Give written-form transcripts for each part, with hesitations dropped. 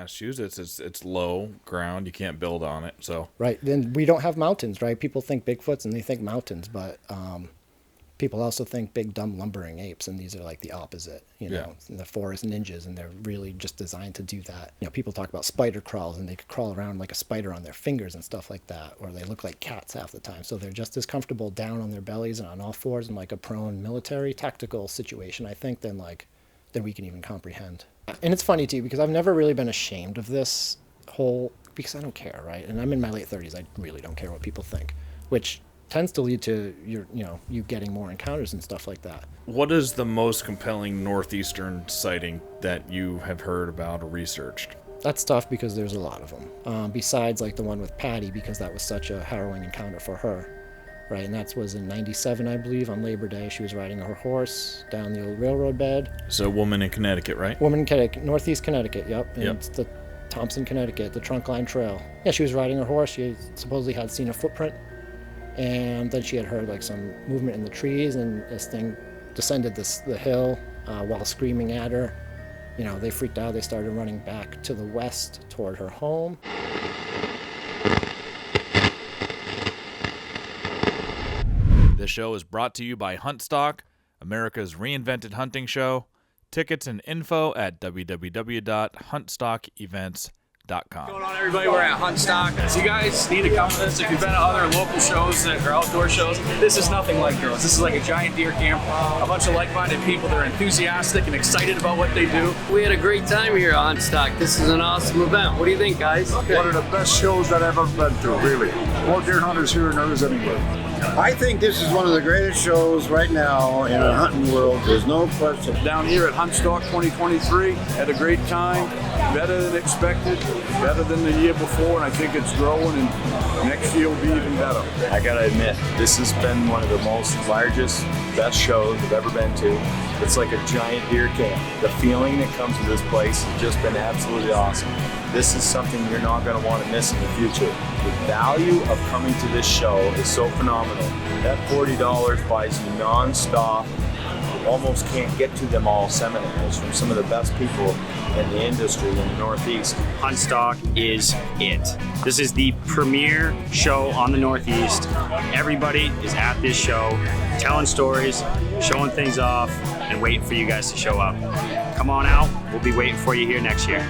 Massachusetts, it's low ground. You can't build on it. So Right. Then we don't have mountains, right? People think Bigfoots and they think mountains, but people also think big, dumb, lumbering apes, and these are like the opposite. The forest ninjas, and they're really just designed to do that. People talk about spider crawls, and they could crawl around like a spider on their fingers and stuff like that, or they look like cats half the time. So they're just as comfortable down on their bellies and on all fours in like a prone military tactical situation, I think, than we can even comprehend. And it's funny too, because I've never really been ashamed of this whole, because I don't care, right? And I'm in my late 30s. I really don't care what people think, which tends to lead to you getting more encounters and stuff like that. what is the most compelling northeastern sighting that you have heard about or researched? That's tough because there's a lot of them. Besides like the one with Patty, because that was such a harrowing encounter for her, right? And that was in '97, I believe, on Labor Day. She was riding her horse down the old railroad bed. So, woman in Connecticut, right? Woman in Connecticut, northeast Connecticut, yep. And Yep. it's the Thompson, Connecticut, the Trunkline Trail. Yeah, she was riding her horse. She supposedly had seen a footprint, and then she had heard like some movement in the trees, and this thing descended the hill while screaming at her. They freaked out. They started running back to the west toward her home. This show is brought to you by Huntstock, America's reinvented hunting show. Tickets and info at www.huntstockevents.com. What's going on, everybody? We're at Huntstock. So you guys need to come with us. If you've been to other local shows or outdoor shows, this is nothing like those. This is like a giant deer camp. A bunch of like-minded people that are enthusiastic and excited about what they do. We had a great time here at Huntstock. This is an awesome event. What do you think, guys? One of the best shows that I've ever been to, really. More deer hunters here than there is anywhere. I think this is one of the greatest shows right now in the hunting world. There's no question. Down here at Huntstock 2023, had a great time, better than expected, better than the year before, and I think it's growing, and next year will be even better. I gotta admit, this has been one of the largest, best shows I've ever been to. It's like a giant deer camp. The feeling that comes with this place has just been absolutely awesome. This is something you're not gonna want to miss in the future. The value of coming to this show is so phenomenal. That $40 buys you non-stop, almost can't get to them all seminars from some of the best people in the industry in the Northeast. Huntstock is it. This is the premier show on the Northeast. Everybody is at this show, telling stories, showing things off, and waiting for you guys to show up. Come on out. We'll be waiting for you here next year.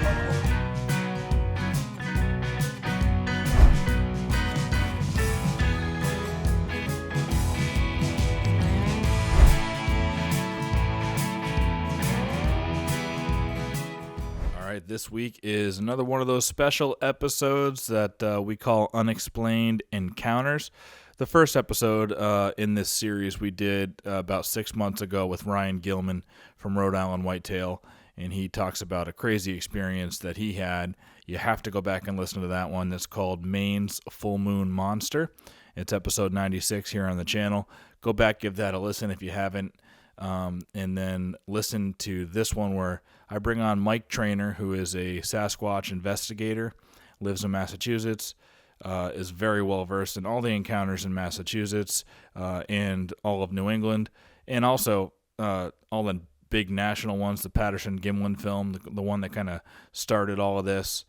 This week is another one of those special episodes that we call Unexplained Encounters. The first episode in this series we did about 6 months ago with Ryan Gilman from Rhode Island Whitetail, and he talks about a crazy experience that he had. You have to go back and listen to that one. That's called Maine's Full Moon Monster. It's episode 96 here on the channel. Go back, give that a listen if you haven't. And then listen to this one where I bring on Mike Trainor, who is a Sasquatch investigator, lives in Massachusetts, is very well versed in all the encounters in Massachusetts and all of New England, and also all the big national ones, the Patterson-Gimlin film, the one that kind of started all of this.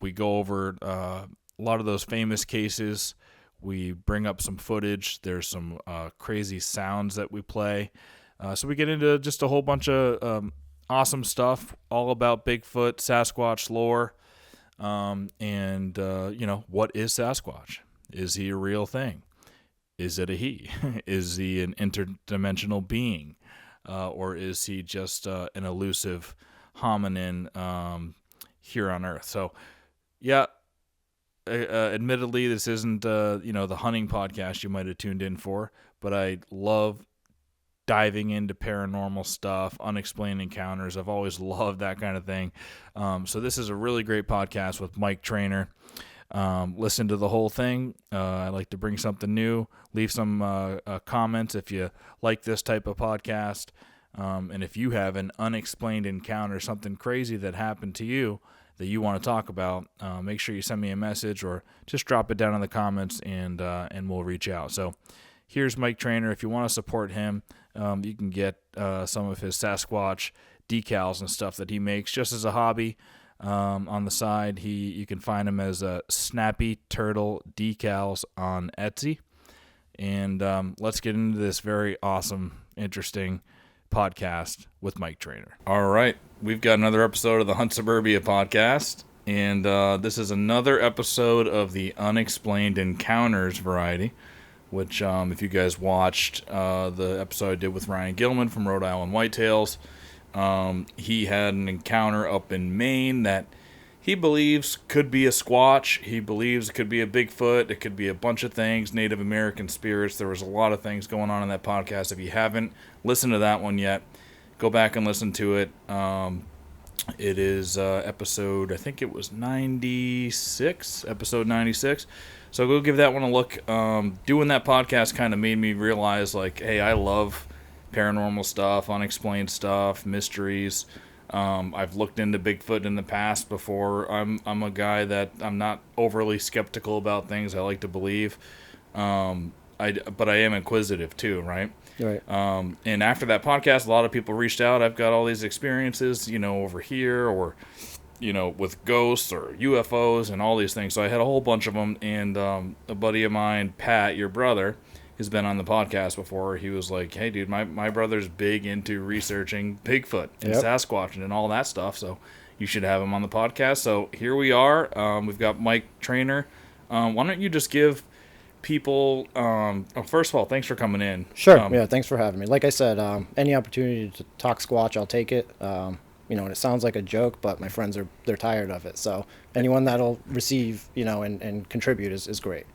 We go over a lot of those famous cases. We bring up some footage. There's some crazy sounds that we play. So we get into just a whole bunch of awesome stuff, all about Bigfoot, Sasquatch lore, and what is Sasquatch? Is he a real thing? Is it a he? Is he an interdimensional being? Or is he just an elusive hominin here on Earth? So, yeah. Admittedly, this isn't the hunting podcast you might have tuned in for, but I love diving into paranormal stuff, unexplained encounters. I've always loved that kind of thing. So this is a really great podcast with Mike Trainor. Listen to the whole thing. I like to bring something new. Leave some comments if you like this type of podcast. And if you have an unexplained encounter, something crazy that happened to you that you want to talk about, make sure you send me a message or just drop it down in the comments and we'll reach out. So here's Mike Trainor. If you want to support him, you can get some of his Sasquatch decals and stuff that he makes just as a hobby. On the side, you can find him as Snappy Turtle Decals on Etsy. And let's get into this very awesome, interesting podcast with Mike Trainor. All right, we've got another episode of the Hunt Suburbia podcast, and this is another episode of the Unexplained Encounters variety, which if you guys watched the episode I did with Ryan Gilman from Rhode Island Whitetails, he had an encounter up in Maine that he believes could be a Squatch. He believes it could be a Bigfoot. It could be a bunch of things, Native American spirits. There was a lot of things going on in that podcast. If you haven't listened to that one yet, go back and listen to it. It is episode, I think it was 96, episode 96. So go give that one a look. Doing that podcast kind of made me realize, like, hey, I love paranormal stuff, unexplained stuff, mysteries. I've looked into Bigfoot in the past before. I'm a guy that I'm not overly skeptical about things. I like to believe. But I am inquisitive too, right? Right. And after that podcast, a lot of people reached out. I've got all these experiences, over here, or, with ghosts or UFOs and all these things. So I had a whole bunch of them. And a buddy of mine, Pat, your brother, has been on the podcast before. He was like, hey, dude, my brother's big into researching Bigfoot and Sasquatch and all that stuff, so you should have him on the podcast. So here we are. We've got Mike Trainor. Why don't you just give people... first of all, thanks for coming in. Sure. Yeah, thanks for having me. Like I said, any opportunity to talk Squatch, I'll take it. And it sounds like a joke, but my friends they're tired of it. So anyone that'll receive, and contribute is great.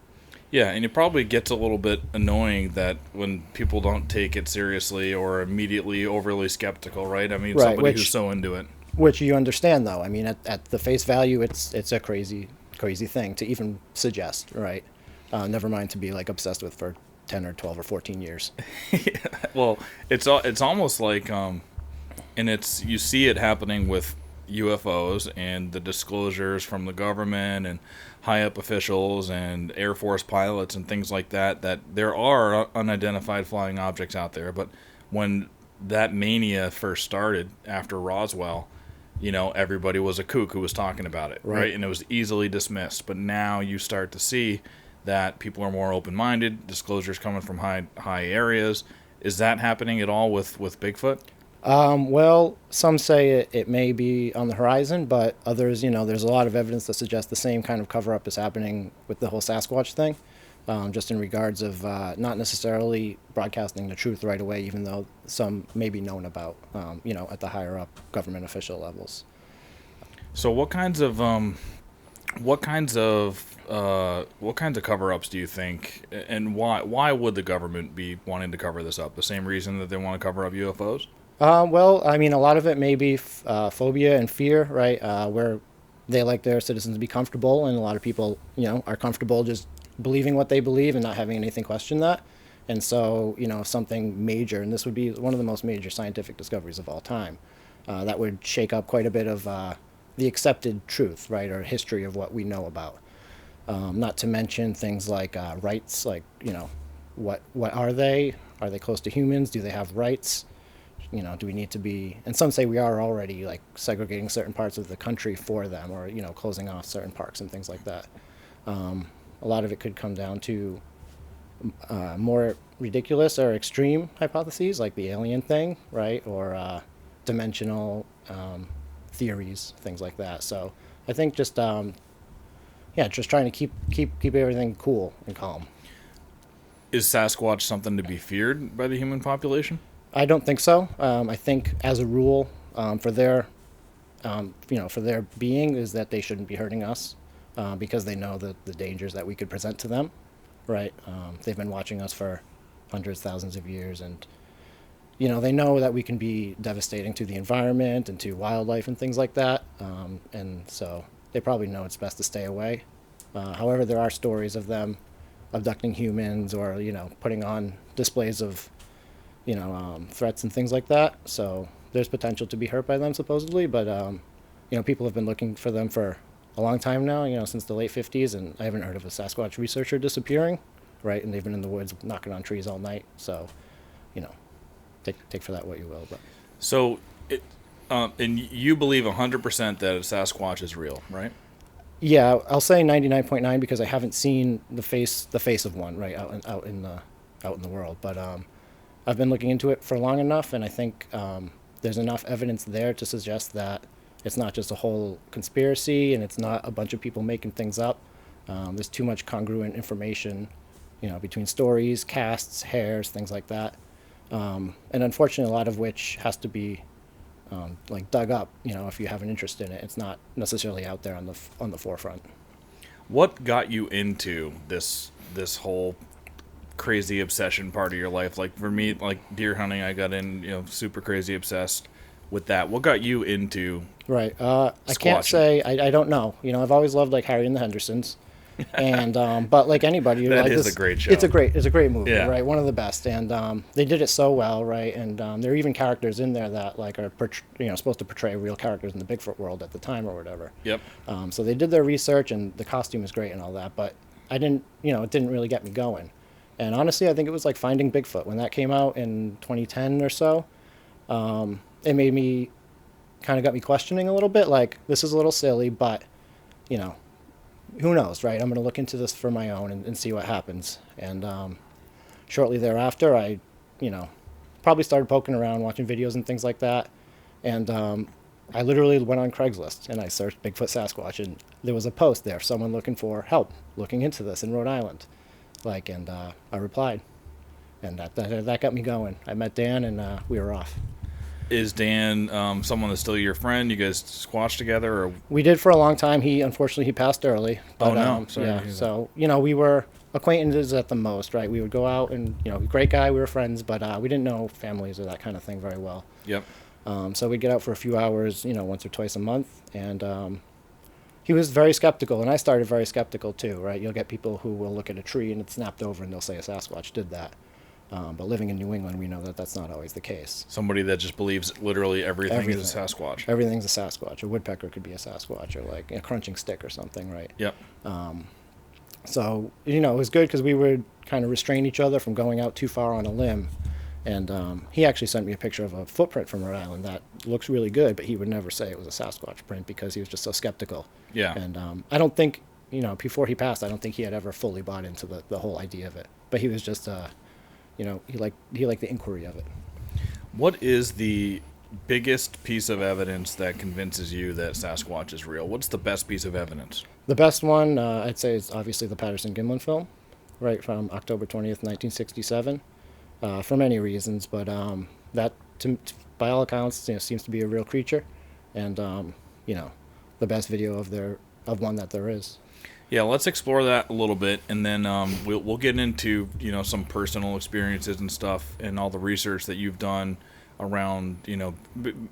Yeah, and it probably gets a little bit annoying that when people don't take it seriously or immediately overly skeptical, right? I mean, right, somebody who's so into it. Which you understand, though. I mean, at the face value, it's a crazy thing to even suggest, right? Never mind to be, like, obsessed with for 10 or 12 or 14 years. Yeah, well, it's almost like, and you see it happening with UFOs and the disclosures from the government and high up officials and Air Force pilots and things like that there are unidentified flying objects out there. But when that mania first started after Roswell, everybody was a kook who was talking about it, right? And it was easily dismissed. But now you start to see that people are more open-minded, disclosures coming from high areas. Is that happening at all with Bigfoot? Well, some say it may be on the horizon, but others, there's a lot of evidence that suggests the same kind of cover-up is happening with the whole Sasquatch thing, just in regards of not necessarily broadcasting the truth right away, even though some may be known about, at the higher-up government official levels. So what kinds of cover-ups do you think, and why would the government be wanting to cover this up? The same reason that they want to cover up UFOs? Well, I mean, a lot of it may be phobia and fear, right? Where they like their citizens to be comfortable, and a lot of people, are comfortable just believing what they believe and not having anything question that. And so, something major, and this would be one of the most major scientific discoveries of all time, that would shake up quite a bit of the accepted truth, right, or history of what we know about. Not to mention things like rights, like, what are they? Are they close to humans? Do they have rights? Do we need to be, and some say we are already, like, segregating certain parts of the country for them, or, closing off certain parks and things like that. A lot of it could come down to more ridiculous or extreme hypotheses, like the alien thing, right, or dimensional theories, things like that. So I think just trying to keep everything cool and calm. Is Sasquatch something to be feared by the human population? I don't think so. I think, as a rule, for their being, is that they shouldn't be hurting us, because they know the dangers that we could present to them, right? They've been watching us for hundreds, thousands of years, and they know that we can be devastating to the environment and to wildlife and things like that, and so they probably know it's best to stay away. However, there are stories of them abducting humans, or putting on displays of threats and things like that. So there's potential to be hurt by them, supposedly, but people have been looking for them for a long time now, since the late 50s, and I haven't heard of a Sasquatch researcher disappearing, right? And they've been in the woods knocking on trees all night, so take for that what you will. But so And you believe 100% that a Sasquatch is real, right? Yeah, I'll say 99.9 because I haven't seen the face of one right out in the world. But I've been looking into it for long enough, and I think there's enough evidence there to suggest that it's not just a whole conspiracy, and it's not a bunch of people making things up. There's too much congruent information, between stories, casts, hairs, things like that. And unfortunately, a lot of which has to be dug up. If you have an interest in it, it's not necessarily out there on the forefront. What got you into this whole crazy obsession part of your life? Like for me, like deer hunting, I got in, super crazy obsessed with that. What got you into? Right. I can't say. I don't know. I've always loved like Harry and the Hendersons. And but like anybody, that is a great show. It's a great movie, yeah. Right? One of the best, and they did it so well, right? And there are even characters in there that like are supposed to portray real characters in the Bigfoot world at the time or whatever. Yep. So they did their research, and the costume is great and all that, but I didn't, it didn't really get me going. And honestly, I think it was like Finding Bigfoot when that came out in 2010 or so. It made me got me questioning a little bit, like this is a little silly, but who knows, right? I'm going to look into this for my own and see what happens. And shortly thereafter, I, probably started poking around, watching videos and things like that. And I literally went on Craigslist and I searched Bigfoot Sasquatch, and there was a post there, someone looking for help looking into this in Rhode Island. And I replied, and that got me going. I met Dan, and we were off. Is Dan someone that's still your friend? You guys squatch together, or we did for a long time. Unfortunately he passed early. But, no! Sorry. Yeah. So we were acquaintances at the most, right? We would go out, and great guy. We were friends, but we didn't know families or that kind of thing very well. Yep. So we'd get out for a few hours, once or twice a month, and he was very skeptical, and I started very skeptical too, right? You'll get people who will look at a tree and it's snapped over, and they'll say a Sasquatch did that. But living in New England, we know that that's not always the case. Somebody that just believes literally everything is a Sasquatch. Everything's a Sasquatch. A woodpecker could be a Sasquatch, or like a crunching stick or something, right? Yep. So, it was good because we would kind of restrain each other from going out too far on a limb. And he actually sent me a picture of a footprint from Rhode Island that looks really good, but he would never say it was a Sasquatch print because he was just so skeptical. Yeah. And I don't think, before he passed, I don't think he had ever fully bought into the whole idea of it. But he was just... he liked the inquiry of it. What is the biggest piece of evidence that convinces you that Sasquatch is real? What's the best piece of evidence? The best one, I'd say, is obviously the Patterson-Gimlin film, right, from October 20th, 1967, for many reasons. But that, by all accounts, seems to be a real creature, and the best video of one that there is. Yeah, let's explore that a little bit, and then we'll get into some personal experiences and stuff, and all the research that you've done around.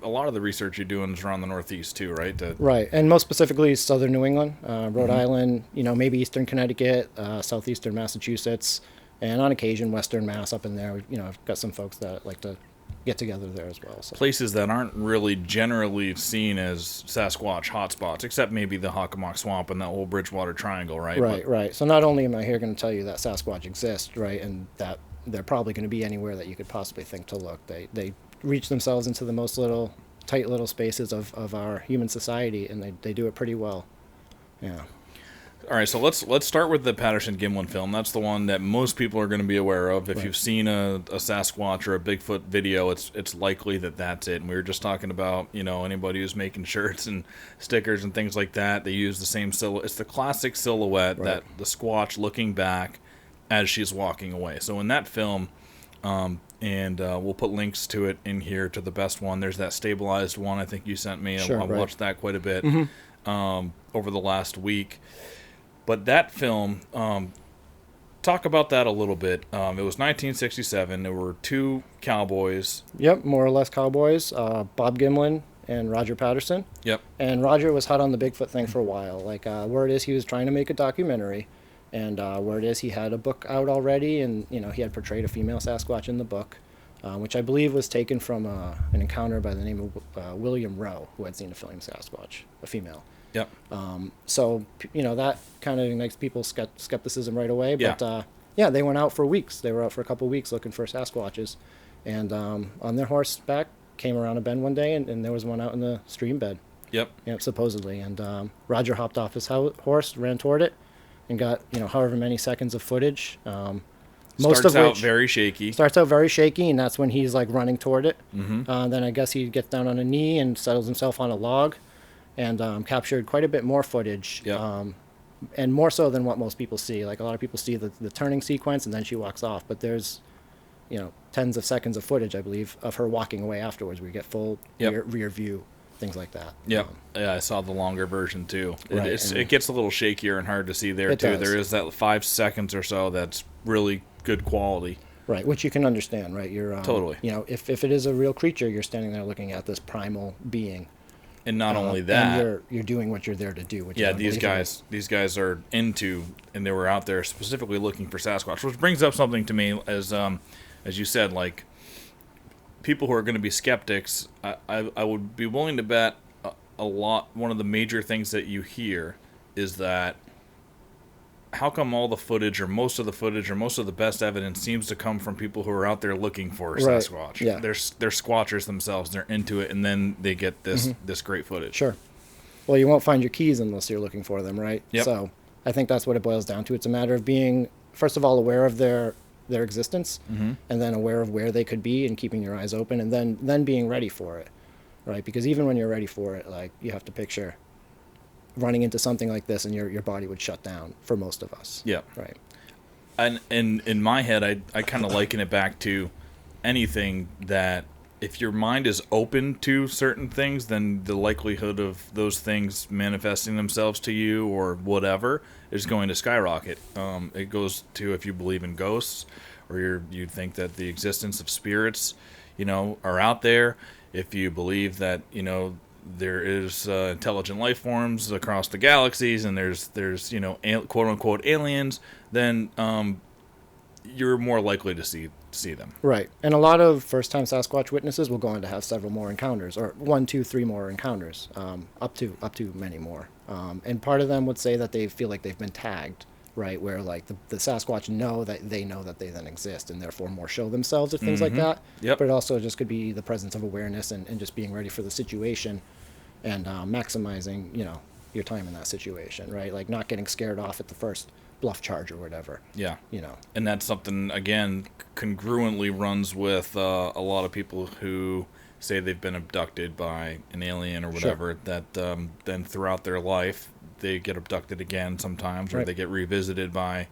A lot of the research you're doing is around the Northeast too, right? Right, and most specifically Southern New England, Rhode Island, maybe Eastern Connecticut, Southeastern Massachusetts, and on occasion Western Mass up in there. I've got some folks that like to get together there as well. So. Places that aren't really generally seen as Sasquatch hotspots, except maybe the Hockomock Swamp and that whole Bridgewater Triangle, right? Right. So not only am I here going to tell you that Sasquatch exists, right, and that they're probably going to be anywhere that you could possibly think to look. They reach themselves into the most tight little spaces of our human society, and they do it pretty well. Yeah. All right, so let's start with the Patterson-Gimlin film. That's the one that most people are going to be aware of. If you've seen a Sasquatch or a Bigfoot video, it's likely that's it. And we were just talking about, anybody who's making shirts and stickers and things like that, they use the same silhouette. It's the classic silhouette, that the Squatch looking back as she's walking away. So in that film, and we'll put links to it in here to the best one. There's that stabilized one I think you sent me. Sure, I watched that quite a bit over the last week. But that film, talk about that a little bit. It was 1967. There were two cowboys. Yep, more or less cowboys. Bob Gimlin and Roger Patterson. Yep. And Roger was hot on the Bigfoot thing for a while. Like, word is he was trying to make a documentary. And word is he had a book out already. And, he had portrayed a female Sasquatch in the book, which I believe was taken from an encounter by the name of William Rowe, who had seen a filmed Sasquatch, a female. Yep. So, that kind of makes people skepticism right away. But, they went out for weeks. They were out for a couple of weeks looking for Sasquatches. And on their horseback came around a bend one day, and there was one out in the stream bed. Yep. Supposedly. And Roger hopped off his horse, ran toward it, and got however many seconds of footage. Most of Starts which out very shaky. starts out very shaky, and that's when he's like running toward it. Then I guess he gets down on a knee and settles himself on a log, and captured quite a bit more footage. Yep. And more so than what most people see. Like a lot of people see the turning sequence, and then she walks off. But there's, tens of seconds of footage, I believe, of her walking away afterwards. We get full rear view, things like that. Yep. Yeah, I saw the longer version too. Right, It gets a little shakier and hard to see there too. does. There is that 5 seconds or so that's really good quality. Right, which you can understand, right? You're Totally. If it is a real creature, you're standing there looking at this primal being. And not only that, and you're doing what you're there to do. Which yeah, is these guys are into, and they were out there specifically looking for Sasquatch, which brings up something to me as you said, like people who are going to be skeptics. I would be willing to bet a lot. One of the major things that you hear is that how come all the footage, or most of the footage, or most of the best evidence seems to come from people who are out there looking for Sasquatch? Yeah. They're squatchers themselves. They're into it, and then they get this great footage. Sure. Well, you won't find your keys unless you're looking for them, right? Yep. So I think that's what it boils down to. It's a matter of being, first of all, aware of their existence, and then aware of where they could be, and keeping your eyes open, and then being ready for it, right? Because even when you're ready for it, like you have to picture running into something like this, and your body would shut down for most of us. Yeah. Right. And in my head, I kind of liken it back to anything that if your mind is open to certain things, then the likelihood of those things manifesting themselves to you or whatever is going to skyrocket. It goes to if you believe in ghosts, or you think that the existence of spirits, are out there. If you believe that, there is intelligent life forms across the galaxies, and there's quote unquote aliens, then you're more likely to see them. Right. And a lot of first-time Sasquatch witnesses will go on to have several more encounters, or 1, 2, 3 more encounters, up to many more. And part of them would say that they feel like they've been tagged, right, where like the Sasquatch know that they then exist, and therefore more show themselves or things like that. Yep. But it also just could be the presence of awareness and just being ready for the situation, and maximizing your time in that situation, right? Like not getting scared off at the first bluff charge or whatever. Yeah. And that's something, again, congruently runs with a lot of people who say they've been abducted by an alien or whatever, that then throughout their life they get abducted again sometimes, or Right. they get revisited by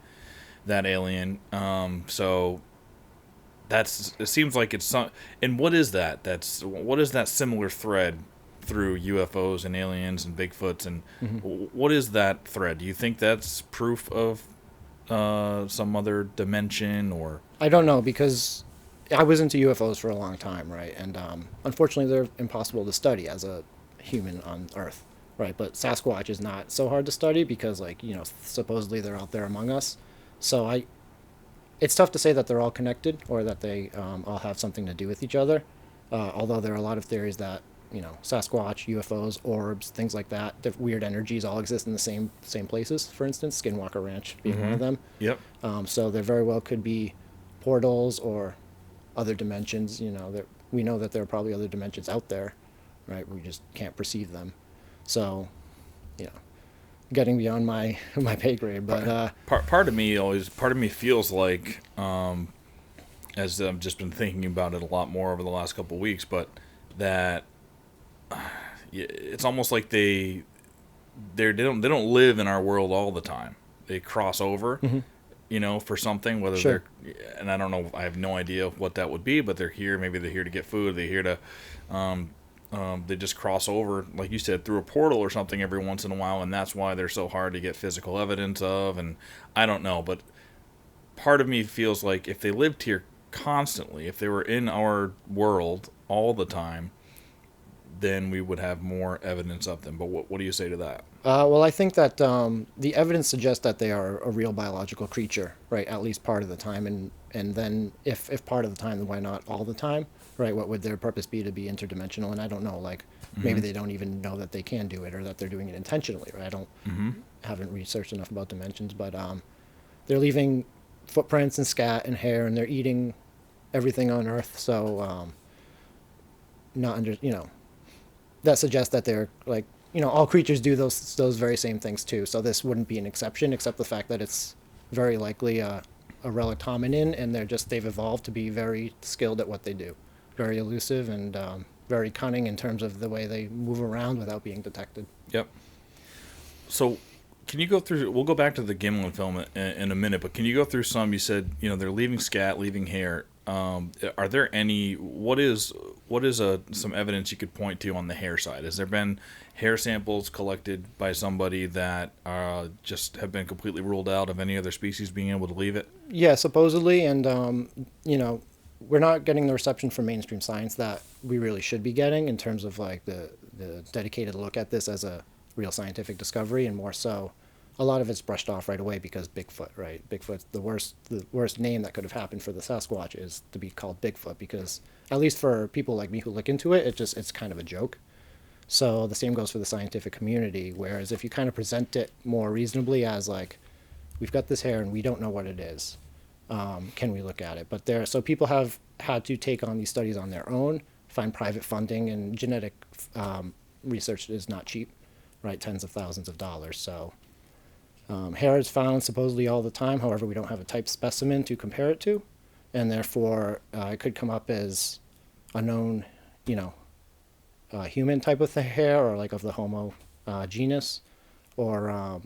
that alien. So it seems like it's some. And what is that? What is that similar thread through UFOs and aliens and Bigfoots, and what is that thread? Do you think that's proof of some other dimension, or? I don't know, because I was into UFOs for a long time, right? And unfortunately, they're impossible to study as a human on Earth, right? But Sasquatch is not so hard to study because, like, supposedly they're out there among us. So it's tough to say that they're all connected, or that they all have something to do with each other. Although there are a lot of theories that Sasquatch, UFOs, orbs, things like that, the weird energies all exist in the same places. For instance, Skinwalker Ranch being one of them. Yep. So there very well could be portals or other dimensions. We know that there are probably other dimensions out there, right? We just can't perceive them. So, getting beyond my pay grade. But part of me feels like, as I've just been thinking about it a lot more over the last couple of weeks, but that it's almost like they don't live in our world all the time. They cross over, for something, whether Sure. they're, and I don't know, I have no idea what that would be, but they're here. Maybe they're here to get food. They're here to, they just cross over, like you said, through a portal or something every once in a while, and that's why they're so hard to get physical evidence of. And I don't know, but part of me feels like if they lived here constantly, if they were in our world all the time, then we would have more evidence of them. But what do you say to that? Well, I think that the evidence suggests that they are a real biological creature, right? At least part of the time, and then if part of the time, then why not all the time, right? What would their purpose be to be interdimensional? And I don't know, like maybe they don't even know that they can do it, or that they're doing it intentionally, right? I haven't researched enough about dimensions, but they're leaving footprints and scat and hair, and they're eating everything on Earth. So not under, that suggests that they're like, all creatures do those very same things too. So this wouldn't be an exception, except the fact that it's very likely a relic hominin, and they've evolved to be very skilled at what they do, very elusive and very cunning in terms of the way they move around without being detected. Yep. So, can you go through? We'll go back to the Gimlin film in a minute, but can you go through some? You said they're leaving scat, leaving hair. Are there any? What is some evidence you could point to on the hair side? Has there been hair samples collected by somebody that just have been completely ruled out of any other species being able to leave it? Yeah, supposedly, and we're not getting the reception from mainstream science that we really should be getting in terms of like the dedicated look at this as a real scientific discovery, and more so, a lot of it's brushed off right away because Bigfoot, right? Bigfoot's the worst name that could have happened for the Sasquatch is to be called Bigfoot, because at least for people like me who look into it, it's kind of a joke. So the same goes for the scientific community, whereas if you kind of present it more reasonably as like, we've got this hair and we don't know what it is, can we look at it? But so people have had to take on these studies on their own, find private funding, and genetic research is not cheap, right? Tens of thousands of dollars. So hair is found supposedly all the time. However, we don't have a type specimen to compare it to, and therefore it could come up as a known, human type of hair, or like of the Homo genus, or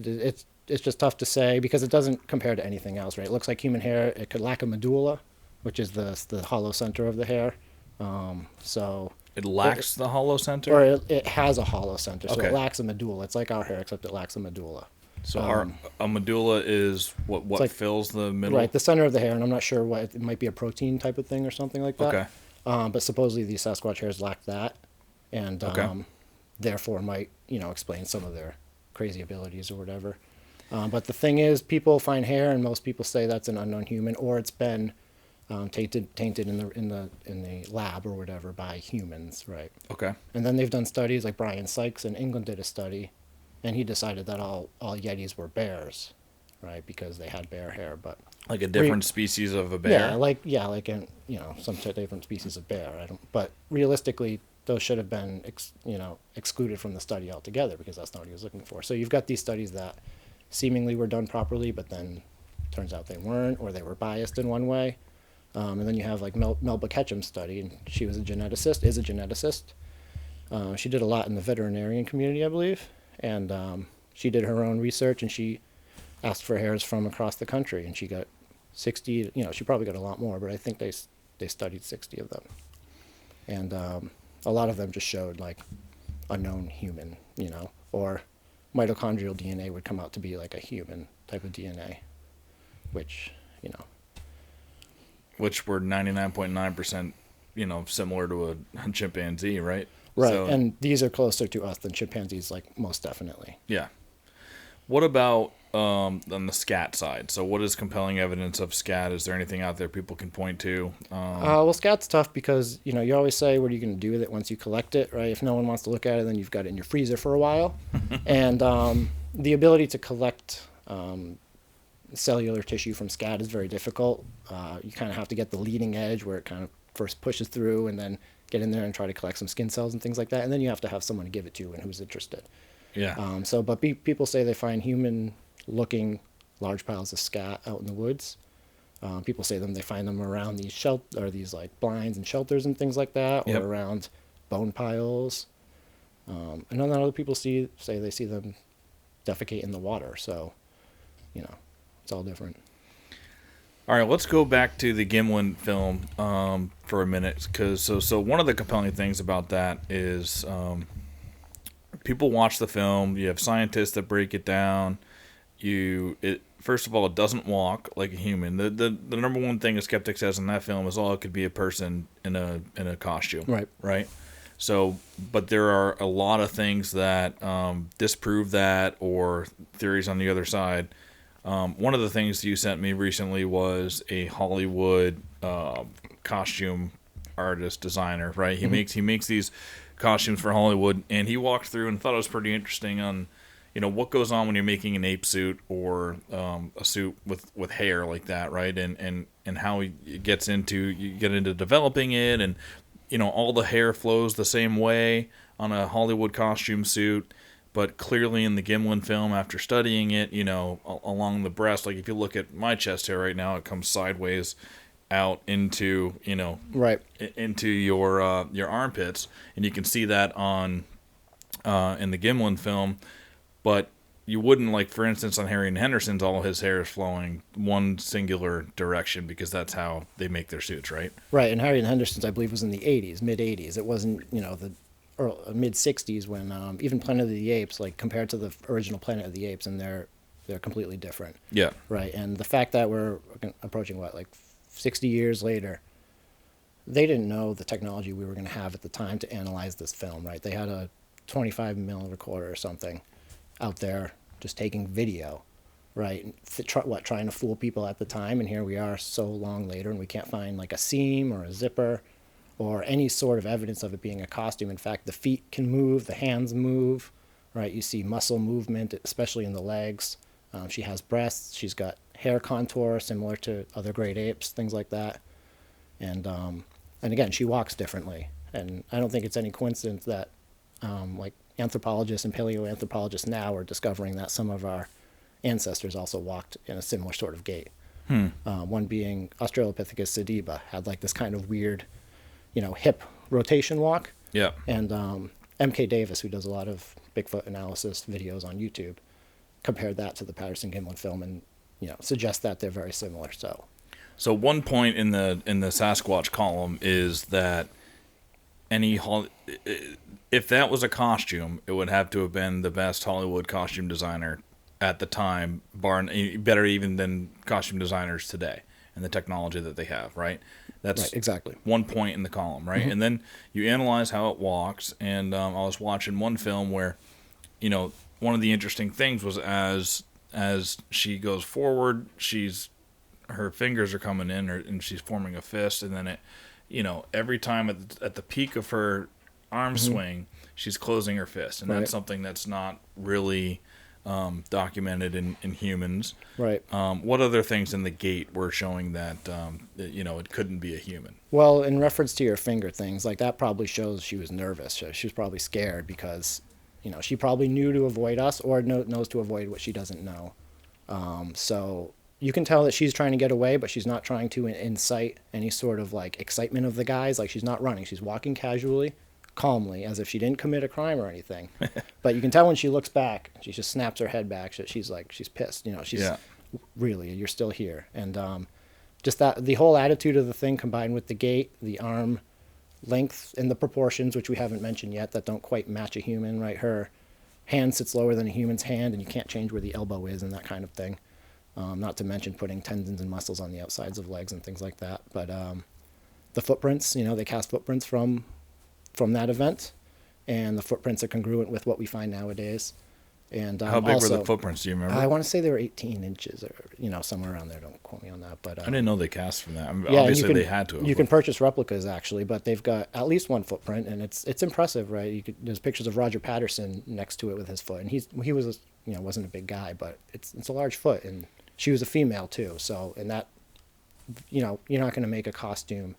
it's just tough to say because it doesn't compare to anything else, right? It looks like human hair. It could lack a medulla, which is the hollow center of the hair. So it lacks the hollow center, or it has a hollow center, so okay. It lacks a medulla. It's like our hair, except it lacks a medulla. So a medulla is what like, fills the middle, right? The center of the hair, and I'm not sure what it might be, a protein type of thing or something like that. Okay. But supposedly these Sasquatch hairs lack that, and okay. Therefore might explain some of their crazy abilities or whatever. But the thing is, people find hair, and most people say that's an unknown human, or it's been tainted in the lab or whatever by humans, right? Okay. And then they've done studies, like Brian Sykes in England did a study, and he decided that all Yetis were bears, right? Because they had bear hair, but like a different species of a bear. like in some different species of bear. But realistically, those should have been excluded from the study altogether because that's not what he was looking for. So you've got these studies that seemingly were done properly, but then turns out they weren't, or they were biased in one way. And then you have like Melba Ketchum's study, and she was is a geneticist. She did a lot in the veterinarian community, I believe, and she did her own research, and she asked for hairs from across the country, and she got 60. She probably got a lot more, but I think they studied 60 of them, and a lot of them just showed like unknown human, or mitochondrial DNA would come out to be like a human type of DNA, which were 99.9%, similar to a chimpanzee, right? Right, So, and these are closer to us than chimpanzees, like most definitely. yeah. What about on the scat side? So what is compelling evidence of scat? Is there anything out there people can point to? Well, scat's tough because, you always say, what are you going to do with it once you collect it, right? If no one wants to look at it, then you've got it in your freezer for a while. And the ability to collect cellular tissue from scat is very difficult. You kind of have to get the leading edge where it kind of first pushes through, and then get in there and try to collect some skin cells and things like that. And then you have to have someone to give it to and who's interested. Yeah. But people say they find human-looking large piles of scat out in the woods. People say they find them around these like blinds and shelters and things like that, or Yep. around bone piles. And then other people say they see them defecate in the water. So, it's all different. All right, let's go back to the Gimlin film for a minute, because so one of the compelling things about that is people watch the film. You have scientists that break it down. First of all, it doesn't walk like a human. The number one thing a skeptic says in that film is, it could be a person in a costume. Right. So, but there are a lot of things that disprove that, or theories on the other side. One of the things you sent me recently was a Hollywood costume artist designer, right? He makes these costumes for Hollywood, and he walked through and thought it was pretty interesting on, what goes on when you're making an ape suit or a suit with hair like that, right? And how it gets into, you get into developing it, and all the hair flows the same way on a Hollywood costume suit, but clearly in the Gimlin film, after studying it, along the breast, like if you look at my chest hair right now, it comes sideways out into right into your armpits, and you can see that on in the Gimlin film. But you wouldn't, like, for instance, on Harry and Henderson's, all his hair is flowing one singular direction because that's how they make their suits, right? Right, and Harry and Henderson's, I believe, was in the 80s, mid-80s. It wasn't, the mid-60s when even Planet of the Apes, like, compared to the original Planet of the Apes, and they're completely different. Yeah. Right, and the fact that we're approaching, 60 years later, they didn't know the technology we were going to have at the time to analyze this film, right? They had a 25mm recorder or something out there just taking video, right? Trying to fool people at the time, and here we are so long later, and we can't find like a seam or a zipper or any sort of evidence of it being a costume. In fact, the feet can move, the hands move, right? You see muscle movement, especially in the legs. She has breasts. She's got hair contour similar to other great apes, things like that. And again, she walks differently. And I don't think it's any coincidence that like anthropologists and paleoanthropologists now are discovering that some of our ancestors also walked in a similar sort of gait. One being Australopithecus sediba, had like this kind of weird, hip rotation walk. Yeah. And M.K. Davis, who does a lot of Bigfoot analysis videos on YouTube, compared that to the Patterson-Gimlin film and, suggests that they're very similar. So one point in the Sasquatch column is that if that was a costume, it would have to have been the best Hollywood costume designer at the time, better even than costume designers today and the technology that they have, right? That's right, exactly one point in the column, right? And then you analyze how it walks, and I was watching one film where, one of the interesting things was as she goes forward, her fingers are coming in, and she's forming a fist, and then it, every time at the peak of her arm swing, she's closing her fist, and right. that's something that's not really documented in humans. Right. What other things in the gait were showing that it couldn't be a human? Well, in reference to your finger things, like that probably shows she was nervous. She was probably scared because, she probably knew to avoid us or knows to avoid what she doesn't know. So you can tell that she's trying to get away, but she's not trying to incite any sort of like excitement of the guys. Like she's not running. She's walking casually, calmly, as if she didn't commit a crime or anything. But you can tell when she looks back, she just snaps her head back. She's pissed. She's really, you're still here. And just that, the whole attitude of the thing combined with the gait, the arm length and the proportions, which we haven't mentioned yet, that don't quite match a human, right? Her hand sits lower than a human's hand, and you can't change where the elbow is and that kind of thing. Not to mention putting tendons and muscles on the outsides of legs and things like that. But the footprints, they cast footprints from that event, and the footprints are congruent with what we find nowadays. And how big also, were the footprints? Do you remember? I want to say they were 18 inches, or somewhere around there. Don't quote me on that. But I didn't know they cast from that. I mean, yeah, obviously they had to. You can purchase replicas actually, but they've got at least one footprint, and it's impressive, right? There's pictures of Roger Patterson next to it with his foot, and he was wasn't a big guy, but it's a large foot, and she was a female too. So in that, you're not going to make a costume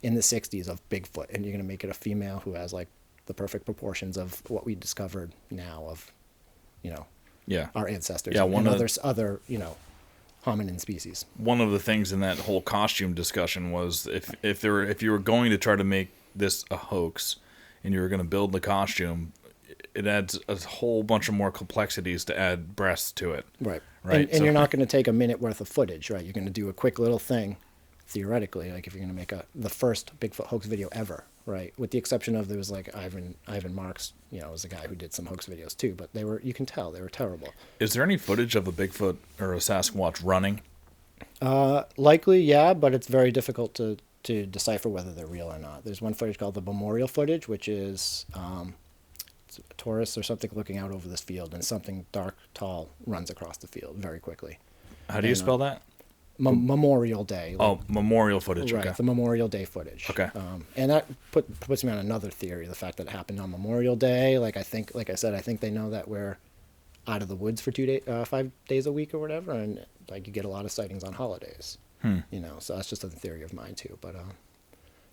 in the 60s of Bigfoot, and you're going to make it a female who has like the perfect proportions of what we discovered now of, our ancestors. Yeah, and other hominin species. One of the things in that whole costume discussion was if you were going to try to make this a hoax, and you were going to build the costume, it adds a whole bunch of more complexities to add breasts to it. Right. Right. And you're not going to take a minute worth of footage, right? You're going to do a quick little thing, theoretically, like if you're going to make the first Bigfoot hoax video ever, right? With the exception of there was like Ivan Marks, was a guy who did some hoax videos too, but you can tell they were terrible. Is there any footage of a Bigfoot or a Sasquatch running? Likely, yeah, but it's very difficult to decipher whether they're real or not. There's one footage called the memorial footage, which is a tourist or something looking out over this field, and something dark, tall runs across the field very quickly. How do you spell that? Memorial Day. Memorial footage. Right, okay. the Memorial Day footage. Okay. And that puts me on another theory, the fact that it happened on Memorial Day. Like I said, I think they know that we're out of the woods for 5 days a week or whatever, and like you get a lot of sightings on holidays. You know, so that's just a theory of mine too. But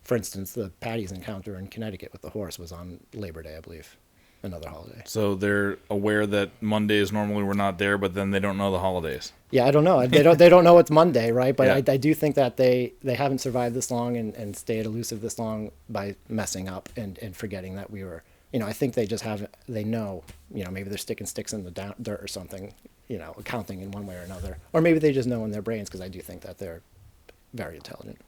for instance, the Patty's encounter in Connecticut with the horse was on Labor Day, I believe, another holiday. So they're aware that Mondays normally we're not there, but then they don't know the holidays. Yeah, I don't know. They don't know it's Monday, right? But Yeah. I do think that they haven't survived this long and stayed elusive this long by messing up and forgetting that we were. You know, I think they just haven't. They know. You know, maybe they're sticking sticks in the dirt or something. You know, counting in one way or another, or maybe they just know in their brains, because I do think that they're very intelligent.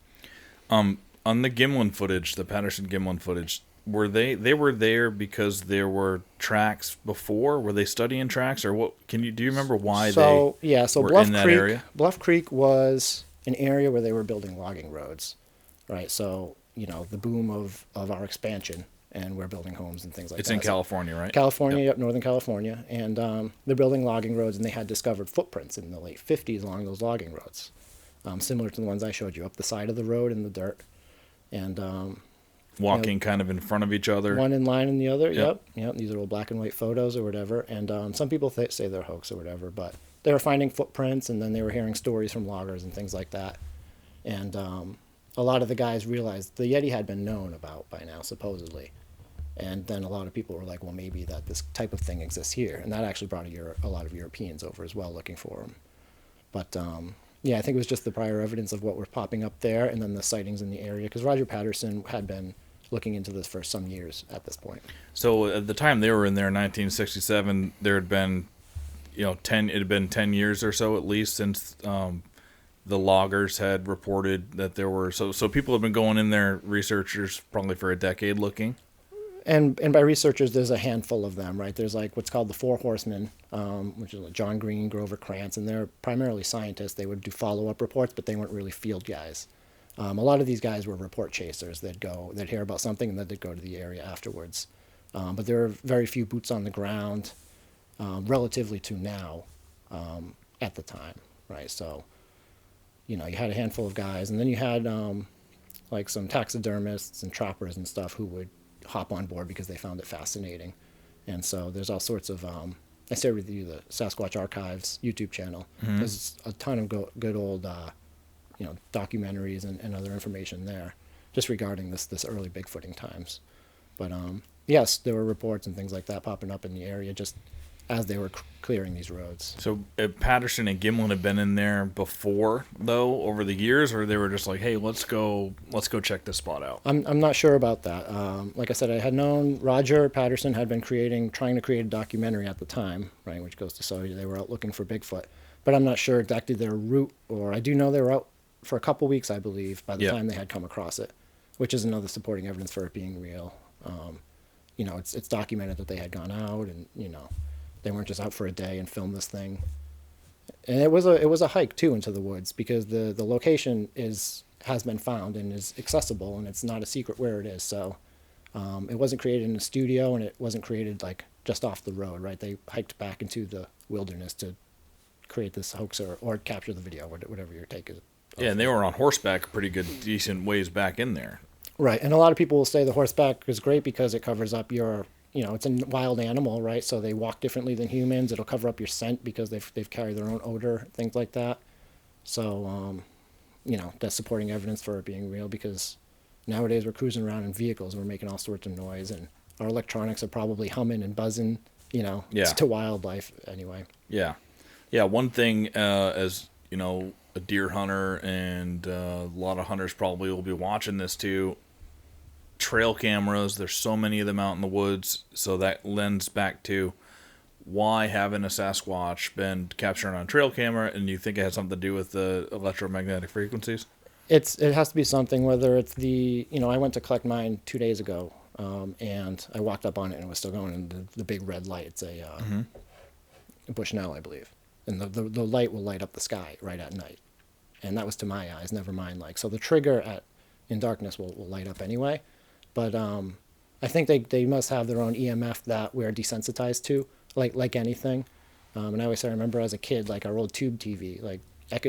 On the Gimlin footage, the Patterson Gimlin footage, were they were there because there were tracks before? Were they studying tracks, or what? Do you remember why So were Bluff in that Creek, area? Bluff Creek was an area where they were building logging roads, right? So you know the boom of our expansion, and we're building homes and things like It's that. in So California, right? California, Yep. up Northern California, and they're building logging roads, and they had discovered footprints in the late 50s along those logging roads, similar to the ones I showed you up the side of the road in the dirt, and Walking kind of in front of each other. one in line and the other. Yep. Yep. These are all black and white photos or whatever, and some people say they're hoax or whatever, but they were finding footprints, and then they were hearing stories from loggers and things like that, and a lot of the guys realized the Yeti had been known about by now, supposedly. And then a lot of people were like, well, maybe that this type of thing exists here. And that actually brought a lot of Europeans over as well looking for them. But yeah, I think it was just the prior evidence of what were popping up there, and then the sightings in the area. Because Roger Patterson had been looking into this for some years at this point. So at the time they were in there in 1967, there had been, it had been 10 years or so at least since the loggers had reported that there were. So people have been going in there, researchers, probably for a decade looking. And by researchers, there's a handful of them, right? There's like what's called the Four Horsemen, which is like John Green, Grover Krantz, and they're primarily scientists. They would do follow-up reports, but they weren't really field guys. A lot of these guys were report chasers. They'd hear about something, and then they'd go to the area afterwards. But there were very few boots on the ground, relatively to now, at the time, right? So, you had a handful of guys, and then you had like some taxidermists and trappers and stuff who would hop on board because they found it fascinating. And so there's all sorts of I share with you the Sasquatch Archives YouTube channel. Mm-hmm. There's a ton of good old documentaries and other information there just regarding this early Bigfooting times. But yes, there were reports and things like that popping up in the area just as they were clearing these roads. So Patterson and Gimlin had been in there before, though, over the years, or they were just like, hey, let's go check this spot out. I'm not sure about that. Like I said, I had known Roger Patterson had been trying to create a documentary at the time, right, which goes to show you they were out looking for Bigfoot. But I'm not sure exactly their route, or I do know they were out for a couple weeks, I believe, by the time they had come across it, which is another supporting evidence for it being real. It's documented that they had gone out, and they weren't just out for a day and filmed this thing. And it was a hike too into the woods, because the location has been found and is accessible, and it's not a secret where it is. So it wasn't created in a studio, and it wasn't created like just off the road, right? They hiked back into the wilderness to create this hoax or capture the video, whatever your take is. Yeah, and they were on horseback a pretty good, decent ways back in there. Right, and a lot of people will say the horseback is great because it covers up your, it's a wild animal, right? So they walk differently than humans. It'll cover up your scent because they've carried their own odor, things like that. So, that's supporting evidence for it being real, because nowadays we're cruising around in vehicles and we're making all sorts of noise, and our electronics are probably humming and buzzing, to wildlife anyway. Yeah. Yeah, one thing, as, a deer hunter, and a lot of hunters probably will be watching this too, trail cameras, there's so many of them out in the woods, so that lends back to why haven't a Sasquatch been captured on a trail camera, and you think it has something to do with the electromagnetic frequencies? It has to be something, whether it's I went to collect mine 2 days ago, and I walked up on it and it was still going, and the big red light, it's a Bushnell, I believe, and the light will light up the sky right at night, and that was to my eyes, never mind so the trigger in darkness will light up anyway. But I think they must have their own EMF that we're desensitized to, like anything. And I always remember as a kid, like our old tube TV, like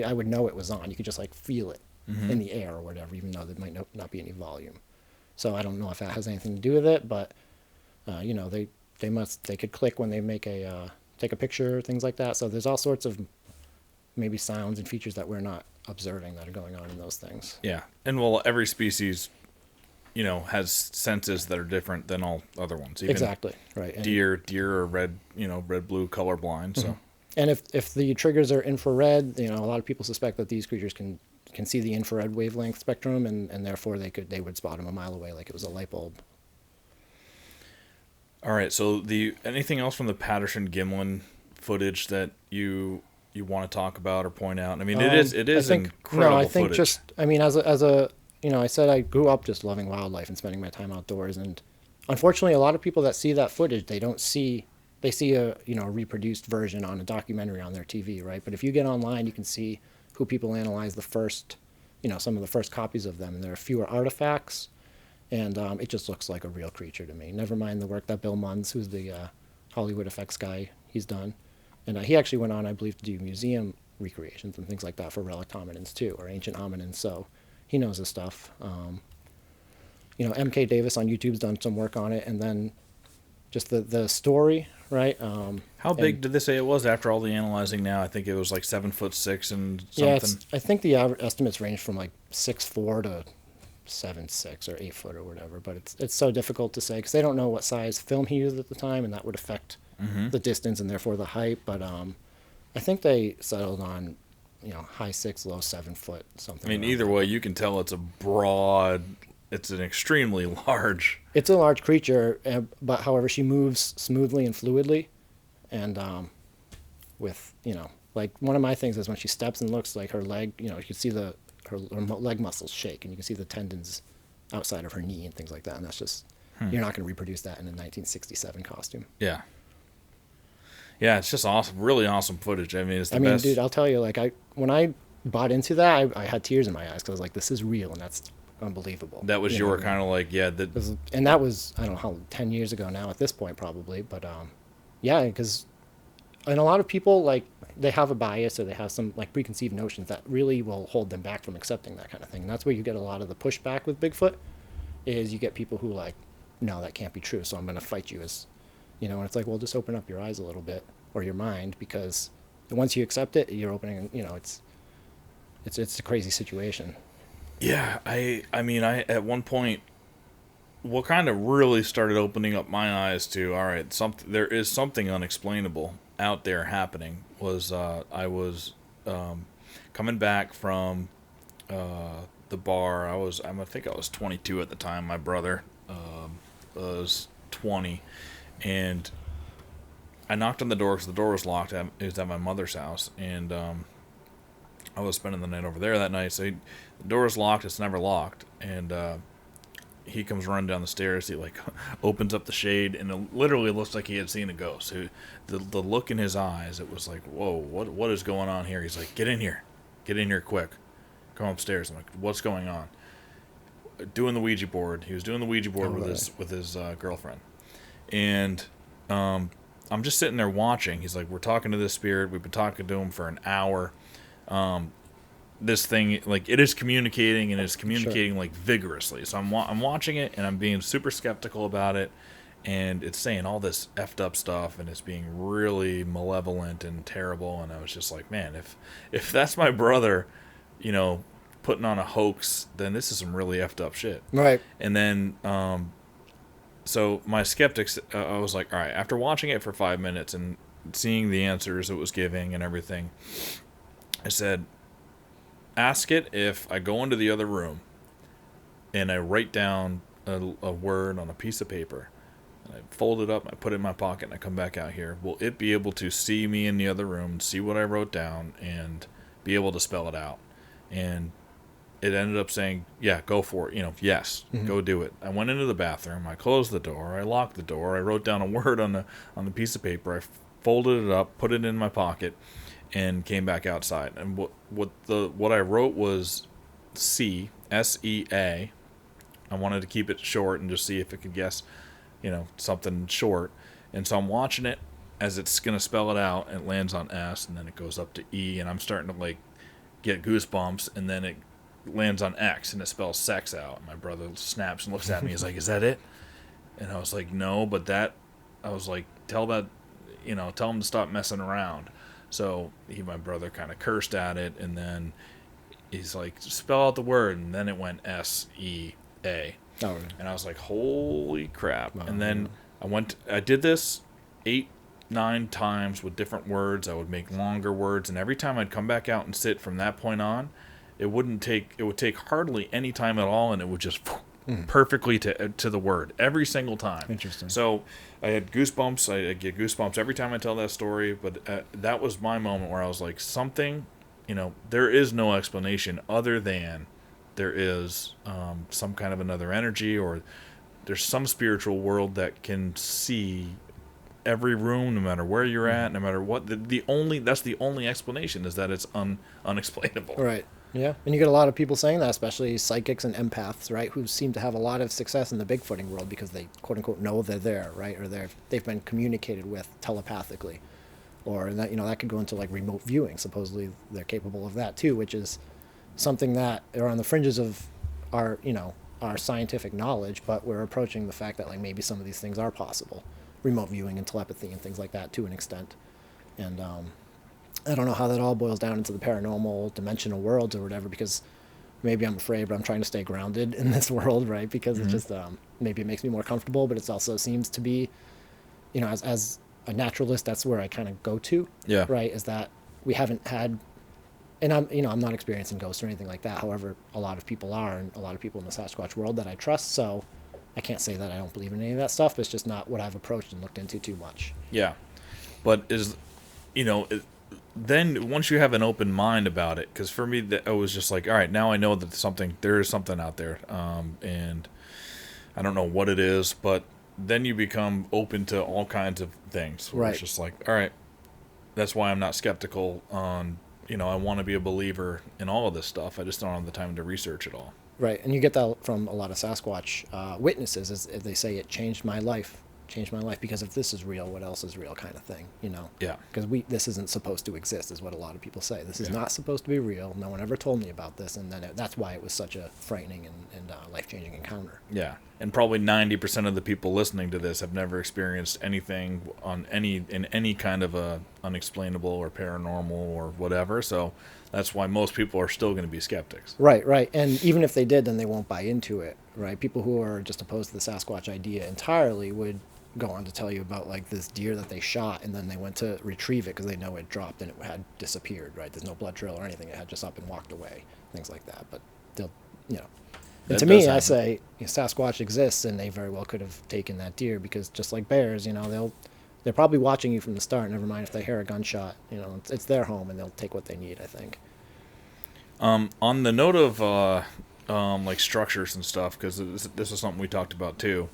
I would know it was on. You could just like feel it in the air or whatever, even though there might not be any volume. So I don't know if that has anything to do with it, but they could click when they make a take a picture, things like that. So there's all sorts of maybe sounds and features that we're not observing that are going on in those things. Yeah. And well, every species, has senses that are different than all other ones. Even Exactly. Right. And, deer are red, red-blue colorblind. So, and if the triggers are infrared, a lot of people suspect that these creatures can see the infrared wavelength spectrum, and therefore they would spot them a mile away like it was a light bulb. all right. So anything else from the Patterson-Gimlin footage that you want to talk about or point out? I mean, it is incredible No, I think footage. just, I mean, as a I said I grew up just loving wildlife and spending my time outdoors, and unfortunately, a lot of people that see that footage, they see a reproduced version on a documentary on their TV, right? But if you get online, you can see who people analyze the first, some of the first copies of them, and there are fewer artifacts, and it just looks like a real creature to me. Never mind the work that Bill Munns, who's the Hollywood effects guy, he's done, and he actually went on, I believe, to do museum recreations and things like that for relic hominins too, or ancient hominins. So he knows his stuff. MK Davis on YouTube's done some work on it, and then just the story, right? How big did they say it was after all the analyzing? Now I think it was like 7'6" and something. Yeah, I think the estimates range from like 6'4" to 7'6" or 8 foot or whatever. But it's so difficult to say because they don't know what size film he used at the time, and that would affect the distance and therefore the height. But I think they settled on high 6, low 7 foot something. I mean, either way, you can tell it's it's an extremely large. It's a large creature, but however, she moves smoothly and fluidly, and with like one of my things is when she steps and looks, like her leg, you can see her leg muscles shake, and you can see the tendons outside of her knee and things like that, and that's just you're not going to reproduce that in a 1967 costume. Yeah. Yeah, it's just awesome, really awesome footage. I mean, it's the best. Dude, I'll tell you, like when I bought into that, I had tears in my eyes because I was like, this is real, and that's unbelievable. That was your kind of like, yeah. And that was, I don't know how, 10 years ago now at this point probably, but yeah, because, and a lot of people, like, they have a bias or they have some like preconceived notions that really will hold them back from accepting that kind of thing. And that's where you get a lot of the pushback with Bigfoot, is you get people who like, no, that can't be true, so I'm going to fight you as, and it's like, well, just open up your eyes a little bit, or your mind, because once you accept it, you're opening, it's a crazy situation. Yeah, I mean, at one point, what kind of really started opening up my eyes to, all right, there is something unexplainable out there happening, was I was coming back from the bar. I think I was 22 at the time. My brother was 20, and I knocked on the door because the door was locked. It was at my mother's house, and I was spending the night over there that night. So the door is locked. It's never locked, and he comes running down the stairs. He like opens up the shade, and it literally looks like he had seen a ghost. The look in his eyes, it was like, whoa, what is going on here? He's like, get in here quick, come upstairs. I'm like, what's going on? Doing the Ouija board. He was doing the Ouija board with his girlfriend, and I'm just sitting there watching. He's like, we're talking to this spirit. We've been talking to him for an hour. This thing, like, it is communicating, and it's communicating Sure. like vigorously. So I'm watching it, and I'm being super skeptical about it, and it's saying all this effed up stuff, and it's being really malevolent and terrible. And I was just like, man, if that's my brother, putting on a hoax, then this is some really effed up shit. Right. And then so my skeptics, I was like, all right, after watching it for 5 minutes and seeing the answers it was giving and everything, I said, ask it if I go into the other room and I write down a word on a piece of paper, and I fold it up, I put it in my pocket, and I come back out here, will it be able to see me in the other room, see what I wrote down, and be able to spell it out? And it ended up saying, yeah, go for it. Yes, go do it. I went into the bathroom. I closed the door. I locked the door. I wrote down a word on the piece of paper. I folded it up, put it in my pocket, and came back outside. And what I wrote was SEA. I wanted to keep it short and just see if it could guess, something short. And so I'm watching it as it's gonna spell it out. And it lands on S, and then it goes up to E, and I'm starting to like get goosebumps. And then it lands on X, and it spells sex out. And my brother snaps and looks at me. He's like, "Is that it?" And I was like, "No, but that." I was like, "Tell that." tell him to stop messing around. So my brother kind of cursed at it, and then he's like, spell out the word, and then it went S-E-A. Oh, really? And I was like, holy crap. And then I did this 8-9 times with different words. I would make longer words, and every time I'd come back out and sit from that point on, it would take hardly any time at all, and it would just perfectly to the word every single time. Interesting. So I had goosebumps. I get goosebumps every time I tell that story, but that was my moment where I was like, something, there is no explanation other than there is some kind of another energy, or there's some spiritual world that can see every room, no matter where you're at, no matter what. That's the only explanation, is that it's unexplainable. Right. Yeah, and you get a lot of people saying that, especially psychics and empaths, right, who seem to have a lot of success in the Bigfooting world because they, quote unquote, know they're there, right, or they've been communicated with telepathically, or that that could go into like remote viewing. Supposedly they're capable of that too, which is something that are on the fringes of our our scientific knowledge, but we're approaching the fact that like maybe some of these things are possible, remote viewing and telepathy and things like that to an extent, and I don't know how that all boils down into the paranormal dimensional worlds or whatever, because maybe I'm afraid, but I'm trying to stay grounded in this world, right? Because it's just, maybe it makes me more comfortable, but it also seems to be, as a naturalist, that's where I kind of go to, right? Is that we haven't had, and I'm not experiencing ghosts or anything like that. However, a lot of people are, and a lot of people in the Sasquatch world that I trust. So I can't say that I don't believe in any of that stuff, but it's just not what I've approached and looked into too much. Yeah. But then once you have an open mind about it, because for me, I was just like, all right, now I know that there is something out there, and I don't know what it is, but then you become open to all kinds of things. Where It's just like, all right, that's why I'm not skeptical on, I want to be a believer in all of this stuff. I just don't have the time to research it all. Right, and you get that from a lot of Sasquatch witnesses, as they say, it changed my life, because if this is real, what else is real, kind of thing, Yeah. Because this isn't supposed to exist, is what a lot of people say. This is not supposed to be real. No one ever told me about this, and then that's why it was such a frightening and life-changing encounter. Yeah, and probably 90% of the people listening to this have never experienced anything in any kind of a unexplainable or paranormal or whatever, so that's why most people are still going to be skeptics. Right, and even if they did, then they won't buy into it, right? People who are just opposed to the Sasquatch idea entirely would go on to tell you about like this deer that they shot, and then they went to retrieve it because they know it dropped and it had disappeared, right? There's no blood trail or anything. It had just up and walked away, things like that. But they'll, and to me, I say Sasquatch exists, and they very well could have taken that deer, because just like bears, they're probably watching you from the start. Never mind if they hear a gunshot, it's their home, and they'll take what they need, I think. On the note of like structures and stuff, because this is something we talked about too.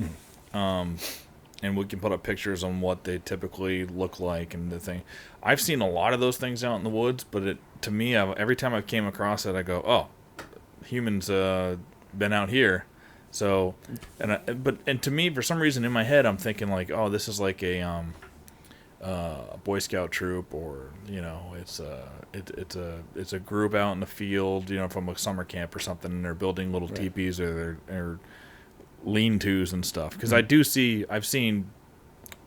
And we can put up pictures on what they typically look like and the thing. I've seen a lot of those things out in the woods, but to me, every time I came across it, I go, "Oh, humans been out here." So, and to me, for some reason, in my head, I'm thinking like, "Oh, this is like a Boy Scout troop, or it's a group out in the field, from a summer camp or something, and they're building little teepees, or they're lean-tos and stuff." Because I've seen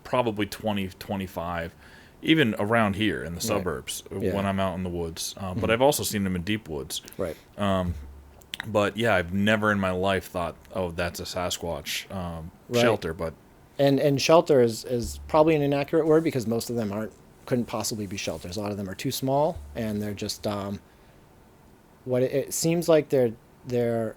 probably 20, 25, even around here in the suburbs when I'm out in the woods. But I've also seen them in deep woods. Right. But yeah, I've never in my life thought, oh, that's a Sasquatch shelter. But and shelter is probably an inaccurate word, because most of them couldn't possibly be shelters. A lot of them are too small, and they're just it seems like they're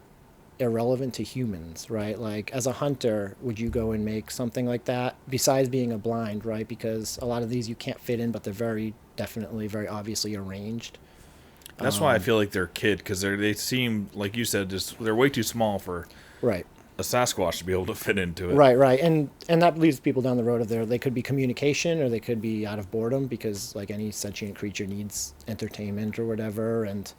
irrelevant to humans, right? Like, as a hunter, would you go and make something like that, besides being a blind, right? Because a lot of these you can't fit in, but they're very obviously arranged. That's why I feel like they're a kid, because they seem, like you said, they're way too small for a Sasquatch to be able to fit into it. Right, and that leads people down the road of they could be communication, or they could be out of boredom, because like any sentient creature needs entertainment or whatever, and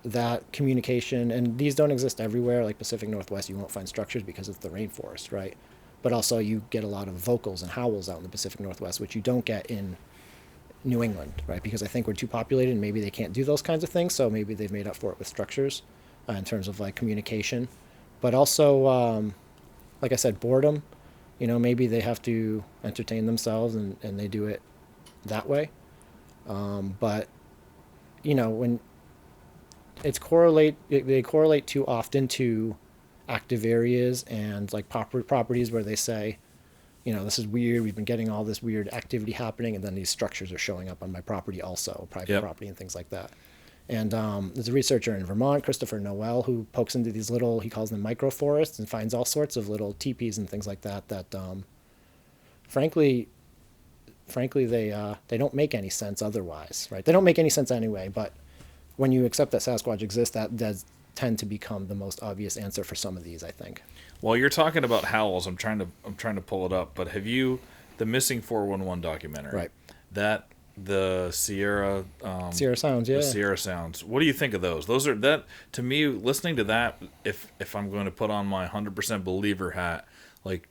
that communication, and these don't exist everywhere. Like Pacific Northwest, you won't find structures because it's the rainforest, right? But also you get a lot of vocals and howls out in the Pacific Northwest, which you don't get in New England, right? Because I think we're too populated, and maybe they can't do those kinds of things, so maybe they've made up for it with structures in terms of like communication. But also, like I said, boredom. maybe they have to entertain themselves and they do it that way. But when they correlate too often to active areas and like properties where they say, this is weird. We've been getting all this weird activity happening, and then these structures are showing up on my property also, private property and things like that. And there's a researcher in Vermont, Christopher Noel, who pokes into these little, he calls them microforests, and finds all sorts of little teepees and things like that frankly they don't make any sense otherwise, right? They don't make any sense anyway, but when you accept that Sasquatch exists, that does tend to become the most obvious answer for some of these, I think. Well, you're talking about howls. I'm trying to pull it up, but have you the Missing 411 documentary? Right. That the Sierra Sounds, yeah. The Sierra Sounds. What do you think of those? Those are that to me. Listening to that, if I'm going to put on my 100% believer hat, like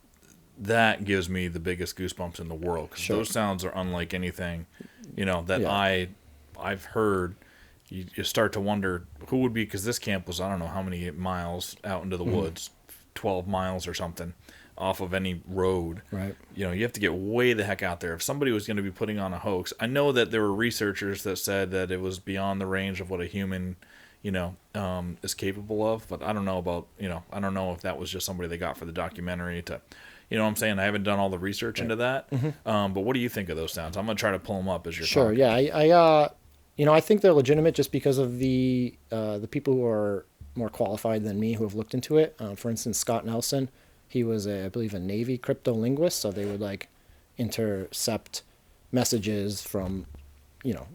that gives me the biggest goosebumps in the world because those sounds are unlike anything, that I've heard. You start to wonder who would be, because this camp was, I don't know how many miles out into the woods, 12 miles or something off of any road. Right. You have to get way the heck out there. If somebody was going to be putting on a hoax, I know that there were researchers that said that it was beyond the range of what a human, is capable of, but I don't know about, I don't know if that was just somebody they got for the documentary to, what I'm saying? I haven't done all the research into that. But what do you think of those sounds? I'm going to try to pull them up as you're talking. Yeah. I think they're legitimate just because of the people who are more qualified than me who have looked into it. For instance, Scott Nelson, he was, I believe, a Navy cryptolinguist, so they would like intercept messages from,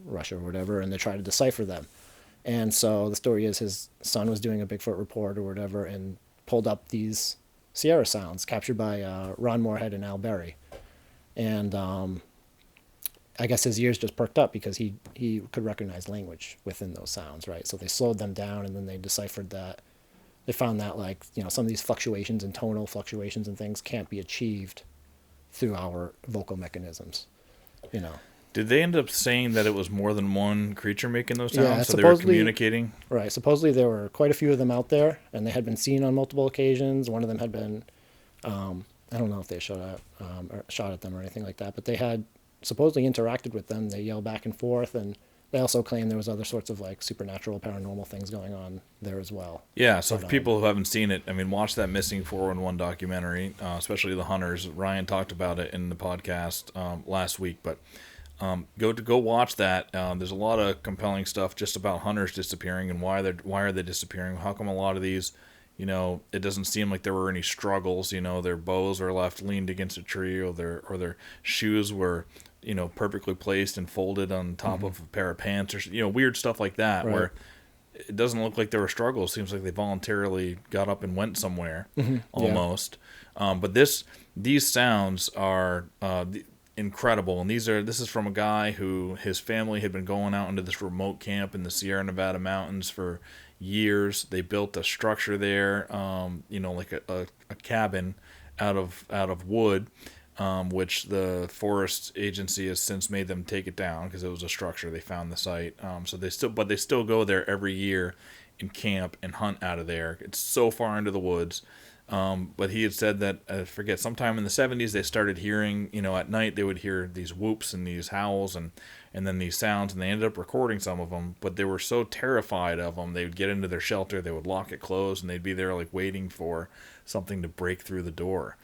Russia or whatever, and they try to decipher them. And so the story is his son was doing a Bigfoot report or whatever and pulled up these Sierra sounds captured by Ron Moorhead and Al Berry. And I guess his ears just perked up because he could recognize language within those sounds, right? So they slowed them down, and then they deciphered that. They found that, some of these fluctuations and tonal fluctuations and things can't be achieved through our vocal mechanisms, Did they end up saying that it was more than one creature making those sounds? Yeah, so they were communicating? Right. Supposedly there were quite a few of them out there, and they had been seen on multiple occasions. One of them had been, I don't know if they shot at them or anything like that, but they had supposedly interacted with them. They yelled back and forth, and they also claimed there was other sorts of supernatural, paranormal things going on there as well. Yeah, so for people who haven't seen it, watch that Missing 411 documentary, especially the hunters. Ryan talked about it in the podcast last week, but go watch that. There's a lot of compelling stuff just about hunters disappearing and why are they disappearing. How come a lot of these, it doesn't seem like there were any struggles. Their bows are left leaned against a tree, or their shoes were perfectly placed and folded on top of a pair of pants, or weird stuff like that, right, where it doesn't look like there were struggles. It seems like they voluntarily got up and went somewhere, almost. But these sounds are incredible, and this is from a guy who his family had been going out into this remote camp in the Sierra Nevada mountains for years. They built a structure there, like a cabin out of wood. Which the forest agency has since made them take it down because it was a structure. They found the site. So they still go there every year and camp and hunt out of there. It's so far into the woods. But he had said that, I forget, sometime in the 70s they started hearing, at night they would hear these whoops and these howls and then these sounds, and they ended up recording some of them, but they were so terrified of them, they would get into their shelter, they would lock it closed, and they'd be there waiting for something to break through the door.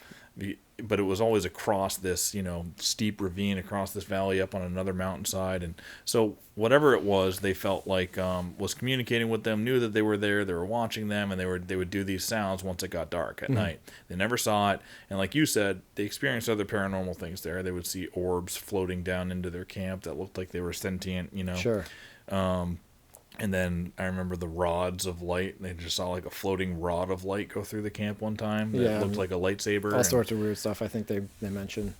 But it was always across this, steep ravine, across this valley, up on another mountainside. And so whatever it was, they felt like was communicating with them, knew that they were there, they were watching them, and they would do these sounds once it got dark at night. They never saw it. And like you said, they experienced other paranormal things there. They would see orbs floating down into their camp that looked like they were sentient, Sure. And then I remember the rods of light. They just saw a floating rod of light go through the camp one time that looked like a lightsaber. All sorts of weird stuff I think they mentioned.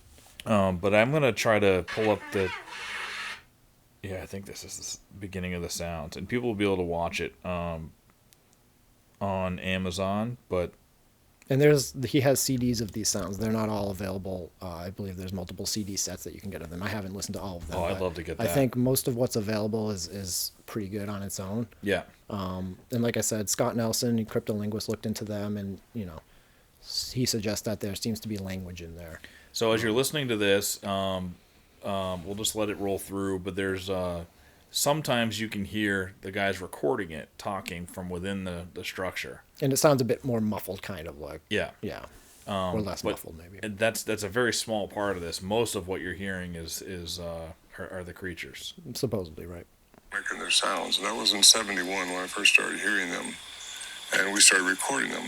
But I'm going to try to pull up the... Yeah, I think this is the beginning of the sounds. And people will be able to watch it on Amazon, but... And he has CDs of these sounds. They're not all available. I believe there's multiple CD sets that you can get of them. I haven't listened to all of them. Oh, I'd love to get that. I think most of what's available is pretty good on its own. Yeah. And like I said, Scott Nelson, a cryptolinguist, looked into them, and he suggests that there seems to be language in there. So as you're listening to this, we'll just let it roll through. But there's sometimes you can hear the guys recording it talking from within the structure, And it sounds a bit more muffled, kind of like. Yeah. Yeah. Or less but- muffled, maybe. and that's a very small part of this. Most of what you're hearing are the creatures. Supposedly, right. Making their sounds. And that was in 71 when I first started hearing them. And we started recording them.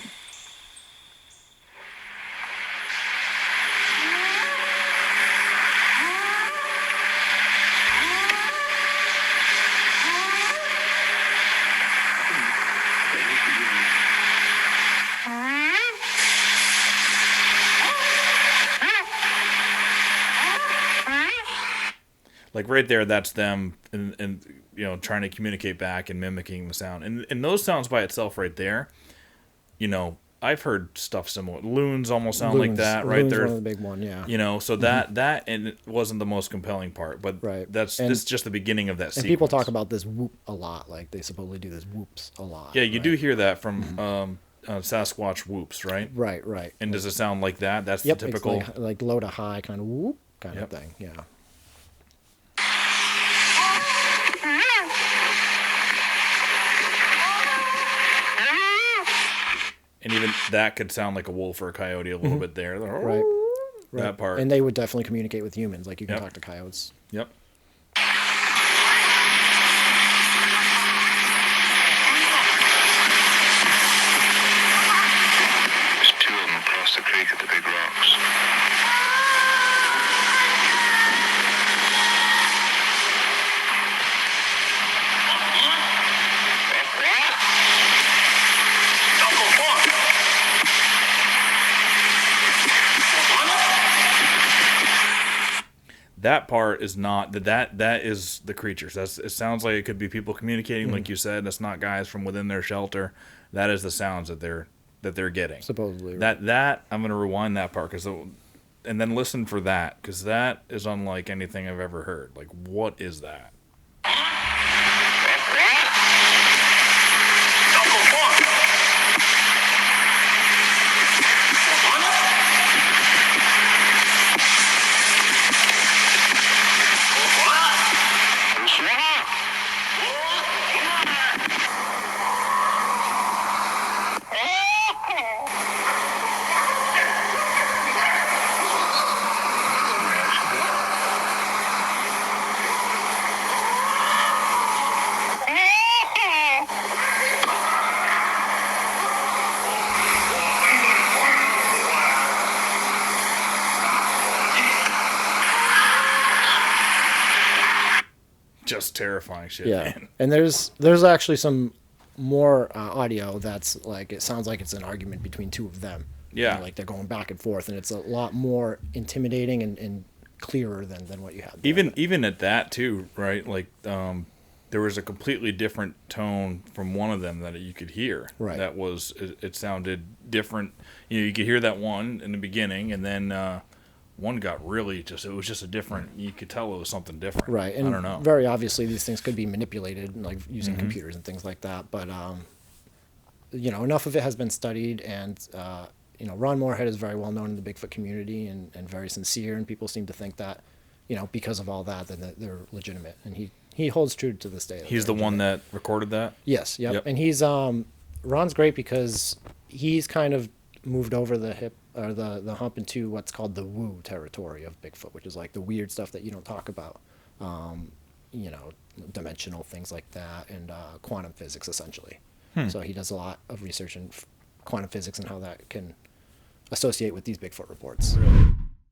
Like right there, that's them, and trying to communicate back and mimicking the sound. And those sounds by itself, right there, I've heard stuff similar. Loons almost sound like that, right? Loons They're one of the big one, yeah. So that and it wasn't the most compelling part, but Right. this And- is just the beginning of that. And sequence. people talk about this whoop a lot. Like, they supposedly do this whoops a lot. Yeah, you right? do hear that from Sasquatch whoops, right? Right, right. And does it sound like that? That's Yep, the typical. it's like low to high kind of whoop kind Yep. of thing, yeah. And even that could sound like a wolf or a coyote a little bit there. Right. That part. And they would definitely communicate with humans. Like, you can Yep. talk to coyotes. Yep. There's two of them across the creek at the big rocks. That part is not that is the creatures. It sounds like it could be people communicating, like you said. That's not guys from within their shelter. That is the sounds that they're getting. Supposedly. Right. That I'm gonna rewind that part and then listen for that, because that is unlike anything I've ever heard. Like, what is that? Just terrifying shit, Yeah. man. And there's actually some more audio that's like, it sounds like it's an argument between two of them. Yeah. You know, like, they're going back and forth, and it's a lot more intimidating and clearer than what you had there. Even at that too, right? Like, there was a completely different tone from one of them that you could hear. Right. That was it sounded different. You could hear that one in the beginning, and then one got really it was just a different. You could tell it was something different. Right. And I don't know. very obviously these things could be manipulated, like using Mm-hmm. computers and things like that. But, enough of it has been studied, and, Ron Moorhead is very well known in the Bigfoot community and very sincere, and people seem to think that, because of all that, then they're legitimate. And he holds true to this day. that He's they're the one legitimate. that recorded that. Yes, yep. Yep. And he's Ron's great because he's kind of moved over the hump into what's called the woo territory of Bigfoot, which is like the weird stuff that you don't talk about. Dimensional things like that, and quantum physics, essentially. So he does a lot of research in quantum physics and how that can associate with these Bigfoot reports.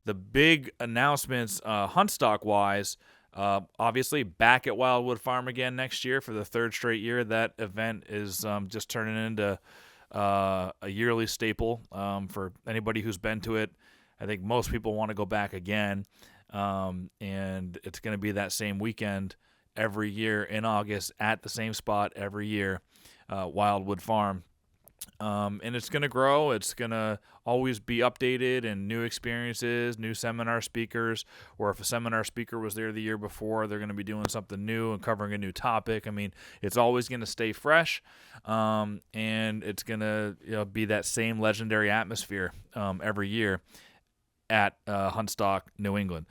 The big announcements, hunt stock wise, obviously back at Wildwood Farm again next year for the third straight year. That event is just turning into a yearly staple for anybody who's been to it. I think most people want to go back again, and it's going to be that same weekend every year in August at the same spot every year, Wildwood Farm. And it's going to grow. It's going to always be updated and new experiences, new seminar speakers, or if a seminar speaker was there the year before, they're going to be doing something new and covering a new topic. I mean, it's always going to stay fresh, and it's going to be that same legendary atmosphere every year at Huntstock, New England.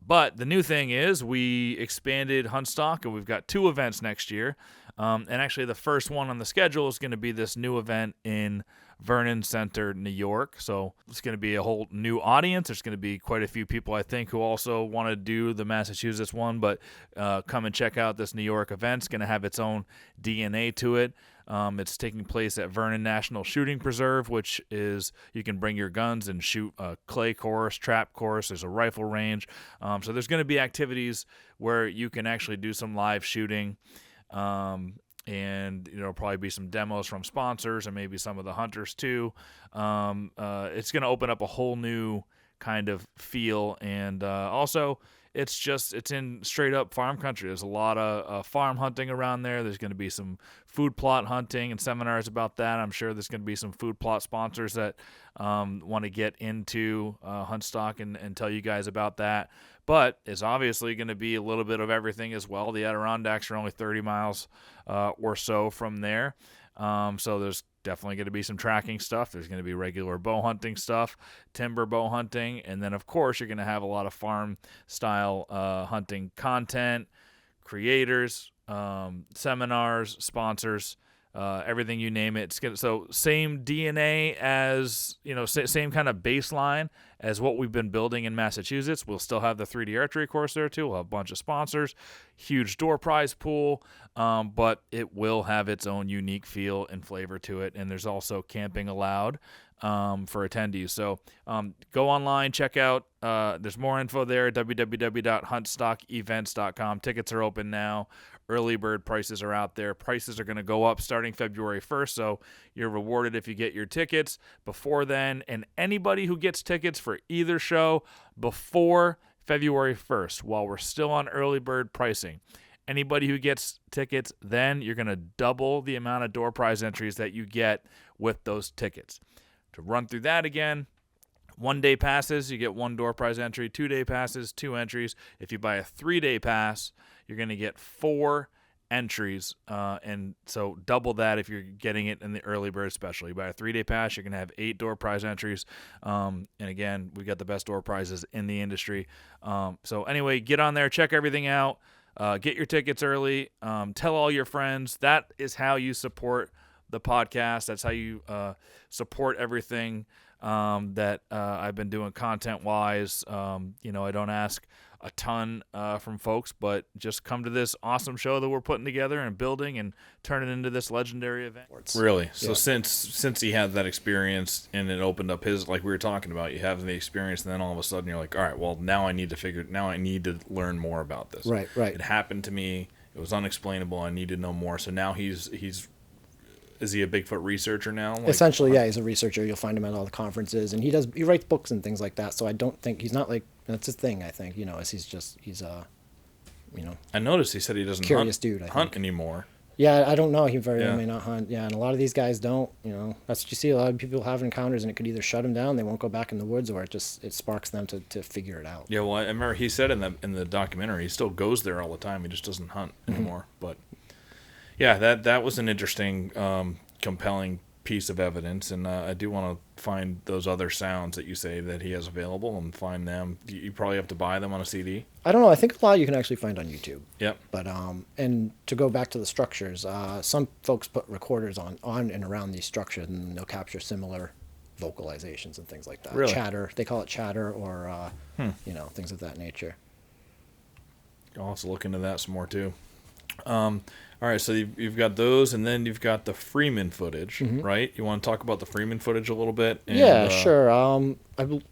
But the new thing is we expanded Huntstock, and we've got 2 events next year. And actually the first one on the schedule is going to be this new event in Vernon Center, New York. So it's going to be a whole new audience. There's going to be quite a few people, I think, who also want to do the Massachusetts one, but come and check out this New York event. It's going to have its own DNA to it. It's taking place at Vernon National Shooting Preserve, which is you can bring your guns and shoot a clay course, trap course. There's a rifle range. So there's going to be activities where you can actually do some live shooting. And probably be some demos from sponsors and maybe some of the hunters too. It's going to open up a whole new kind of feel, and also it's in straight up farm country. There's a lot of farm hunting around there. There's going to be some food plot hunting and seminars about that. I'm sure there's going to be some food plot sponsors that want to get into Huntstock and tell you guys about that. But it's obviously going to be a little bit of everything as well. The Adirondacks are only 30 miles or so from there. So there's definitely going to be some tracking stuff. There's going to be regular bow hunting stuff, timber bow hunting, and then, of course, you're going to have a lot of farm-style hunting content, creators, seminars, sponsors, everything you name it. So same DNA as, same kind of baseline as what we've been building in Massachusetts. We'll still have the 3D archery course there too. We'll have a bunch of sponsors, huge door prize pool, but it will have its own unique feel and flavor to it. And there's also camping allowed for attendees. So go online, check out. There's more info there, www.huntstockevents.com. Tickets are open now. Early bird prices are out there. Prices are going to go up starting February 1st, so you're rewarded if you get your tickets before then. And anybody who gets tickets for either show before February 1st, while we're still on early bird pricing, anybody who gets tickets then, you're going to double the amount of door prize entries that you get with those tickets. To run through that again, 1-day passes, you get 1 door prize entry. 2-day passes, 2 entries. If you buy a 3-day pass, you're going to get 4 entries, and so double that if you're getting it in the early bird special. You buy a 3-day pass, you're going to have 8 door prize entries, and again, we got the best door prizes in the industry. So anyway, get on there, check everything out, get your tickets early, tell all your friends. That is how you support the podcast. That's how you support everything that I've been doing content-wise. I don't ask a ton from folks, but just come to this awesome show that we're putting together and building and turn it into this legendary event. Really? So since he had that experience and it opened up his, like we were talking about, you have the experience and then all of a sudden you're like, all right, well, now I need to learn more about this. Right. It happened to me. It was unexplainable. I need to know more. So now is he a Bigfoot researcher now? Essentially, yeah, he's a researcher. You'll find him at all the conferences, and he writes books and things like that. So I don't think he's not like, that's his thing. I think he's I noticed he said he doesn't curious hunt, dude. hunt anymore. Yeah, I don't know. He very well may not hunt. Yeah, and a lot of these guys don't. That's what you see. A lot of people have encounters, and it could either shut them down, they won't go back in the woods, or it sparks them to figure it out. Yeah, well, I remember he said in the documentary he still goes there all the time. He just doesn't hunt anymore. But yeah, that was an interesting, compelling piece of evidence, and I do want to find those other sounds that you say that he has available and find them. You probably have to buy them on a CD. I don't know. I think a lot you can actually find on YouTube. Yep. But and to go back to the structures, some folks put recorders on and around these structures, and they'll capture similar vocalizations and things like that. Really? Chatter. They call it chatter, or things of that nature. I'll also look into that some more too. All right, so you've got those, and then you've got the Freeman footage, right? You want to talk about the Freeman footage a little bit? And, yeah, sure. I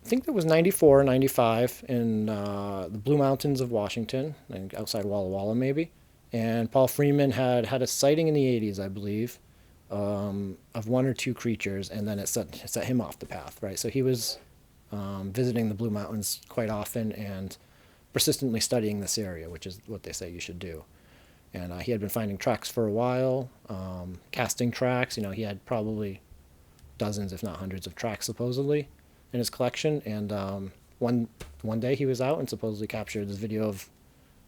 think it was 94, 95 in the Blue Mountains of Washington, outside Walla Walla maybe. And Paul Freeman had a sighting in the 80s, I believe, of 1 or 2 creatures, and then it set him off the path, right? So he was visiting the Blue Mountains quite often and persistently studying this area, which is what they say you should do. And he had been finding tracks for a while, casting tracks. He had probably dozens, if not hundreds, of tracks supposedly in his collection. And one day he was out and supposedly captured this video of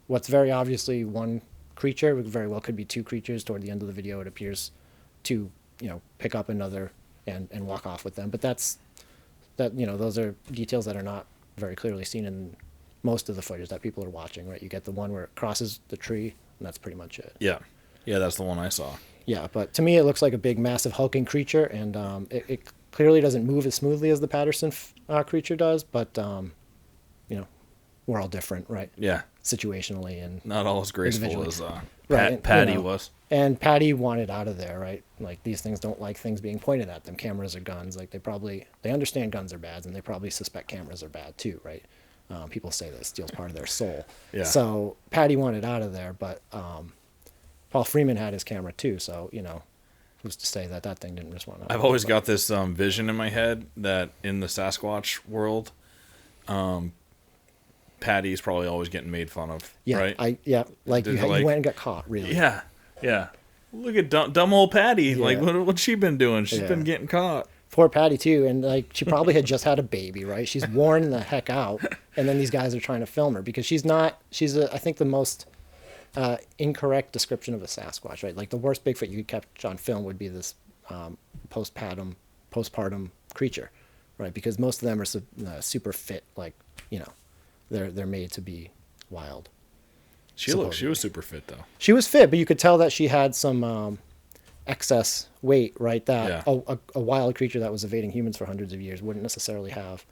what's very obviously one creature. It very well could be two creatures. Toward the end of the video, it appears to pick up another and walk off with them. But those are details that are not very clearly seen in most of the footage that people are watching, right? You get the one where it crosses the tree, and that's pretty much it. Yeah, that's the one I saw. Yeah, but to me it looks like a big, massive, hulking creature, and it clearly doesn't move as smoothly as the Patterson creature does, but we're all different, right? Yeah. Situationally and not all as graceful as right, Patty was. And Patty wanted out of there, right? Like, these things don't like things being pointed at them. Cameras are guns. Like, they understand guns are bad, and they probably suspect cameras are bad too, right? People say that it steals part of their soul. Yeah. So Patty wanted out of there, but Paul Freeman had his camera too, so who's to say that thing didn't just want to? I've always got this vision in my head that in the Sasquatch world, Patty's probably always getting made fun of. Yeah, right? You went and got caught, really. Yeah. Look at dumb old Patty. Yeah. Like, what's she been doing? She's been getting caught. Poor Patty too, and like, she probably had just had a baby, right? She's worn the heck out, and then these guys are trying to film her because she's I think the most incorrect description of a Sasquatch, right? Like, the worst Bigfoot you could catch on film would be this postpartum creature, right? Because most of them are super fit, like, they're made to be wild. She was super fit though. She was fit, but you could tell that she had some excess weight, right? That a wild creature that was evading humans for hundreds of years wouldn't necessarily have.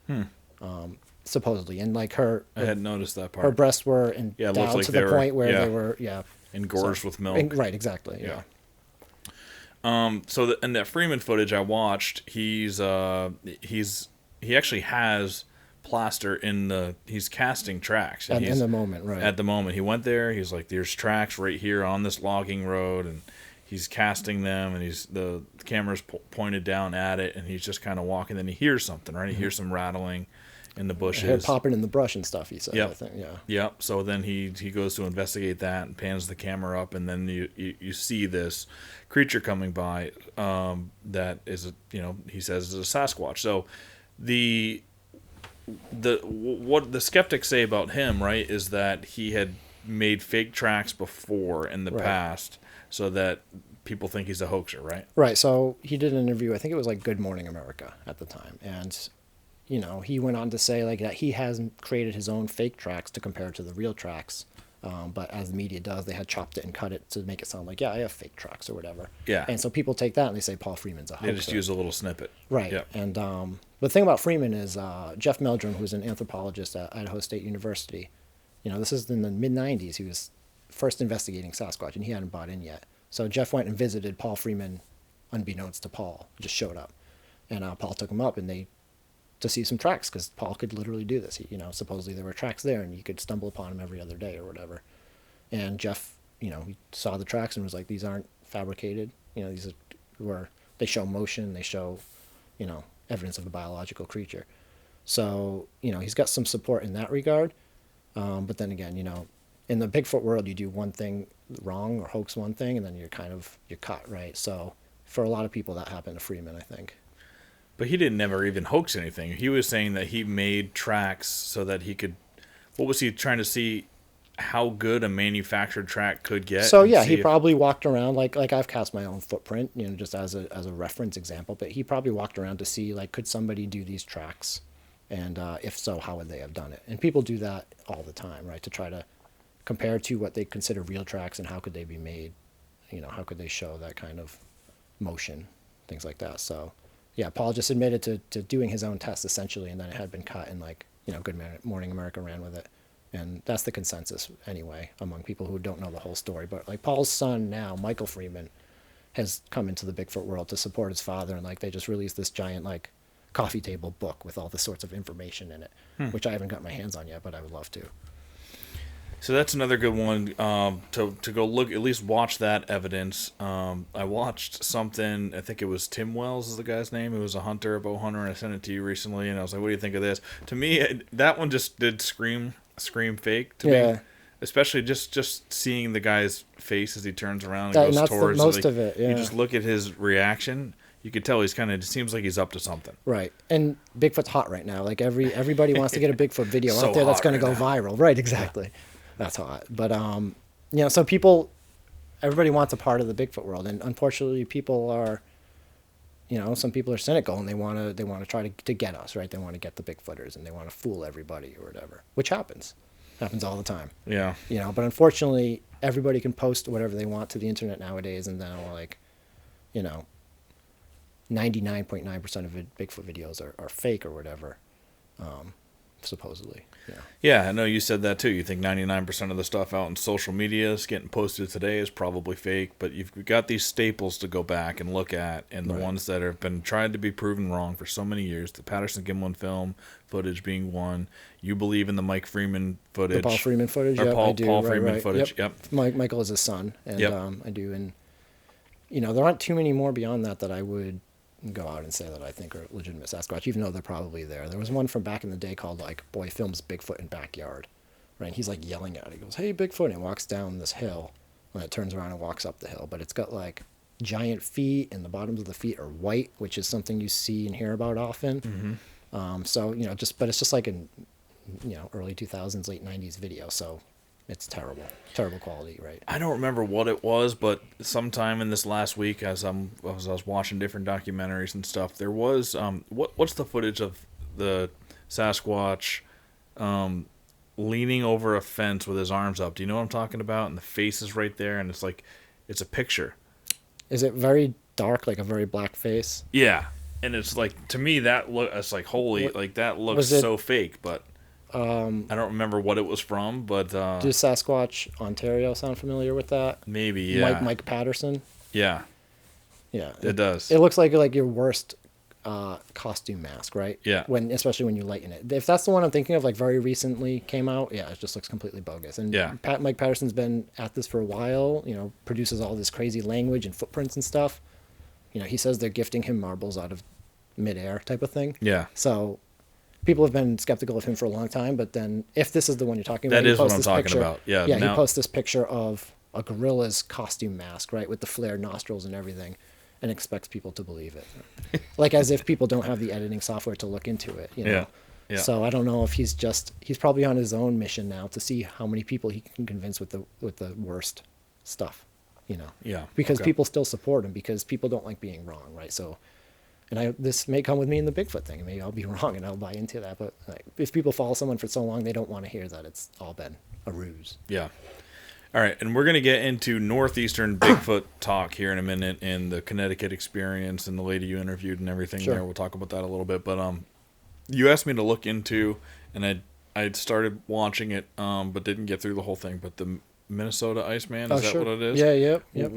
Supposedly, and like I hadn't noticed that part. Her breasts were endowed like to the point where they were engorged with milk. Right, exactly. Yeah. So in that Freeman footage I watched, he actually has plaster he's casting tracks In the moment, right? At the moment, he went there. He's like, "There's tracks right here on this logging road," and he's casting them, and the camera's pointed down at it, and he's just kind of walking. Then he hears something, right? He hears some rattling in the bushes, popping in the brush and stuff. He said, "Yep, I think, yeah." Yep. So then he goes to investigate that and pans the camera up, and then you see this creature coming by that is he says is a Sasquatch. So what the skeptics say about him, right, is that he had made fake tracks before in the past, so that people think he's a hoaxer, right? Right. So he did an interview. I think it was like Good Morning America at the time, and he went on to say like that he hasn't created his own fake tracks to compare to the real tracks, but as the media does, they had chopped it and cut it to make it sound like, I have fake tracks or whatever. Yeah. And so people take that and they say Paul Freeman's a hoaxer. They just use a little snippet. Right. Yep. And the thing about Freeman is Jeff Meldrum, who's an anthropologist at Idaho State University, this is in the mid-'90s. He was first investigating Sasquatch, and he hadn't bought in yet. So Jeff went and visited Paul Freeman, unbeknownst to Paul, just showed up. And Paul took him up to see some tracks, because Paul could literally do this. Supposedly there were tracks there, and you could stumble upon them every other day or whatever. And Jeff, he saw the tracks and was like, these aren't fabricated. They show motion, they show, evidence of a biological creature. So, he's got some support in that regard. But then again, in the Bigfoot world, you do one thing wrong or hoax one thing, and then you're caught, right? So for a lot of people, that happened to Freeman, I think. But he didn't ever even hoax anything. He was saying that he made tracks so that he could. What was he trying to see? How good a manufactured track could get? So yeah, he probably walked around like I've cast my own footprint, just as a reference example. But he probably walked around to see like, could somebody do these tracks, and if so, how would they have done it? And people do that all the time, right? To try to compare to what they consider real tracks and how could they be made, how could they show that kind of motion, things like that. So yeah, Paul just admitted to doing his own test essentially, and then it had been cut, and Good Morning America ran with it. And that's the consensus anyway among people who don't know the whole story. But like Paul's son now, Michael Freeman, has come into the Bigfoot world to support his father, and like they just released this giant like coffee table book with all this sorts of information in it, which I haven't got my hands on yet, but I would love to. So that's another good one to go look, at least watch that evidence. I watched something, I think it was Tim Wells is the guy's name. It was a bow hunter, and I sent it to you recently, and I was like, what do you think of this? To me, that one just did scream fake to me. Especially just seeing the guy's face as he turns around and goes towards most of it. Yeah. You just look at his reaction. you could tell he's kind of, it seems like he's up to something. Right. And Bigfoot's hot right now. Like everybody wants to get a Bigfoot video So out there that's hot going to right go now. viral. Right, exactly. That's hot. But so everybody wants a part of the Bigfoot world, and unfortunately people are, some people are cynical and they want to try to get us, right? They want to get the Bigfooters and they want to fool everybody or whatever, which happens all the time. Yeah. But unfortunately everybody can post whatever they want to the internet nowadays, and then 99.9% of Bigfoot videos are fake or whatever, supposedly. Yeah, I know you said that too. You think 99% of the stuff out on social media is getting posted today is probably fake, but you've got these staples to go back and look at, and the ones that have been tried to be proven wrong for so many years. The Patterson-Gimlin film footage being one. You believe in the Mike Freeman footage. The Paul Freeman footage, Or yep, Paul, I do. Paul right, Freeman right. footage, yep. Michael is his son, and Yep. I do. And, there aren't too many more beyond that I would go out and say that I think are legitimate Sasquatch, even though they're probably there. There was one from back in the day called, Boy Films Bigfoot in Backyard, right? And he's, yelling at it. He goes, "Hey, Bigfoot," and walks down this hill, and it turns around and walks up the hill. But it's got, giant feet, and the bottoms of the feet are white, which is something you see and hear about often. Mm-hmm. But it's just like an, early 2000s, late 90s video, so it's terrible quality, right? I don't remember what it was, but sometime in this last week, as I was watching different documentaries and stuff, there was what's the footage of the Sasquatch leaning over a fence with his arms up? Do you know what I'm talking about? And the face is right there, and it's a picture. Is it very dark, like a very black face? Yeah, and it's to me it's holy, that looks so fake, but. I don't remember what it was from, but does Sasquatch Ontario sound familiar with that? Maybe, yeah. Mike Patterson. Yeah, yeah, it does. It looks like your worst costume mask, right? Yeah. Especially when you lighten it. If that's the one I'm thinking of, very recently came out, yeah, it just looks completely bogus. And yeah. Mike Patterson's been at this for a while. Produces all this crazy language and footprints and stuff. He says they're gifting him marbles out of midair type of thing. Yeah. So. People have been skeptical of him for a long time, but then if this is the one you're talking about, that is what I'm talking about. Yeah, he posts this picture of a gorilla's costume mask, right, with the flared nostrils and everything, and expects people to believe it, as if people don't have the editing software to look into it. Yeah. So I don't know if he's probably on his own mission now to see how many people he can convince with the worst stuff. Yeah. Because people still support him because people don't like being wrong, right? So. And this may come with me in the Bigfoot thing. Maybe I'll be wrong and I'll buy into that. But if people follow someone for so long, they don't want to hear that it's all been a ruse. Yeah. All right. And we're going to get into Northeastern Bigfoot talk here in a minute, and the Connecticut experience and the lady you interviewed and everything there. We'll talk about that a little bit. But you asked me to look into, and I'd started watching it, but didn't get through the whole thing. But the Minnesota Iceman, is that what it is? Yeah, yep.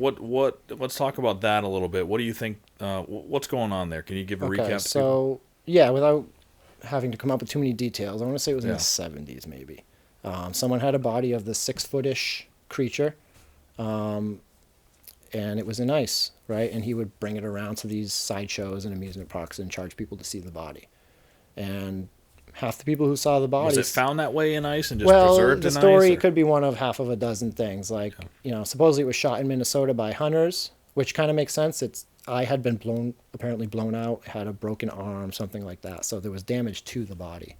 Let's talk about that a little bit. What do you think? What's going on there? Can you give a recap? So, without having to come up with too many details, I want to say it was in the 70s maybe. Someone had a body of this 6-foot-ish creature, and it was in ice, right? And he would bring it around to these sideshows and amusement parks and charge people to see the body. And half the people who saw the body... Was it found that way in ice and just preserved in ice? Well, the story could be one of half of a dozen things. Supposedly it was shot in Minnesota by hunters, which kind of makes sense. Its eye had been apparently blown out, had a broken arm, something like that. So there was damage to the body.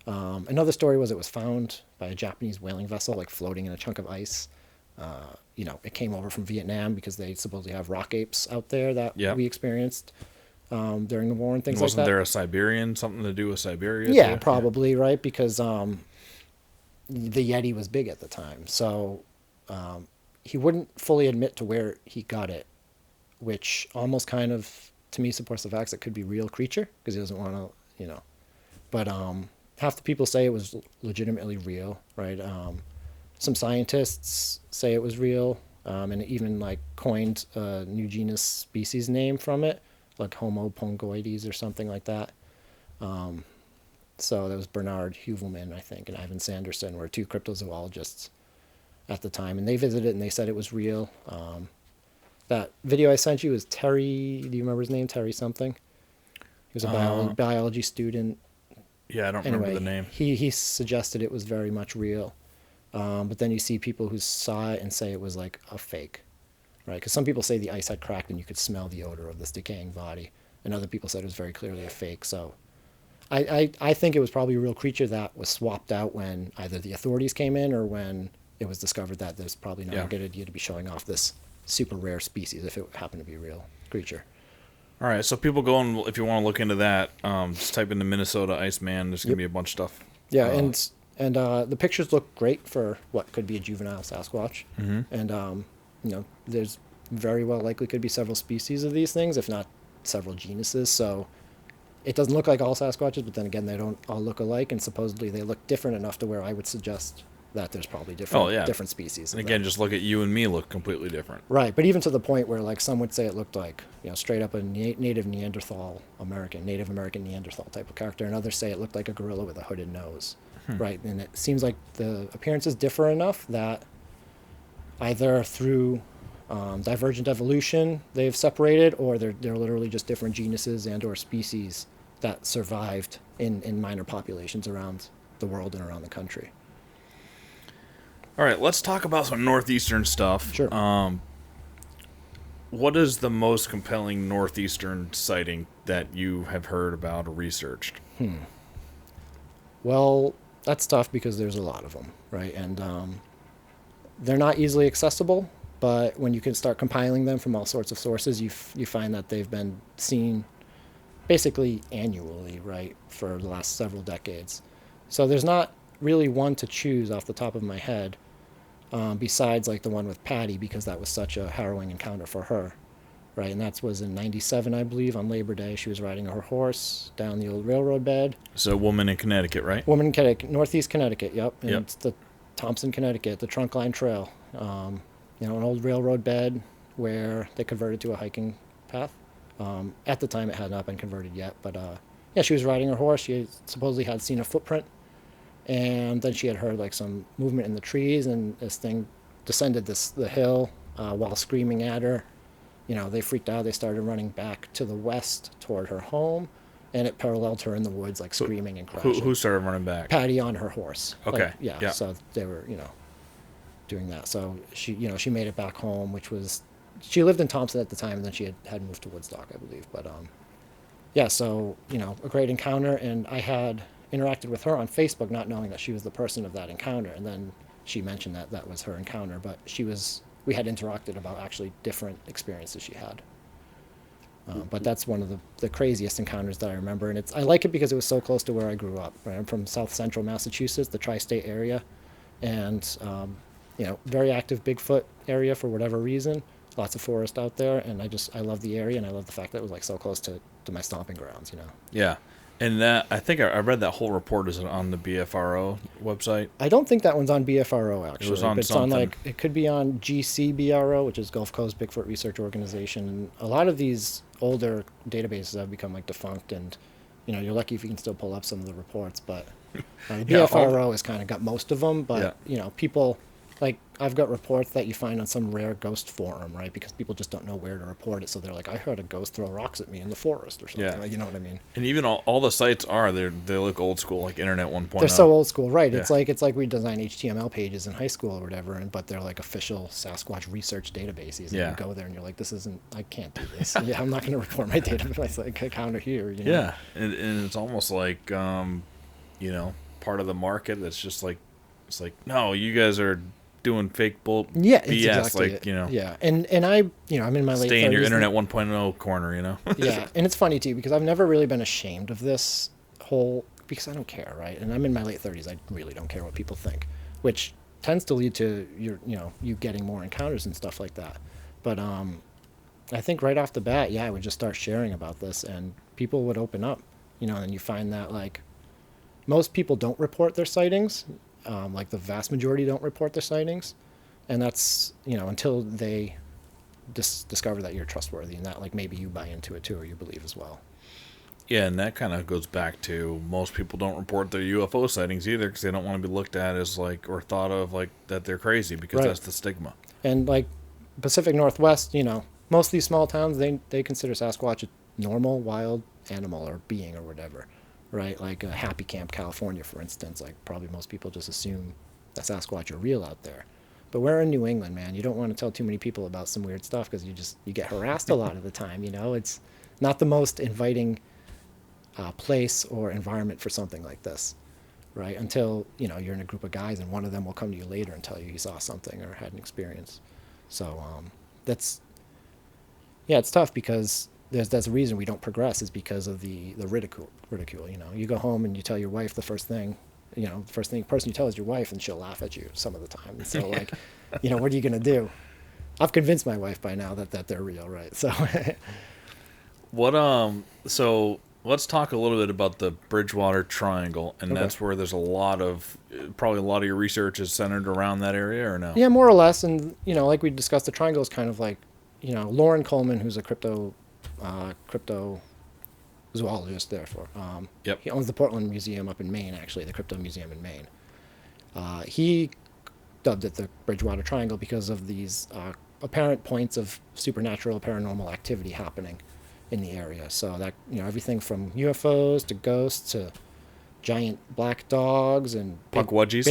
Another story was it was found by a Japanese whaling vessel, floating in a chunk of ice. It came over from Vietnam because they supposedly have rock apes out there that we experienced. During the war and things like that. Wasn't there a Siberian, something to do with Siberia? Yeah, probably, right? Because the Yeti was big at the time. So he wouldn't fully admit to where he got it, which almost kind of, to me, supports the facts it could be real creature because he doesn't want to, But half the people say it was legitimately real, right? Some scientists say it was real and even coined a new genus species name from it. Like Homo pongoides or something like that. So that was Bernard Heuvelman, I think, and Ivan Sanderson were two cryptozoologists at the time, and they visited it and they said it was real. That video I sent you is Terry. Do you remember his name? Terry something. He was a biology student. Yeah, I don't remember the name. He suggested it was very much real, but then you see people who saw it and say it was a fake. right? Because some people say the ice had cracked and you could smell the odor of this decaying body, and other people said it was very clearly a fake. So I think it was probably a real creature that was swapped out when either the authorities came in or when it was discovered that there's probably not a good idea to be showing off this super rare species if it happened to be a real creature. All right, so people go and if you want to look into that, just type in the Minnesota Iceman. There's gonna be a bunch of stuff. Yeah, and the pictures look great for what could be a juvenile Sasquatch. Mm-hmm. And there's very well likely could be several species of these things, if not several genuses. So it doesn't look like all Sasquatches, but then again, they don't all look alike, and supposedly they look different enough to where I would suggest that there's probably different species. And again, just look at you and me look completely different. Right, but even to the point where like some would say it looked like straight up a native Native American Neanderthal type of character, and others say it looked like a gorilla with a hooded nose. Right, and it seems like the appearances differ enough that either through divergent evolution they've separated, or they're literally just different genuses and or species that survived in minor populations around the world and around the country. All right, let's talk about some northeastern stuff. Sure. What is the most compelling northeastern sighting that you have heard about or researched? Well, that's tough because there's a lot of them, right? And they're not easily accessible, but when you can start compiling them from all sorts of sources, you find that they've been seen basically annually, right, for the last several decades. So there's not really one to choose off the top of my head, besides like the one with Patty, because that was such a harrowing encounter for her, right? And that was in '97, I believe, on Labor Day. She was riding her horse down the old railroad bed. So, woman in Connecticut, right? Woman in Connecticut, Northeast Connecticut, yep. And Yep. it's the Thompson, Connecticut, the Trunk Line Trail. An old railroad bed where they converted to a hiking path. At the time, it had not been converted yet, but she was riding her horse. She supposedly had seen a footprint, and then she had heard like some movement in the trees, and this thing descended the hill while screaming at her. They freaked out. They started running back to the west toward her home, and it paralleled her in the woods, like screaming and crashing. Who started running back? Patty on her horse. Okay. Like, yeah. So they were, doing that. So she made it back home, she lived in Thompson at the time, and then she had moved to Woodstock, I believe. But so a great encounter, and I had interacted with her on Facebook, not knowing that she was the person of that encounter, and then she mentioned that was her encounter, but we had interacted about actually different experiences she had. But that's one of the craziest encounters that I remember, and I like it because it was so close to where I grew up. Right? I'm from South Central Massachusetts, the tri-state area, and very active Bigfoot area for whatever reason. Lots of forest out there, and I love the area, and I love the fact that it was like so close to my stomping grounds. Yeah, and that I think I read that whole report is on the BFRO website. I don't think that one's on BFRO actually. It was on but it's something. on it could be on GCBRO, which is Gulf Coast Bigfoot Research Organization. And a lot of these older databases have become like defunct, and you're lucky if you can still pull up some of the reports. But the BFRO has kind of got most of them. But people. Like, I've got reports that you find on some rare ghost forum, right? Because people just don't know where to report it. So they're like, I heard a ghost throw rocks at me in the forest or something. Yeah. Like, you know what I mean? And even all the sites they look old school, like Internet 1.0. They're so old school, right? Yeah. It's like we design HTML pages in high school or whatever, but they're like official Sasquatch research databases. And you go there and you're like, I can't do this. I'm not going to report my database encounter here. Yeah, and it's almost like, part of the market that's just like, it's like, no, you guys are doing fake BS, exactly like, Yeah, and I, I'm in my late 30s. Stay in your Internet 1.0 corner, Yeah, and it's funny, too, because I've never really been ashamed of this because I don't care, right? And I'm in my late 30s. I really don't care what people think, which tends to lead to you getting more encounters and stuff like that. But I think right off the bat, I would just start sharing about this, and people would open up, and you find that, like, most people don't report their sightings. Like the vast majority don't report their sightings, and that's until they discover that you're trustworthy and that like maybe you buy into it too or you believe as well. Yeah, and that kind of goes back to most people don't report their UFO sightings either because they don't want to be looked at as like or thought of like that they're crazy because that's the stigma. And like Pacific Northwest, most of these small towns they consider Sasquatch a normal wild animal or being or whatever. Right, like Happy Camp, California, for instance. Like probably most people just assume that Sasquatch are real out there, But we're in New England, man. You don't want to tell too many people about some weird stuff because you get harassed a lot of the time. It's not the most inviting place or environment for something like this, right? Until you're in a group of guys and one of them will come to you later and tell you he saw something or had an experience. So it's tough because that's a reason we don't progress is because of the ridicule. You go home and you tell your wife the first thing person you tell is your wife, and she'll laugh at you some of the time. And so what are you going to do? I've convinced my wife by now that they're real, right? So so let's talk a little bit about the Bridgewater Triangle, and that's where there's probably a lot of your research is centered around that area, or no? Yeah, more or less. And like we discussed, the triangle is kind of like Lauren Coleman, who's a crypto zoologist, therefore. He owns the Portland Museum up in Maine, actually, the Crypto Museum in Maine. He dubbed it the Bridgewater Triangle because of these apparent points of supernatural, paranormal activity happening in the area. So that, everything from UFOs to ghosts to giant black dogs and big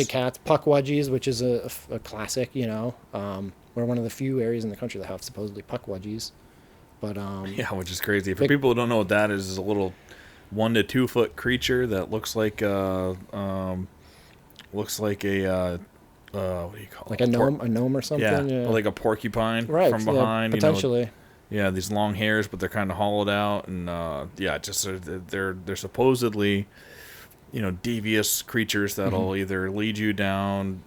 cats, puckwudgies, which is a classic, we're one of the few areas in the country that have supposedly puckwudgies. But which is crazy. For people who don't know what that is a little 1 to 2 foot creature that looks like a what do you call it? Like a gnome or something. Yeah, like a porcupine from behind. Potentially. These long hairs, but they're kind of hollowed out, and just they're supposedly devious creatures that'll either lead you down,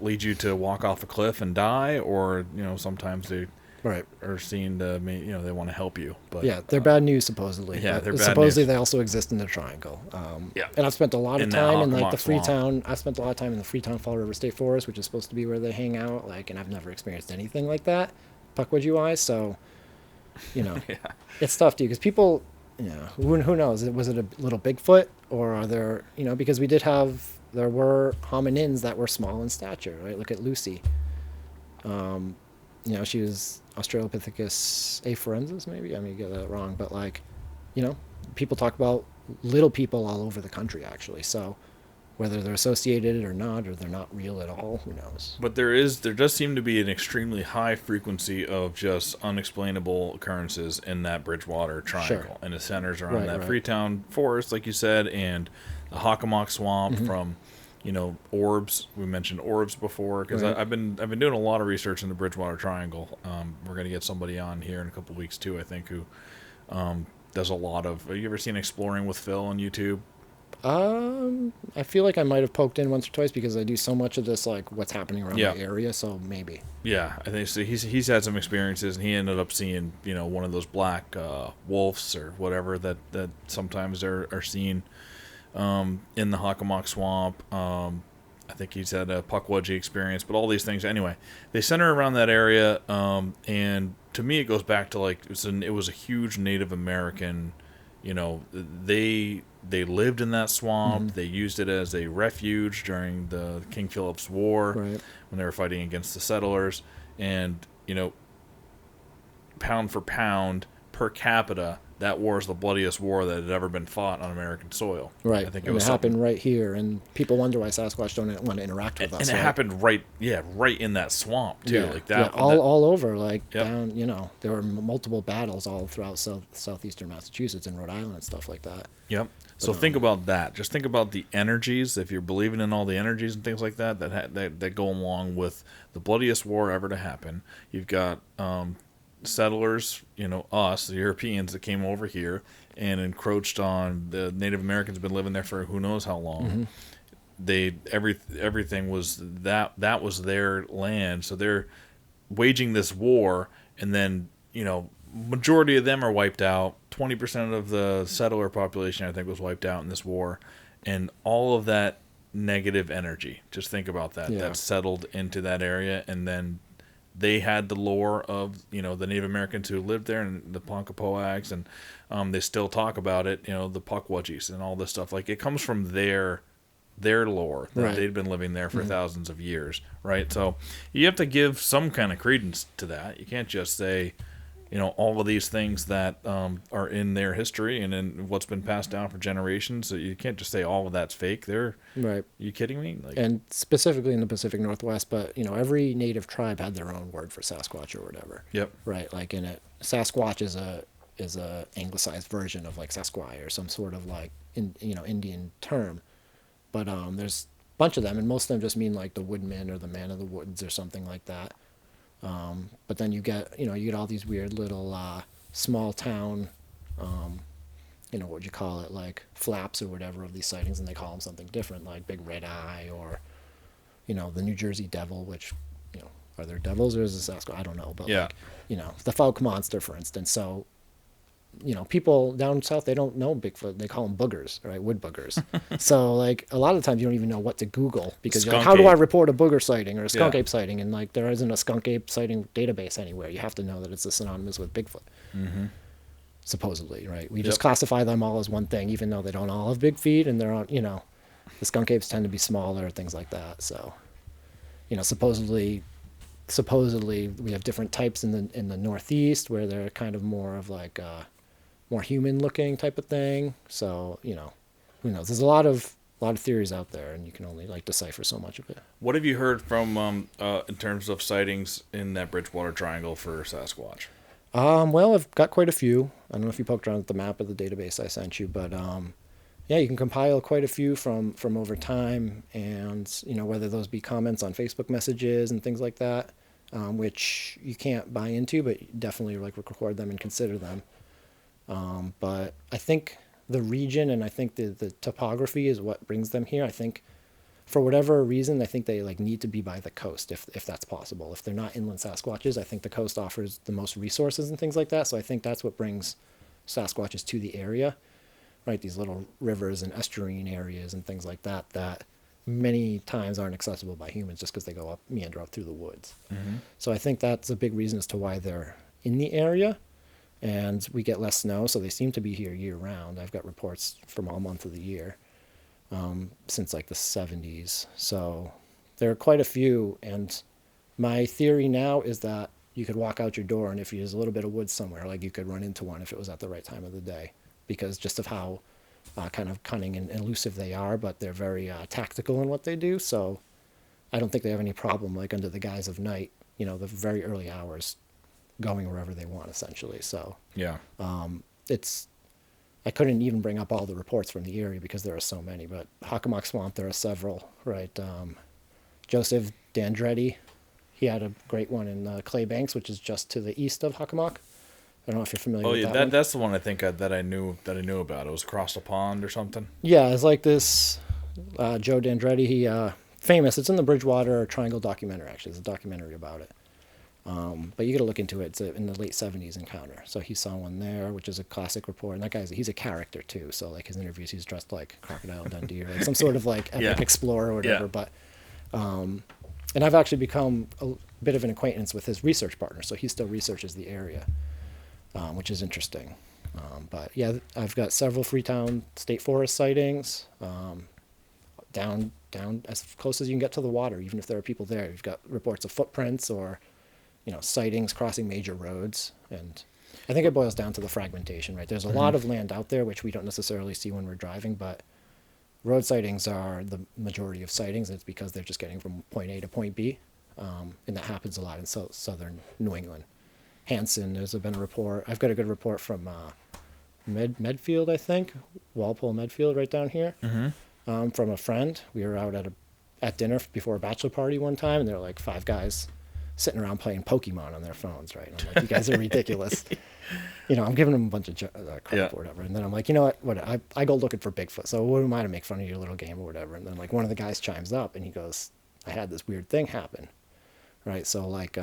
lead you to walk off a cliff and die, or sometimes they. Right. Are seen to, they want to help you. But they're bad news, supposedly. Yeah, they're bad supposedly news. They also exist in the triangle. And I've spent a lot of time in like the Freetown. I've spent a lot of time in the Freetown Fall River State Forest, which is supposed to be where they hang out. And I've never experienced anything like that, puckwudgie wise. So, it's tough too because people, who knows? Was it a little Bigfoot, or are there, because there were hominins that were small in stature, right? Look at Lucy. She was Australopithecus afarensis, maybe. I mean, you get that wrong, but people talk about little people all over the country, actually. So whether they're associated or not, or they're not real at all, who knows? But there does seem to be an extremely high frequency of just unexplainable occurrences in that Bridgewater Triangle, and it centers around Freetown Forest, like you said, and the Hockomock Swamp from. Orbs. We mentioned orbs before because I've been doing a lot of research in the Bridgewater Triangle. We're going to get somebody on here in a couple weeks too, I think, who does a lot of. Have you ever seen Exploring with Phil on YouTube? I feel like I might have poked in once or twice because I do so much of this, like what's happening around my area. So maybe. Yeah, I think so. He's had some experiences, and he ended up seeing one of those black wolves or whatever that sometimes are seen. In the Hockomock Swamp. I think he's had a puckwudgie experience, but all these things anyway, they center around that area. And to me, it goes back to it was a huge Native American. They lived in that swamp. They used it as a refuge during the King Philip's War when they were fighting against the settlers. And pound for pound per capita, that war is the bloodiest war that had ever been fought on American soil. Right. I think it happened right here, and people wonder why Sasquatch don't want to interact with us. And it happened right in that swamp too, like that. All over, down. There were multiple battles all throughout southeastern Massachusetts and Rhode Island and stuff like that. Yep. So think about that. Just think about the energies. If you're believing in all the energies and things like that that go along with the bloodiest war ever to happen, you've got. Settlers, us, the Europeans that came over here and encroached on the Native Americans. Been living there for who knows how long. Everything was that was their land, so they're waging this war, and then majority of them are wiped out. 20% of the settler population, I think, was wiped out in this war, and all of that negative energy. Just think about that. That settled into that area, and then. They had the lore of the Native Americans who lived there and the Ponkapoags, and they still talk about it. The Puckwudgies and all this stuff. Like it comes from their lore that they'd been living there for thousands of years, right? So you have to give some kind of credence to that. You can't just say, all of these things that are in their history and in what's been passed down for generations. So you can't just say all of that's fake. Right. You kidding me? And specifically in the Pacific Northwest, but every native tribe had their own word for Sasquatch or whatever. Yep. Right. Like in it, Sasquatch is a anglicized version of like Sasquatch or some sort of like Indian term, but there's a bunch of them, and most of them just mean like the woodman or the man of the woods or something like that. But then you get all these weird little small town, what would you call it, like flaps or whatever of these sightings, and they call them something different, like Big Red Eye or, the New Jersey Devil, which, are there devils or is it Sasquatch? I don't know, but yeah. The Fouke Monster, for instance. So, people down south, they don't know Bigfoot. They call them boogers, right? Wood boogers. So, like, a lot of times you don't even know what to Google because you're like, how do I report a booger sighting or a skunk ape sighting? And, like, there isn't a skunk ape sighting database anywhere. You have to know that it's synonymous with Bigfoot, supposedly, right? We just classify them all as one thing, even though they don't all have big feet and they're on, the skunk apes tend to be smaller, things like that. So, supposedly we have different types in the Northeast where they're kind of more of like more human looking type of thing. So, who knows? There's a lot of theories out there, and you can only like decipher so much of it. What have you heard from in terms of sightings in that Bridgewater Triangle for Sasquatch? Well, I've got quite a few. I don't know if you poked around at the map of the database I sent you, but yeah, you can compile quite a few from over time, and whether those be comments on Facebook messages and things like that, which you can't buy into, but definitely like record them and consider them. But I think the region and I think the topography is what brings them here. I think for whatever reason, I think they like need to be by the coast if that's possible. If they're not inland Sasquatches, I think the coast offers the most resources and things like that. So I think that's what brings Sasquatches to the area, right? These little rivers and estuarine areas and things like that many times aren't accessible by humans just because they meander up through the woods. So I think that's a big reason as to why they're in the area. And we get less snow, so they seem to be here year round. I've got reports from all month of the year since like the 70s. So there are quite a few. And my theory now is that you could walk out your door, and if there's a little bit of woods somewhere, like you could run into one if it was at the right time of the day, because just of how kind of cunning and elusive they are, but they're very tactical in what they do. So I don't think they have any problem, like under the guise of night, the very early hours, going wherever they want, essentially. So yeah, I couldn't even bring up all the reports from the area because there are so many, but Hockomock Swamp, there are several, right? Joseph Dandretti, he had a great one in Clay Banks, which is just to the east of Hockomock. I don't know if you're familiar with that one. That's the one I think that I knew about. It was across the pond or something. Yeah, it's like this Joe Dandretti, he famous. It's in the Bridgewater Triangle documentary, actually. There's a documentary about it. But you got to look into it. It's in the late 70s encounter. So he saw one there, which is a classic report. And that he's a character too. So like his interviews, he's dressed like Crocodile Dundee or like some sort of like epic explorer or whatever. Yeah. But, and I've actually become a bit of an acquaintance with his research partner. So he still researches the area, which is interesting. But yeah, I've got several Freetown State Forest sightings, down as close as you can get to the water, even if there are people there. You've got reports of footprints or, sightings crossing major roads. And I think it boils down to the fragmentation, right? There's a lot of land out there, which we don't necessarily see when we're driving, but road sightings are the majority of sightings. And it's because they're just getting from point A to point B. And that happens a lot in southern New England. Hanson, there's been a report. I've got a good report from Medfield, I think. Walpole Medfield right down here. From a friend. We were out at dinner before a bachelor party one time, and there were like 5 guys sitting around playing Pokemon on their phones, right? And I'm like, you guys are ridiculous. I'm giving them a bunch of crap or whatever. And then I'm like, you know what? I go looking for Bigfoot. So what am I to make fun of your little game or whatever? And then like one of the guys chimes up and he goes, I had this weird thing happen, right? So like,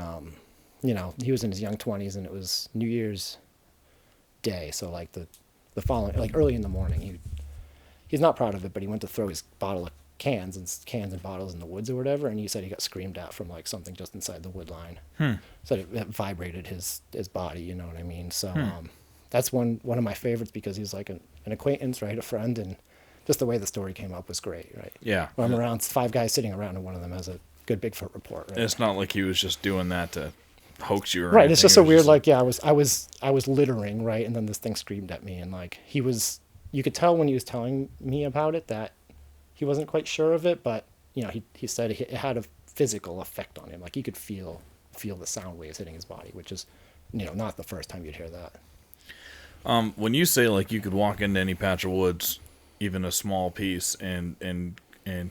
he was in his young 20s and it was New Year's Day. So like the following, like early in the morning, he's not proud of it, but he went to throw his bottle of cans and bottles in the woods or whatever, and he said he got screamed at from like something just inside the wood line. So it vibrated his body, you know what I mean? So that's one of my favorites because he's like an acquaintance, right, a friend, and just the way the story came up was great, right? Yeah. When I'm around 5 guys sitting around and one of them has a good Bigfoot report, right? It's not like he was just doing that to hoax you or Right. anything. It's just so It was weird. Like, yeah, I was littering, right, and then this thing screamed at me, and like you could tell when he was telling me about it that he wasn't quite sure of it, but he said it had a physical effect on him. Like he could feel the sound waves hitting his body, which is not the first time you'd hear that. When you say like you could walk into any patch of woods, even a small piece, and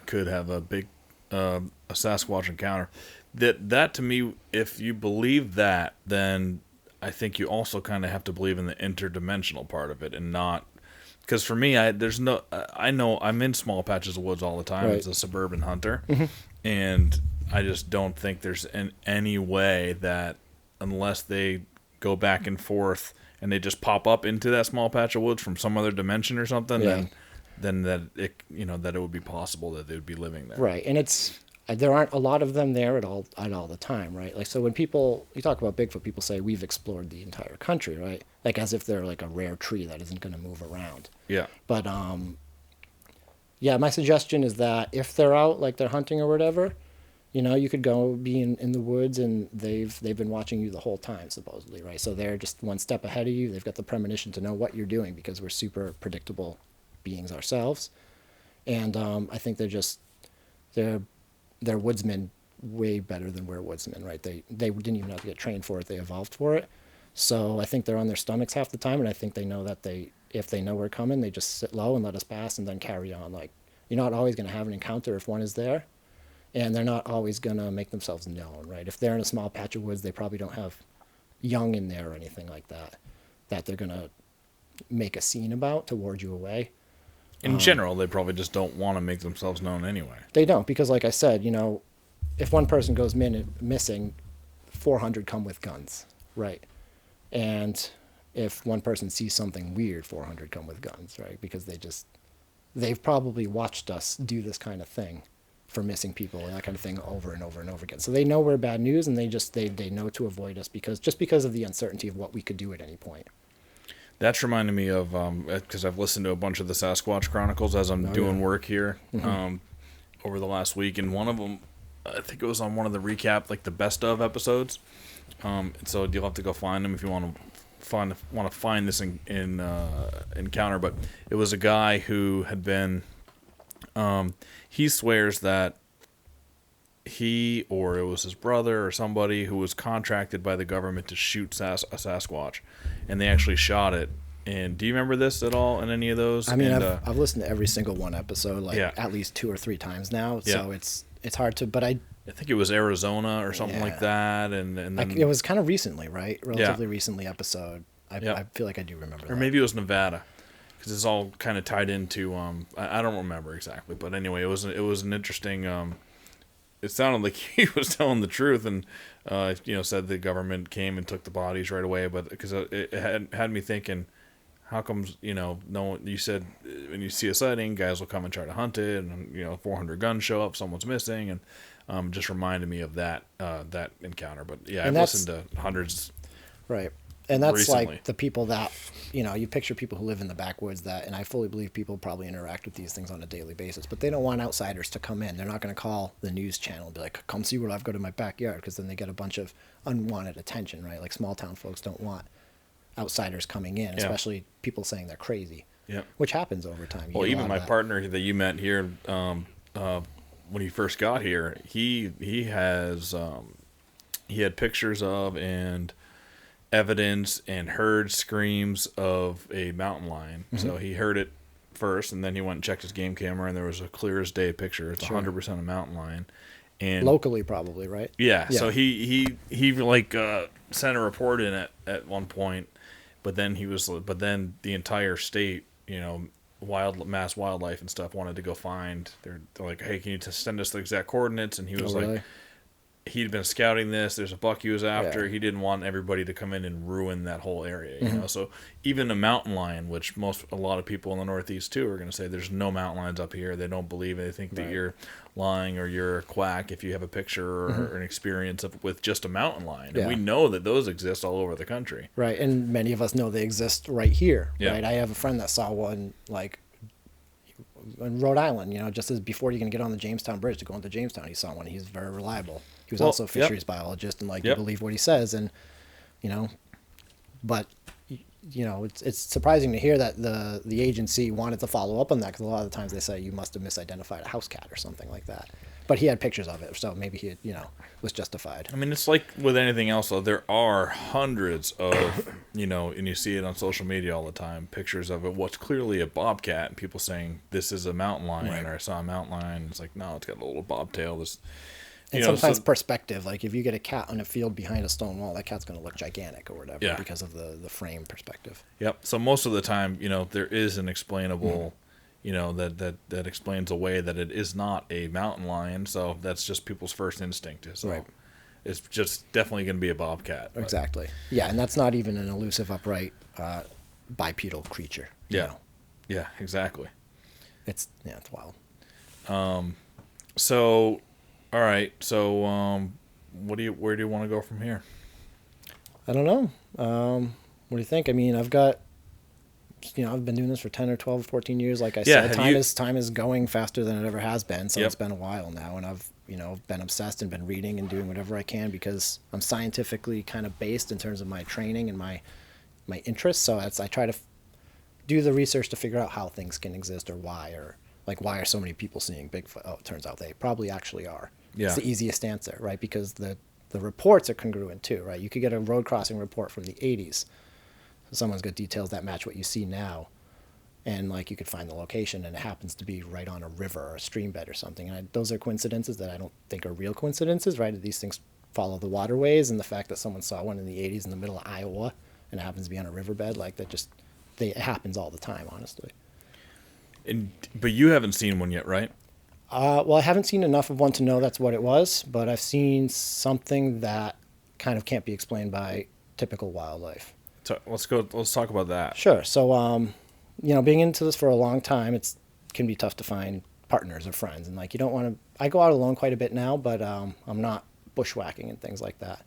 could have a big a Sasquatch encounter, that to me, if you believe that, then I think you also kind of have to believe in the interdimensional part of it, and not because for me, I know I'm in small patches of woods all the time as a suburban hunter, and I just don't think there's any way that unless they go back and forth and they just pop up into that small patch of woods from some other dimension or something, then that it that it would be possible that they would be living there. Right, and there aren't a lot of them there at all the time, right? Like, so when you talk about Bigfoot, people say we've explored the entire country, right? Like as if they're like a rare tree that isn't going to move around. Yeah. But my suggestion is that if they're out, like they're hunting or whatever, you could go be in the woods, and they've been watching you the whole time, supposedly, right? So they're just one step ahead of you. They've got the premonition to know what you're doing because we're super predictable beings ourselves, and I think they're woodsmen way better than we're woodsmen, right? They didn't even have to get trained for it; they evolved for it. So I think they're on their stomachs half the time, and I think they know that if they know we're coming, they just sit low and let us pass, and then carry on. Like, you're not always going to have an encounter if one is there. And they're not always going to make themselves known, right? If they're in a small patch of woods, they probably don't have young in there or anything like that they're going to make a scene about to ward you away. In general, they probably just don't want to make themselves known anyway. They don't, because like I said, if one person goes missing, 400 come with guns, right? And if one person sees something weird, 400 come with guns, right? Because they've probably watched us do this kind of thing for missing people and that kind of thing over and over and over again. So they know we're bad news, and they know to avoid us because of the uncertainty of what we could do at any point. That's reminding me of because I've listened to a bunch of the Sasquatch Chronicles as I'm doing work here over the last week, and one of them, I think it was on one of the recap, like the best of episodes. So you'll have to go find them if you want to find this encounter. But it was a guy who had been. He swears that he, or it was his brother or somebody, who was contracted by the government to shoot a Sasquatch, and they actually shot it. And do you remember this at all in any of those? I mean, I've listened to every single one episode, at least 2 or 3 times now. Yeah. So it's hard to, but I think it was Arizona or something like that, and then it was kind of recently, right? Relatively recently episode. I feel like I do remember that. Or maybe it was Nevada, because it's all kind of tied into. I don't remember exactly, but anyway, it was an interesting. It sounded like he was telling the truth, and said the government came and took the bodies right away. But because it had me thinking, how comes no one? You said when you see a sighting, guys will come and try to hunt it, and 400 guns show up, someone's missing, and just reminded me of that encounter. But yeah, I've listened to hundreds. Right. And that's recently. like the people that, you picture people who live in the backwoods and I fully believe people probably interact with these things on a daily basis, but they don't want outsiders to come in. They're not going to call the news channel and be like, come see what I've got in my backyard, because then they get a bunch of unwanted attention, right? Like small town folks don't want outsiders coming in, especially people saying they're crazy, which happens over time. Well, even my partner that you met here, when he first got here, he had pictures of and evidence and heard screams of a mountain lion. Mm-hmm. So he heard it first, and then he went and checked his game camera, and there was a clear as day picture. It's 100% a mountain lion. And locally, probably, right? Yeah. So he like sent a report in at one point, but then the entire state, mass wildlife and stuff wanted to go find. They're like, hey, can you send us the exact coordinates? And he was like, he'd been scouting this. There's a buck he was after. Yeah. He didn't want everybody to come in and ruin that whole area, So even a mountain lion, which a lot of people in the Northeast too are going to say there's no mountain lions up here. They don't believe it. They think that you're lying or you're a quack if you have a picture or an experience with just a mountain lion. And we know that those exist all over the country. Right, and many of us know they exist right here. Yeah. Right, I have a friend that saw one like in Rhode Island. Just as before you can get on the Jamestown Bridge to go into Jamestown, he saw one. He's very reliable. He was also a fisheries biologist, and like you believe what he says, and but it's surprising to hear that the agency wanted to follow up on that, because a lot of the times they say you must have misidentified a house cat or something like that. But he had pictures of it, so maybe he was justified. I mean, it's like with anything else, though. There are hundreds of, and you see it on social media all the time, pictures of it. What's clearly a bobcat, and people saying this is a mountain lion, or I saw a mountain lion. It's like, no, it's got a little bobtail. And sometimes perspective, like if you get a cat on a field behind a stone wall, that cat's going to look gigantic or whatever because of the frame perspective. Yep. So most of the time, there is an explainable. That explains away that it is not a mountain lion. So that's just people's first instinct. So it's just definitely going to be a bobcat. But. Exactly. Yeah, and that's not even an elusive, upright, bipedal creature. Yeah. Yeah, exactly. It's wild. So, all right. So, where do you want to go from here? I don't know. What do you think? I mean, I've been doing this for 10 or 12, 14 years. Like I said, time is going faster than it ever has been. So it's been a while now. And I've, been obsessed and been reading and doing whatever I can, because I'm scientifically kind of based in terms of my training and my interests. So I try to do the research to figure out how things can exist, or why are so many people seeing Bigfoot? Oh, it turns out they probably actually are. Yeah. It's the easiest answer, right? Because the reports are congruent too, right? You could get a road crossing report from the 80s. Someone's got details that match what you see now, and like you could find the location, and it happens to be right on a river or a stream bed or something. And those are coincidences that I don't think are real coincidences, right? These things follow the waterways, and the fact that someone saw one in the 80s in the middle of Iowa and it happens to be on a riverbed, like that it happens all the time, honestly. But you haven't seen one yet, right? Well, I haven't seen enough of one to know that's what it was, but I've seen something that kind of can't be explained by typical wildlife. So let's talk about that. Sure. So, being into this for a long time, it can be tough to find partners or friends. And like, you don't want to, I go out alone quite a bit now, but I'm not bushwhacking and things like that.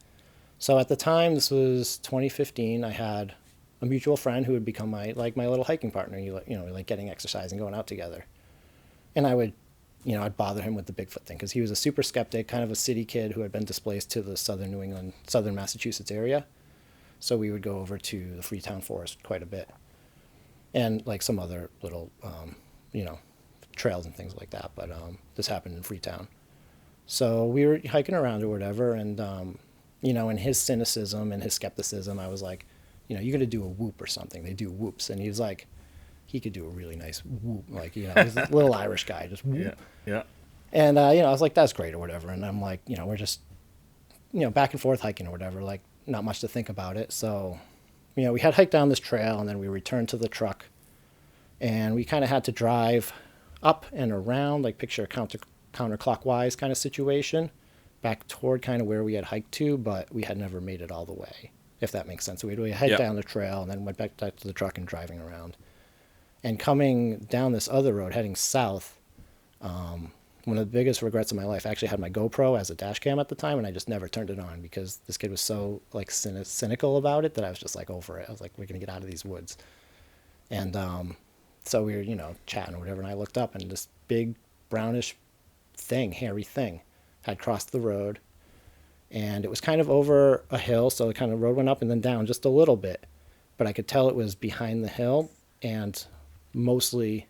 So at the time, this was 2015, I had a mutual friend who would become my little hiking partner. Like getting exercise and going out together. And I would, I'd bother him with the Bigfoot thing, because he was a super skeptic, kind of a city kid who had been displaced to the southern Massachusetts area. So we would go over to the Freetown Forest quite a bit, and like some other little, trails and things like that. But this happened in Freetown. So we were hiking around or whatever, and, in his cynicism and his skepticism, I was like, you got to do a whoop or something. They do whoops. And he was like, he could do a really nice whoop. Like, he's a little Irish guy, just whoop. Yeah. And, I was like, that's great or whatever. And I'm like, we're just, back and forth hiking or whatever, like, not much to think about it. So, we had hiked down this trail, and then we returned to the truck, and we kind of had to drive up and around, like picture a counterclockwise kind of situation, back toward kind of where we had hiked to, but we had never made it all the way, if that makes sense. So we hiked down the trail and then went back to the truck and driving around. And coming down this other road, heading south, one of the biggest regrets of my life, I actually had my GoPro as a dash cam at the time, and I just never turned it on, because this kid was so like cynical about it that I was just like over it. I was like, we're going to get out of these woods. And so we were, chatting or whatever, and I looked up, and this big brownish hairy thing had crossed the road, and it was kind of over a hill. So the kind of road went up and then down just a little bit, but I could tell it was behind the hill and mostly,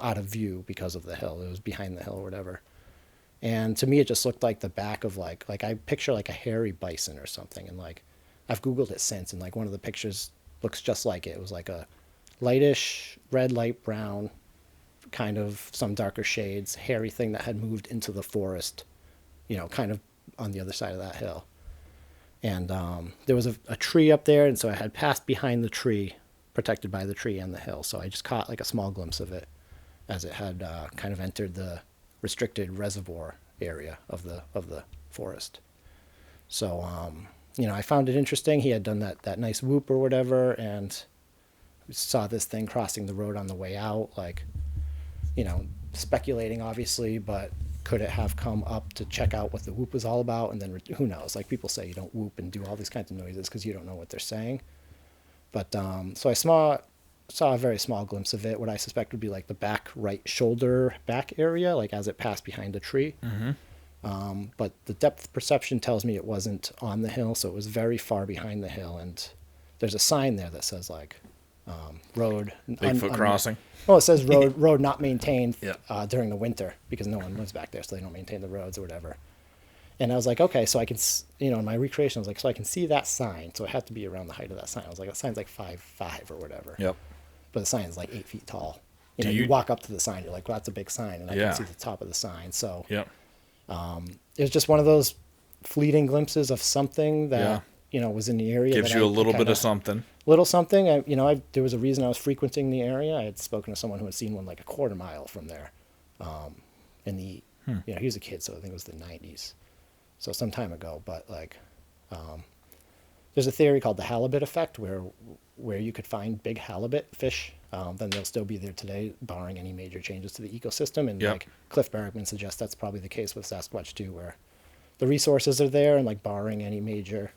out of view because of the hill. It was behind the hill or whatever. And to me, it just looked like the back of like I picture like a hairy bison or something. And like, I've Googled it since, and like one of the pictures looks just like it. It was like a lightish red, light brown, kind of some darker shades, hairy thing that had moved into the forest, kind of on the other side of that hill. And there was a tree up there, and so I had passed behind the tree, protected by the tree and the hill. So I just caught like a small glimpse of it as it had kind of entered the restricted reservoir area of the forest. So, I found it interesting. He had done that nice whoop or whatever, and we saw this thing crossing the road on the way out, like, speculating obviously, but could it have come up to check out what the whoop was all about? And then who knows? Like, people say you don't whoop and do all these kinds of noises because you don't know what they're saying. But so I saw a very small glimpse of it, what I suspect would be like the back right shoulder back area, like as it passed behind a tree. Mm-hmm. But the depth perception tells me it wasn't on the hill, so it was very far behind the hill. And there's a sign there that says like road. Bigfoot crossing. Well, it says road not maintained Yeah. During the winter because no one lives back there, so they don't maintain the roads or whatever. And I was like, okay, so I can, in my recreation, I was like, so I can see that sign. So it had to be around the height of that sign. I was like, that sign's like 5'5" or whatever. Yep. But the sign is like 8 feet tall. Do You you walk up to the sign, you're like, well, that's a big sign, and I Yeah. can see the top of the sign. So Yep. it was just one of those fleeting glimpses of something that Yeah. was in the area. Gives that you I a little bit kinda- of something. Little something. There was a reason I was frequenting the area. I had spoken to someone who had seen one like a quarter mile from there. He was a kid, so I think it was the 90s. So some time ago, but there's a theory called the halibut effect where you could find big halibut fish, then they'll still be there today, barring any major changes to the ecosystem. And Yep. Cliff Bergman suggests that's probably the case with Sasquatch too, where the resources are there and barring any major,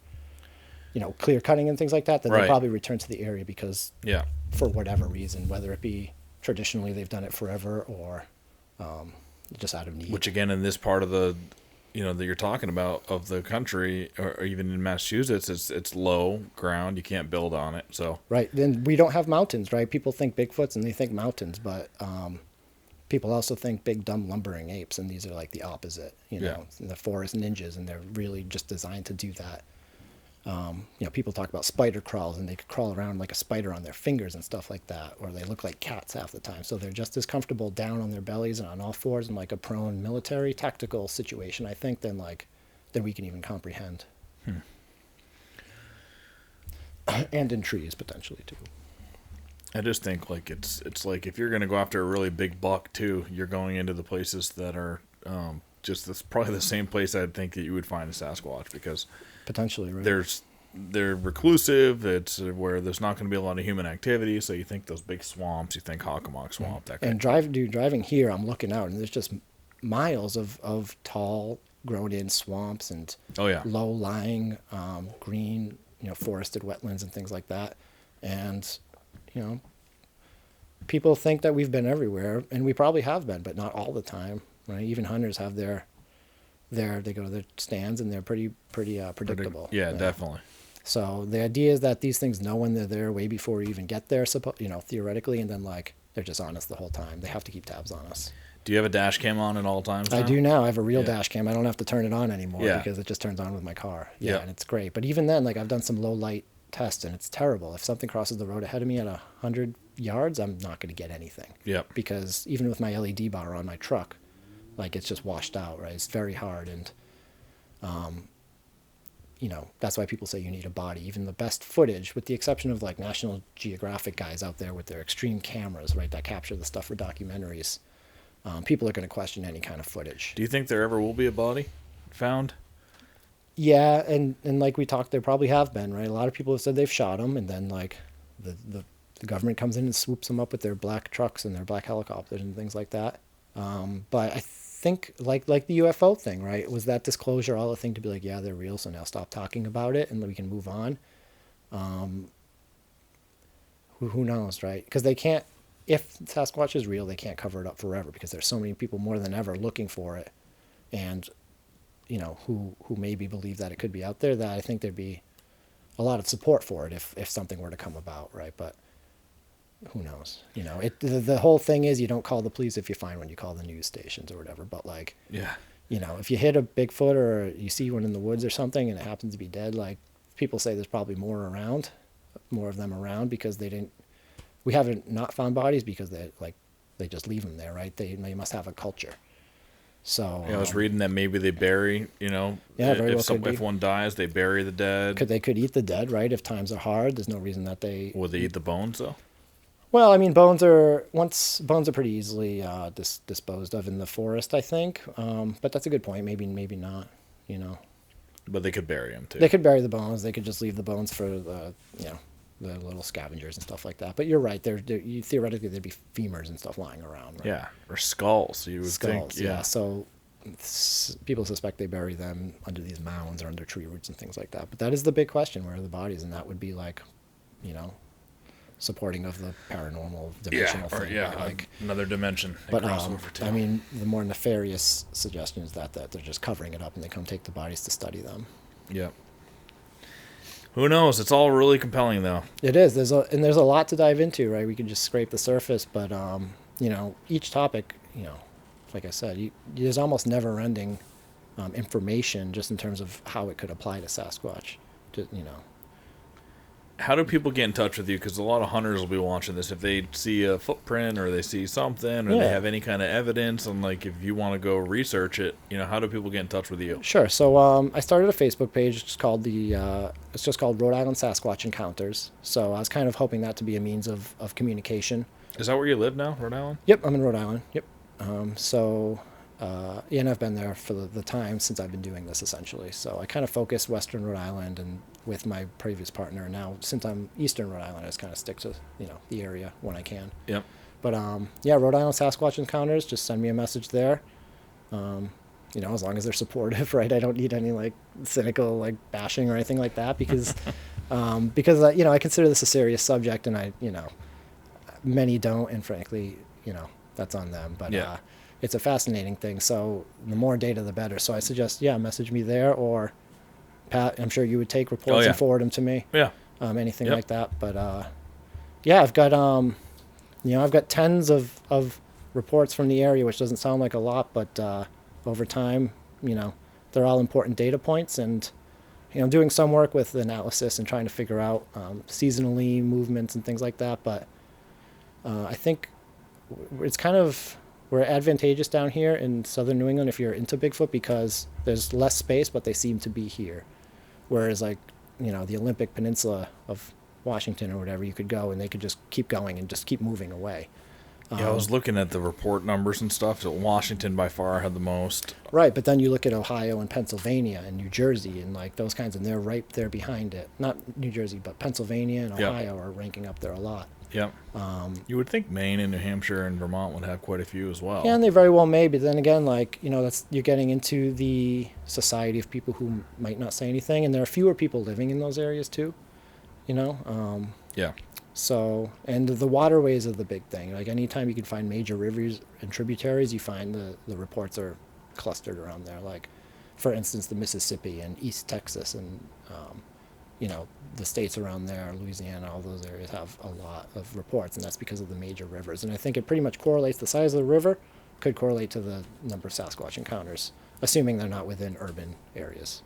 clear cutting and things like that, then Right. they'll probably return to the area because Yeah. for whatever reason, whether it be traditionally they've done it forever or just out of need. Which again, in this part of the, that you're talking about of the country, or even in Massachusetts, it's low ground. You can't build on it. So Right. Then we don't have mountains, right? People think Bigfoots and they think mountains, but people also think big dumb lumbering apes, and these are like the opposite. The forest ninjas, and they're really just designed to do that. People talk about spider crawls, and they could crawl around like a spider on their fingers and stuff like that, or they look like cats half the time. So they're just as comfortable down on their bellies and on all fours in like a prone military tactical situation, I think, than we can even comprehend. And in trees potentially too. I just think it's like if you're going to go after a really big buck too, you're going into the places that are that's probably the same place I'd think that you would find a Sasquatch, because Potentially, right? they're reclusive. It's where there's not going to be a lot of human activity. So you think those big swamps, you think Hockomock Swamp, that kind And driving here, I'm looking out, and there's just miles of tall, grown-in swamps and low-lying, green, forested wetlands and things like that. And people think that we've been everywhere, and we probably have been, but not all the time. Right? Even hunters have they go to their stands, and they're pretty predictable. Yeah, definitely. So the idea is that these things know when they're there way before we even get there, theoretically, and then they're just on us the whole time. They have to keep tabs on us. Do you have a dash cam on at all times now? I do now. I have a real dash cam. I don't have to turn it on anymore Yeah. because it just turns on with my car. Yeah. And it's great. But even then, I've done some low light tests, and it's terrible. If something crosses the road ahead of me at 100 yards, I'm not going to get anything. Yep. Because even with my LED bar on my truck, it's just washed out, right? It's very hard. And, that's why people say you need a body. Even the best footage, with the exception of National Geographic guys out there with their extreme cameras, right, that capture the stuff for documentaries, people are going to question any kind of footage. Do you think there ever will be a body found? Yeah, and like we talked, there probably have been, right? A lot of people have said they've shot them, and then the government comes in and swoops them up with their black trucks and their black helicopters and things like that. But I think like the UFO thing, right? Was that disclosure all a thing to be like, yeah, they're real, so now stop talking about it and we can move on? Who knows, right? Because they can't. If Sasquatch is real, they can't cover it up forever because there's so many people more than ever looking for it, and who maybe believe that it could be out there. That I think there'd be a lot of support for it if something were to come about, right? But who knows? The whole thing is you don't call the police if you find one. You call the news stations or whatever. But if you hit a Bigfoot or you see one in the woods or something and it happens to be dead, people say there's probably more of them around because we haven't not found bodies because they just leave them there, right? They must have a culture. So I was reading that maybe they bury, very well could be. if one dies, they bury the dead. They could eat the dead, right? If times are hard, there's no reason that they Would they eat the bones though? Well, I mean, bones are pretty easily disposed of in the forest, I think. But that's a good point. Maybe not. But they could bury them too. They could bury the bones. They could just leave the bones for the little scavengers and stuff like that. But you're right. Theoretically, there'd be femurs and stuff lying around. Right? Yeah, or skulls. You would think. Yeah. So people suspect they bury them under these mounds or under tree roots and things like that. But that is the big question: where are the bodies? And that would be supporting of the paranormal dimensional thing. Yeah, but, like, another dimension. but I mean, the more nefarious suggestion is that they're just covering it up and they come take the bodies to study them. Yeah. Who knows? It's all really compelling, though. It is. There's a lot to dive into, right? We can just scrape the surface, but each topic, like I said, there's almost never-ending information just in terms of how it could apply to Sasquatch. How do people get in touch with you? Because a lot of hunters will be watching this. If they see a footprint or they see something or they have any kind of evidence, and like if you want to go research it, how do people get in touch with you? Sure. So I started a Facebook page. It's called it's just called Rhode Island Sasquatch Encounters. So I was kind of hoping that to be a means of communication. Is that where you live now, Rhode Island? Yep, I'm in Rhode Island. Yep. And I've been there for the time since I've been doing this, essentially. So I kind of focus Western Rhode Island, and with my previous partner. Now, since I'm Eastern Rhode Island, I just kind of stick to the area when I can. Yep. But Rhode Island Sasquatch Encounters. Just send me a message there. As long as they're supportive, right? I don't need any cynical bashing or anything like that because I consider this a serious subject, and many don't, and frankly, that's on them. But it's a fascinating thing. So the more data, the better. So I suggest, message me there, or Pat, I'm sure you would take reports and forward them to me. Yeah. Anything like that. But I've got I've got tens of reports from the area, which doesn't sound like a lot, but over time, they're all important data points, and doing some work with analysis and trying to figure out seasonally movements and things like that. But I think it's we're advantageous down here in southern New England if you're into Bigfoot, because there's less space, but they seem to be here. Whereas the Olympic Peninsula of Washington or whatever, you could go and they could just keep going and just keep moving away. I was looking at the report numbers and stuff. So Washington by far had the most. Right, but then you look at Ohio and Pennsylvania and New Jersey and those kinds, and they're right there behind it. Not New Jersey, but Pennsylvania and Ohio are ranking up there a lot. Yep. You would think Maine and New Hampshire and Vermont would have quite a few as well. Yeah, and they very well may. But then again, that's you're getting into the society of people who might not say anything, and there are fewer people living in those areas too. Yeah. So, and the waterways are the big thing. Anytime you can find major rivers and tributaries, you find the reports are clustered around there. For instance, the Mississippi and East Texas and the states around there, Louisiana, all those areas have a lot of reports, and that's because of the major rivers. And I think it pretty much correlates. The size of the river could correlate to the number of Sasquatch encounters, assuming they're not within urban areas.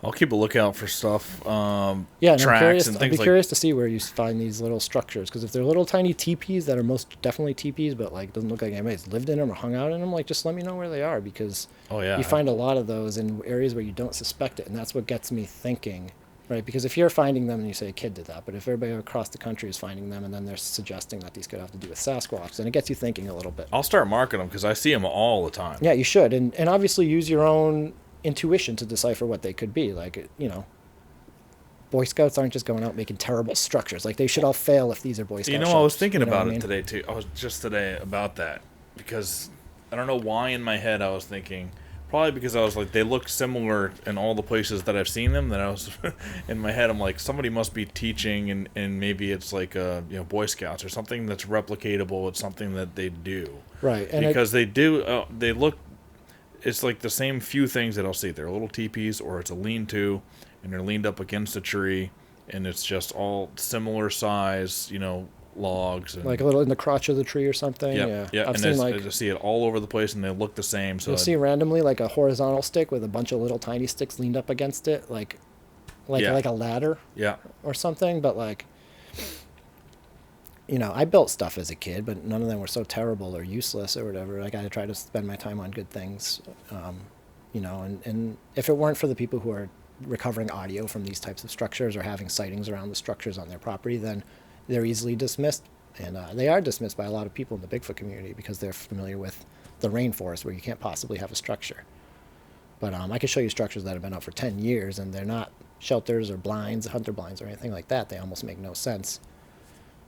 I'll keep a lookout for stuff. And tracks I'd be curious to see where you find these little structures, because if they're little tiny teepees that are most definitely teepees, but doesn't look like anybody's lived in them or hung out in them, just let me know where they are, because you find a lot of those in areas where you don't suspect it, and that's what gets me thinking, right? Because if you're finding them and you say a kid did that, but if everybody across the country is finding them and then they're suggesting that these could have to do with Sasquatch, then it gets you thinking a little bit. I'll start marking them because I see them all the time. Yeah, you should, and obviously use your own intuition to decipher what they could be. Boy Scouts aren't just going out making terrible structures. They should all fail if these are Boy Scout shops. I was thinking about it today too. I was just today about that, because I don't know why in my head I was thinking, probably because I was they look similar in all the places that I've seen them, that I was in my head I'm somebody must be teaching, and maybe it's Boy Scouts or something that's replicatable. It's something that they do, right? And because they do they look, it's the same few things that I'll see. They're little teepees, or it's a lean-to, and they're leaned up against a tree, and it's just all similar size, logs. And, a little in the crotch of the tree or something. Yeah. I've seen I just see it all over the place, and they look the same. So you'll see randomly a horizontal stick with a bunch of little tiny sticks leaned up against it, like a ladder. Yeah. Or something, but I built stuff as a kid, but none of them were so terrible or useless or whatever. I try to spend my time on good things, and if it weren't for the people who are recovering audio from these types of structures or having sightings around the structures on their property, then they're easily dismissed. And they are dismissed by a lot of people in the Bigfoot community because they're familiar with the rainforest where you can't possibly have a structure. But I can show you structures that have been up for 10 years, and they're not shelters or blinds, hunter blinds or anything like that. They almost make no sense.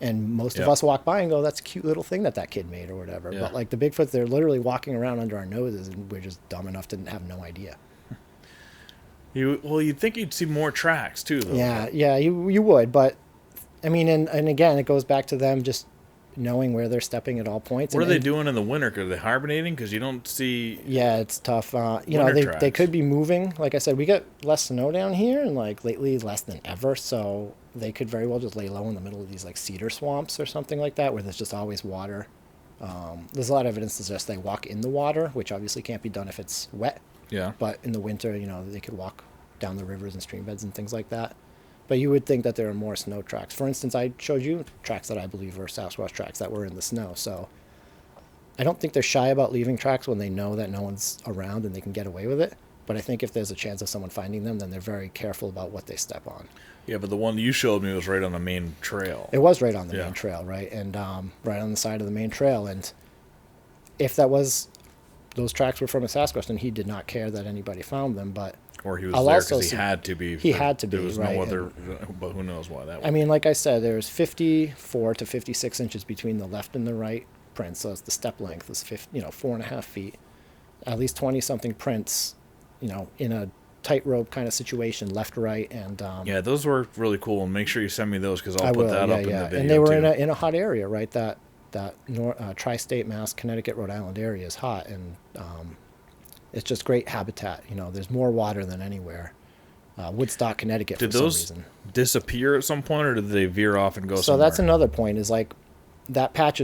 And most of us walk by and go, that's a cute little thing that kid made or whatever. Yeah. But the Bigfoot, they're literally walking around under our noses, and we're just dumb enough to have no idea. You'd think you'd see more tracks too, though. Yeah, you would, but I mean, and again, it goes back to them just knowing where they're stepping at all points. What are they doing in the winter? Are they hibernating? Because you don't see. Yeah, it's tough. You know, they could be moving. Like I said, we get less snow down here, and like lately less than ever. So they could very well just lay low in the middle of these like cedar swamps or something like that, where there's just always water. There's a lot of evidence to suggest they walk in the water, which obviously can't be done if it's wet. Yeah. But in the winter, you know, they could walk down the rivers and stream beds and things like that. But you would think that there are more snow tracks. For instance, I showed you tracks that I believe are Sasquatch tracks that were in the snow. So I don't think they're shy about leaving tracks when they know that no one's around and they can get away with it. But I think if there's a chance of someone finding them, then they're very careful about what they step on. Yeah, but the one you showed me was right on the main trail. It was right on the main trail, right? And right on the side of the main trail. And if those tracks were from a Sasquatch, then he did not care that anybody found them. But or he was there because he had to be. He had to be, there was right? No other, but who knows why that was. I mean, like I said, there's 54 to 56 inches between the left and the right prints. So it's the step length is 4.5 feet. At least 20-something prints, you know, in a tightrope kind of situation, left, right, and yeah, those were really cool. And make sure you send me those because I'll put that up in the video. And they were too. in a hot area, right? That tri-state Mass, Connecticut, Rhode Island area is hot, and it's just great habitat. You know, there's more water than anywhere. Woodstock, Connecticut. Did for those some reason. disappear at some point, or did they veer off and go So somewhere? that's another point. Is like that patch.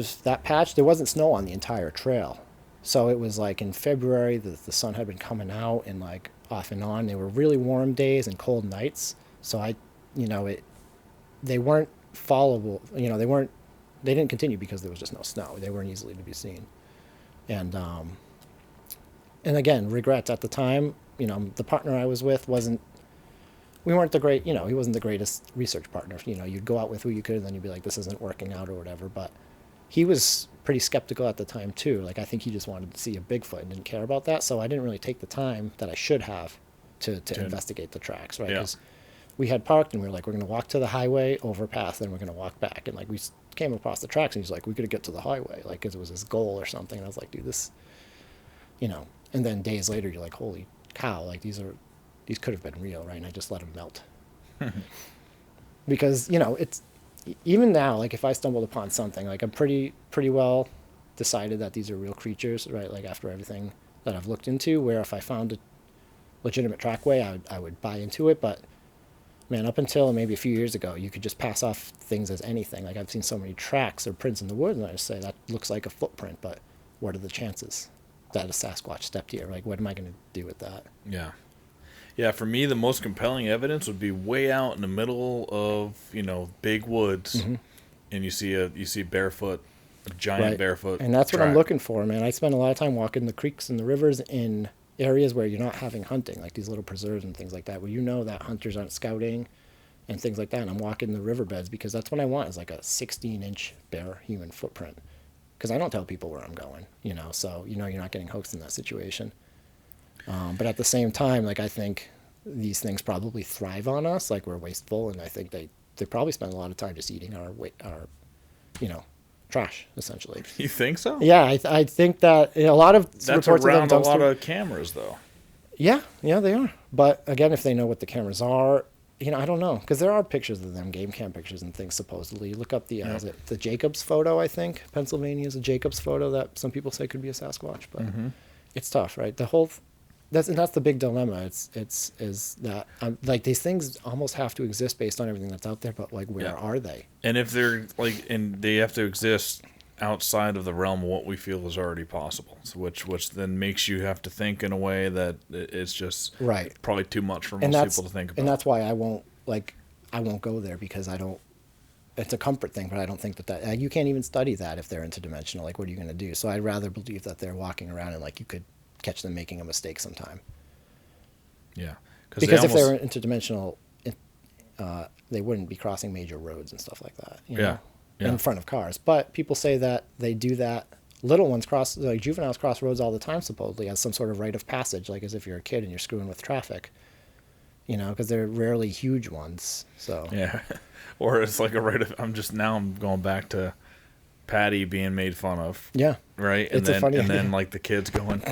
There wasn't snow on the entire trail, so it was like in February the sun had been coming out and like off and on. They were really warm days and cold nights. So they weren't followable. You know, they didn't continue because there was just no snow. They weren't easily to be seen, and again, regrets at the time. You know, the partner I was with we weren't the great, you know, he wasn't the greatest research partner. You know, you'd go out with who you could, and then you'd be like, this isn't working out or whatever. But he was pretty skeptical at the time too. Like, I think he just wanted to see a Bigfoot and didn't care about that. So I didn't really take the time that I should have to investigate the tracks, right? Because we had parked and we were like, we're going to walk to the highway, overpass, then we're going to walk back. And like, we came across the tracks and he's like, we got to get to the highway, like, because it was his goal or something. And I was like, dude, this, you know, and then days later you're like, holy cow, like these could have been real, right? And I just let them melt. Because, you know, it's even now, like if I stumbled upon something, like I'm pretty well decided that these are real creatures, right? Like after everything that I've looked into, where if I found a legitimate trackway, I would buy into it. But man, up until maybe a few years ago, you could just pass off things as anything. Like I've seen so many tracks or prints in the woods, and I just say that looks like a footprint, but what are the chances that a Sasquatch stepped here? Like, what am I going to do with that? Yeah. Yeah, for me, the most compelling evidence would be way out in the middle of, you know, big woods, and you see barefoot, a giant barefoot. And that's track. what I'm looking for, man. I spend a lot of time walking the creeks and the rivers in areas where you're not having hunting, like these little preserves and things like that, where you know that hunters aren't scouting and things like that. And I'm walking the riverbeds because that's what I want, is like a 16-inch bare human footprint. Because I don't tell people where I'm going, you know, so you know you're not getting hoaxed in that situation. But at the same time, like I think these things probably thrive on us, like we're wasteful, and I think they probably spend a lot of time just eating our you know, trash essentially. You think so? Yeah, I think that a lot of that's reports around of them a lot of cameras though. Yeah, they are. But again, if they know what the cameras are, you know, I don't know, because there are pictures of them, game cam pictures and things supposedly. Look up the is it the Jacobs photo? I think Pennsylvania is a Jacobs photo that some people say could be a Sasquatch, but it's tough, right? That's the big dilemma. It's that like these things almost have to exist based on everything that's out there, but like where are they? And if they're like, and they have to exist outside of the realm of what we feel is already possible, so which then makes you have to think in a way that it's just probably too much for most people to think about. And that's why I won't go there, because I don't. It's a comfort thing, but I don't think that you can't even study that if they're interdimensional. Like, what are you going to do? So I'd rather believe that they're walking around and like you could catch them making a mistake sometime. Yeah, because if they were interdimensional, they wouldn't be crossing major roads and stuff like that. You know? In front of cars. But people say that they do that. Little ones like juveniles cross roads all the time, supposedly, as some sort of rite of passage, like as if you're a kid and you're screwing with traffic. You know, because they're rarely huge ones. So yeah, or it's like a rite of. I'm going back to Patty being made fun of. Yeah, right. And then like the kids going,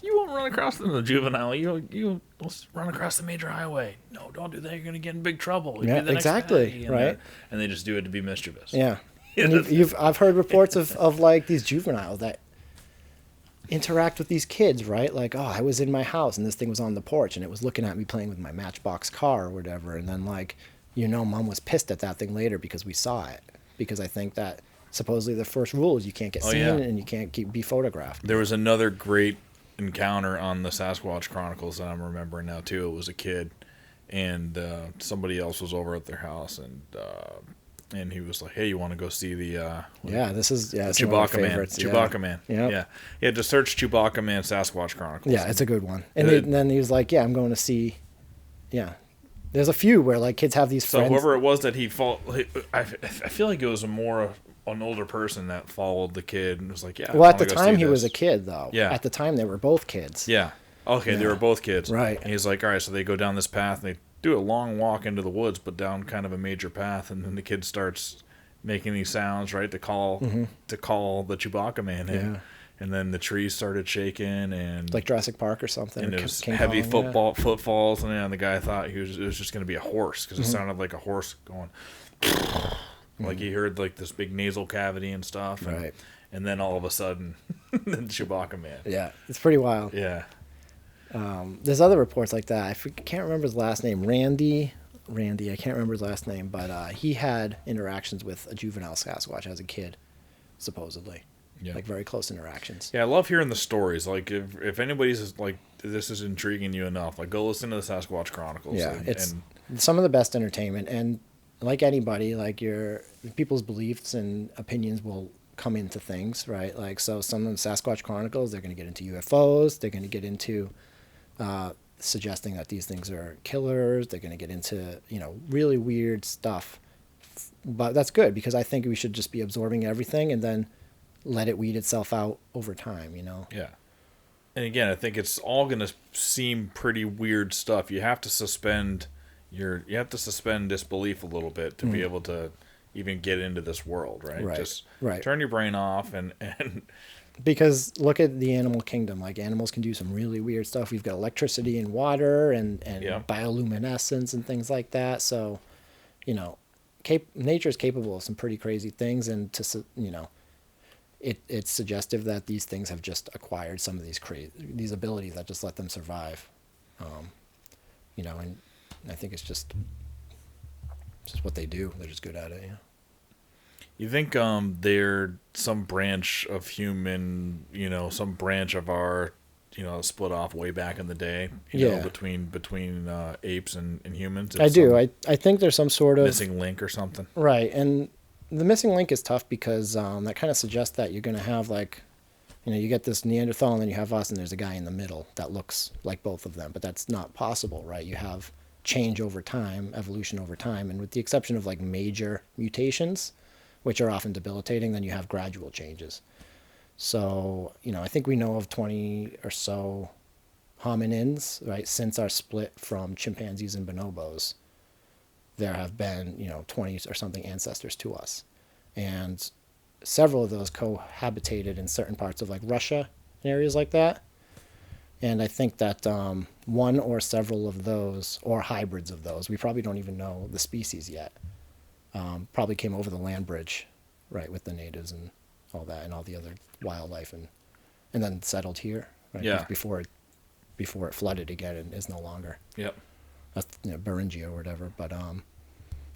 you won't run across the juvenile. You let's run across the major highway. No, don't do that. You're gonna get in big trouble. You'll Yeah, be the next exactly, Patty. right. And they just do it to be mischievous. Yeah. And I've heard reports of like these juveniles that interact with these kids, right? Like, oh, I was in my house and this thing was on the porch and it was looking at me playing with my Matchbox car or whatever. And then like, mom was pissed at that thing later because we saw it. Because I think that supposedly the first rule is you can't get seen and you can't be photographed. There was another great encounter on the Sasquatch Chronicles that I'm remembering now too. It was a kid and somebody else was over at their house and he was like, "Hey, you want to go see the this is Chewbacca Man? Chewbacca Man, Yep. yeah. Just search Chewbacca Man Sasquatch Chronicles. Yeah, it's a good one. And then he was like, "Yeah, I'm going to see." Yeah, there's a few where like kids have these friends. So whoever it was that I feel like it was an older person that followed the kid and was like, "Yeah." Well, at the time he was a kid though. Yeah. At the time they were both kids. Yeah. Okay, they were both kids. Right. And he's like, "All right," so they go down this path and they do a long walk into the woods, but down kind of a major path, and then the kid starts making these sounds, right, to call the Chewbacca Man in. Yeah. And then the trees started shaking, and like Jurassic Park or something. and it was heavy footfalls, and the guy thought it was just going to be a horse because it sounded like a horse going, like he heard like this big nasal cavity and stuff, Right. And then all of a sudden, the Chewbacca Man. Yeah, it's pretty wild. Yeah. There's other reports like that. I can't remember his last name. Randy, I can't remember his last name, but he had interactions with a juvenile Sasquatch as a kid, supposedly. Yeah. Like very close interactions. Yeah, I love hearing the stories. Like if anybody's like this is intriguing you enough, like go listen to the Sasquatch Chronicles. Yeah, it's some of the best entertainment, and like anybody, like your people's beliefs and opinions will come into things, right? Like so, some of the Sasquatch Chronicles, they're going to get into UFOs. They're going to get into suggesting that these things are killers. They're going to get into really weird stuff, but that's good because I think we should just be absorbing everything and then let it weed itself out over time, Yeah. And again, I think it's all going to seem pretty weird stuff. You have to suspend disbelief a little bit to be able to even get into this world, right? Right. Just right. turn your brain off and because look at the animal kingdom. Like animals can do some really weird stuff. We've got electricity and water and bioluminescence and things like that. So, nature is capable of some pretty crazy things, and it's suggestive that these things have just acquired some of these abilities that just let them survive. And I think it's just what they do. They're just good at it. Yeah. You think they're some branch of human, some branch of our, split off way back in the day, between apes and humans? I do. I think there's some sort of missing link or something. Right, and the missing link is tough because that kind of suggests that you're going to have you get this Neanderthal and then you have us and there's a guy in the middle that looks like both of them, but that's not possible, right? You have change over time, evolution over time, and with the exception of major mutations, which are often debilitating, then you have gradual changes. So, I think we know of 20 or so hominins, right, since our split from chimpanzees and bonobos. There have been, 20 or something ancestors to us. And several of those cohabitated in certain parts of Russia and areas like that. And I think that one or several of those, or hybrids of those, we probably don't even know the species yet, probably came over the land bridge, right, with the natives and all that and all the other wildlife and then settled here, right, yeah, before it flooded again and is no longer. Yep. That's Beringia or whatever. But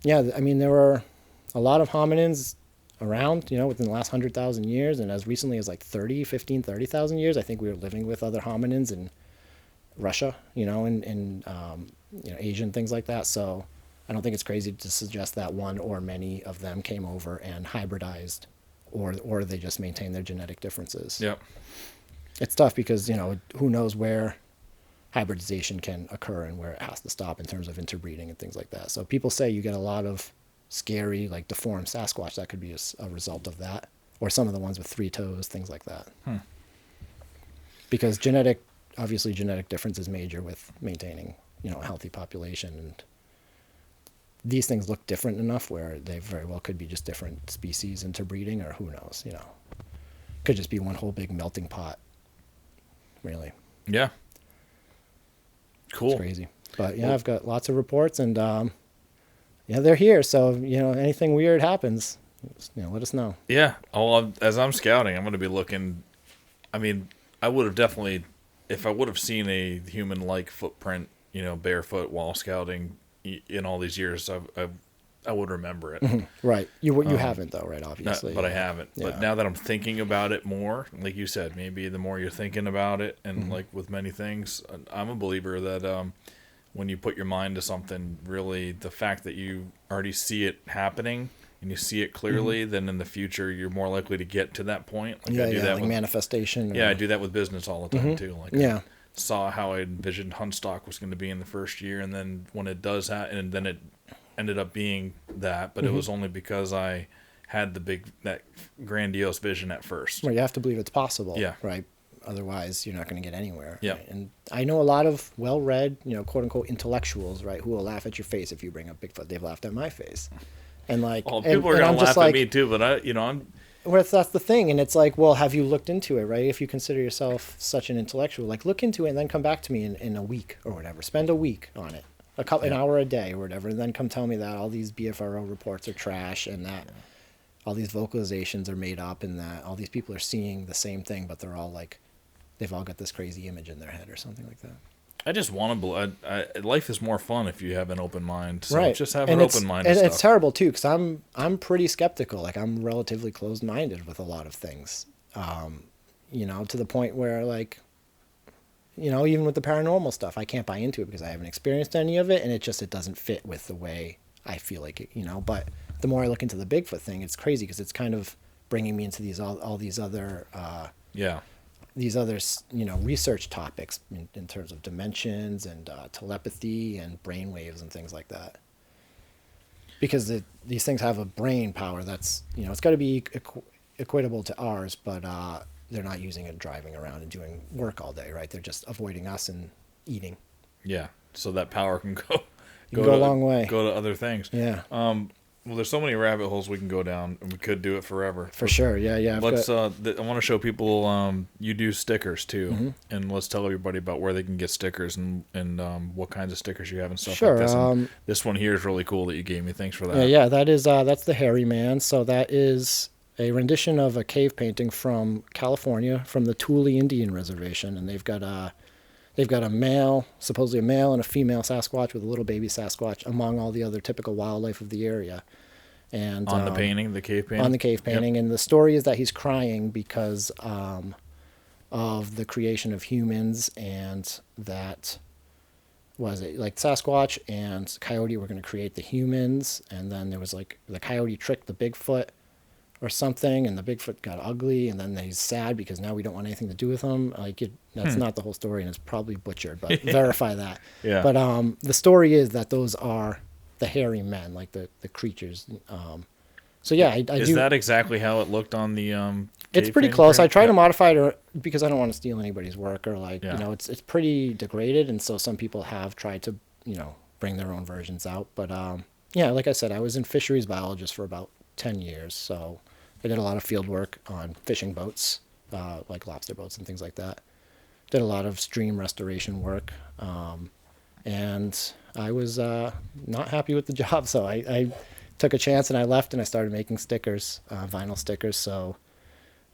there were a lot of hominins around, within the last 100,000 years, and as recently as 30,000 years, I think we were living with other hominins in Russia, in Asia and things like that. So I don't think it's crazy to suggest that one or many of them came over and hybridized, or they just maintain their genetic differences. Yep. It's tough because who knows where hybridization can occur and where it has to stop in terms of interbreeding and things like that. So people say you get a lot of scary, deformed Sasquatch. That could be a result of that, or some of the ones with 3 toes, things like that. Because genetic difference is major with maintaining, a healthy population, and these things look different enough where they very well could be just different species interbreeding, or who knows, could just be one whole big melting pot, really. Yeah. Cool. It's crazy. But yeah, I've got lots of reports, and yeah, they're here. So anything weird happens, let us know. Yeah. As I'm scouting, I'm going to be looking. I mean, I would have definitely, if I would have seen a human-like footprint, barefoot while scouting in all these years, I would remember it. Right. You haven't though, right? Obviously. But I haven't. Yeah. But now that I'm thinking about it more, like you said, maybe the more you're thinking about it, and Mm-hmm. like with many things, I'm a believer that when you put your mind to something, really, the fact that you already see it happening and you see it clearly, then in the future you're more likely to get to that point. Like Yeah, I do that like with, manifestation. I do that with business all the time too. Like Yeah. I saw how I envisioned hunt stock was going to be in the first year, and then when it does happen, and then it ended up being that, but it was only because I had that grandiose vision at first. Well, you have to believe it's possible. Yeah. Right. Otherwise, you're not going to get anywhere. Yeah. Right? And I know a lot of well-read, quote unquote intellectuals, right, who will laugh at your face if you bring up Bigfoot. They've laughed at my face, and like, Well, and, people are and going I'm to just laugh like, at me too, but I'm well, that's the thing, and it's like, well, have you looked into it, right? If you consider yourself such an intellectual, like, look into it and then come back to me in a week or whatever. Spend a week on it, an hour a day or whatever, and then come tell me that all these BFRO reports are trash, and that all these vocalizations are made up, and that all these people are seeing the same thing, but they're all like, they've all got this crazy image in their head or something like that. I just want to. Life is more fun if you have an open mind. So Right. just have and an it's, open mind. And to it's stuff. terrible too, because I'm pretty skeptical. Like, I'm relatively closed-minded with a lot of things. To the point where, like, even with the paranormal stuff, I can't buy into it because I haven't experienced any of it, and it doesn't fit with the way I feel like it. But the more I look into the Bigfoot thing, it's crazy because it's kind of bringing me into all these other these other research topics in terms of dimensions and telepathy and brain waves and things like that. Because these things have a brain power that's it's got to be equatable to ours, but they're not using it driving around and doing work all day, right? They're just avoiding us and eating. Yeah, so that power can go a long way. Go to other things. Yeah. Well, there's so many rabbit holes we can go down, and we could do it forever. For sure. Yeah. I I want to show people you do stickers too, and let's tell everybody about where they can get stickers and what kinds of stickers you have and stuff Sure, like this. And this one here is really cool that you gave me. Thanks for that. Yeah. That is that's the Hairy Man. So that is a rendition of a cave painting from California, from the Thule Indian Reservation, and they've got a male, supposedly a male, and a female Sasquatch with a little baby Sasquatch among all the other typical wildlife of the area. And on the painting, the cave painting? On the cave painting. Yep. And the story is that he's crying because of the creation of humans, and that like Sasquatch and Coyote were going to create the humans, and then there was like the Coyote tricked the Bigfoot or something, and the Bigfoot got ugly, and then he's sad because now we don't want anything to do with him. That's not the whole story, and it's probably butchered, but verify that. Yeah. But the story is that those are the hairy men, like the creatures. So yeah, I do. Is that exactly how it looked on the It's pretty close. I try to modify it because I don't want to steal anybody's work, or it's pretty degraded, and so some people have tried to bring their own versions out. But like I said, I was in fisheries biologist for about 10 years, so I did a lot of field work on fishing boats, like lobster boats and things like that. Did a lot of stream restoration work, and I was not happy with the job, so I took a chance and I left, and I started making stickers, vinyl stickers. So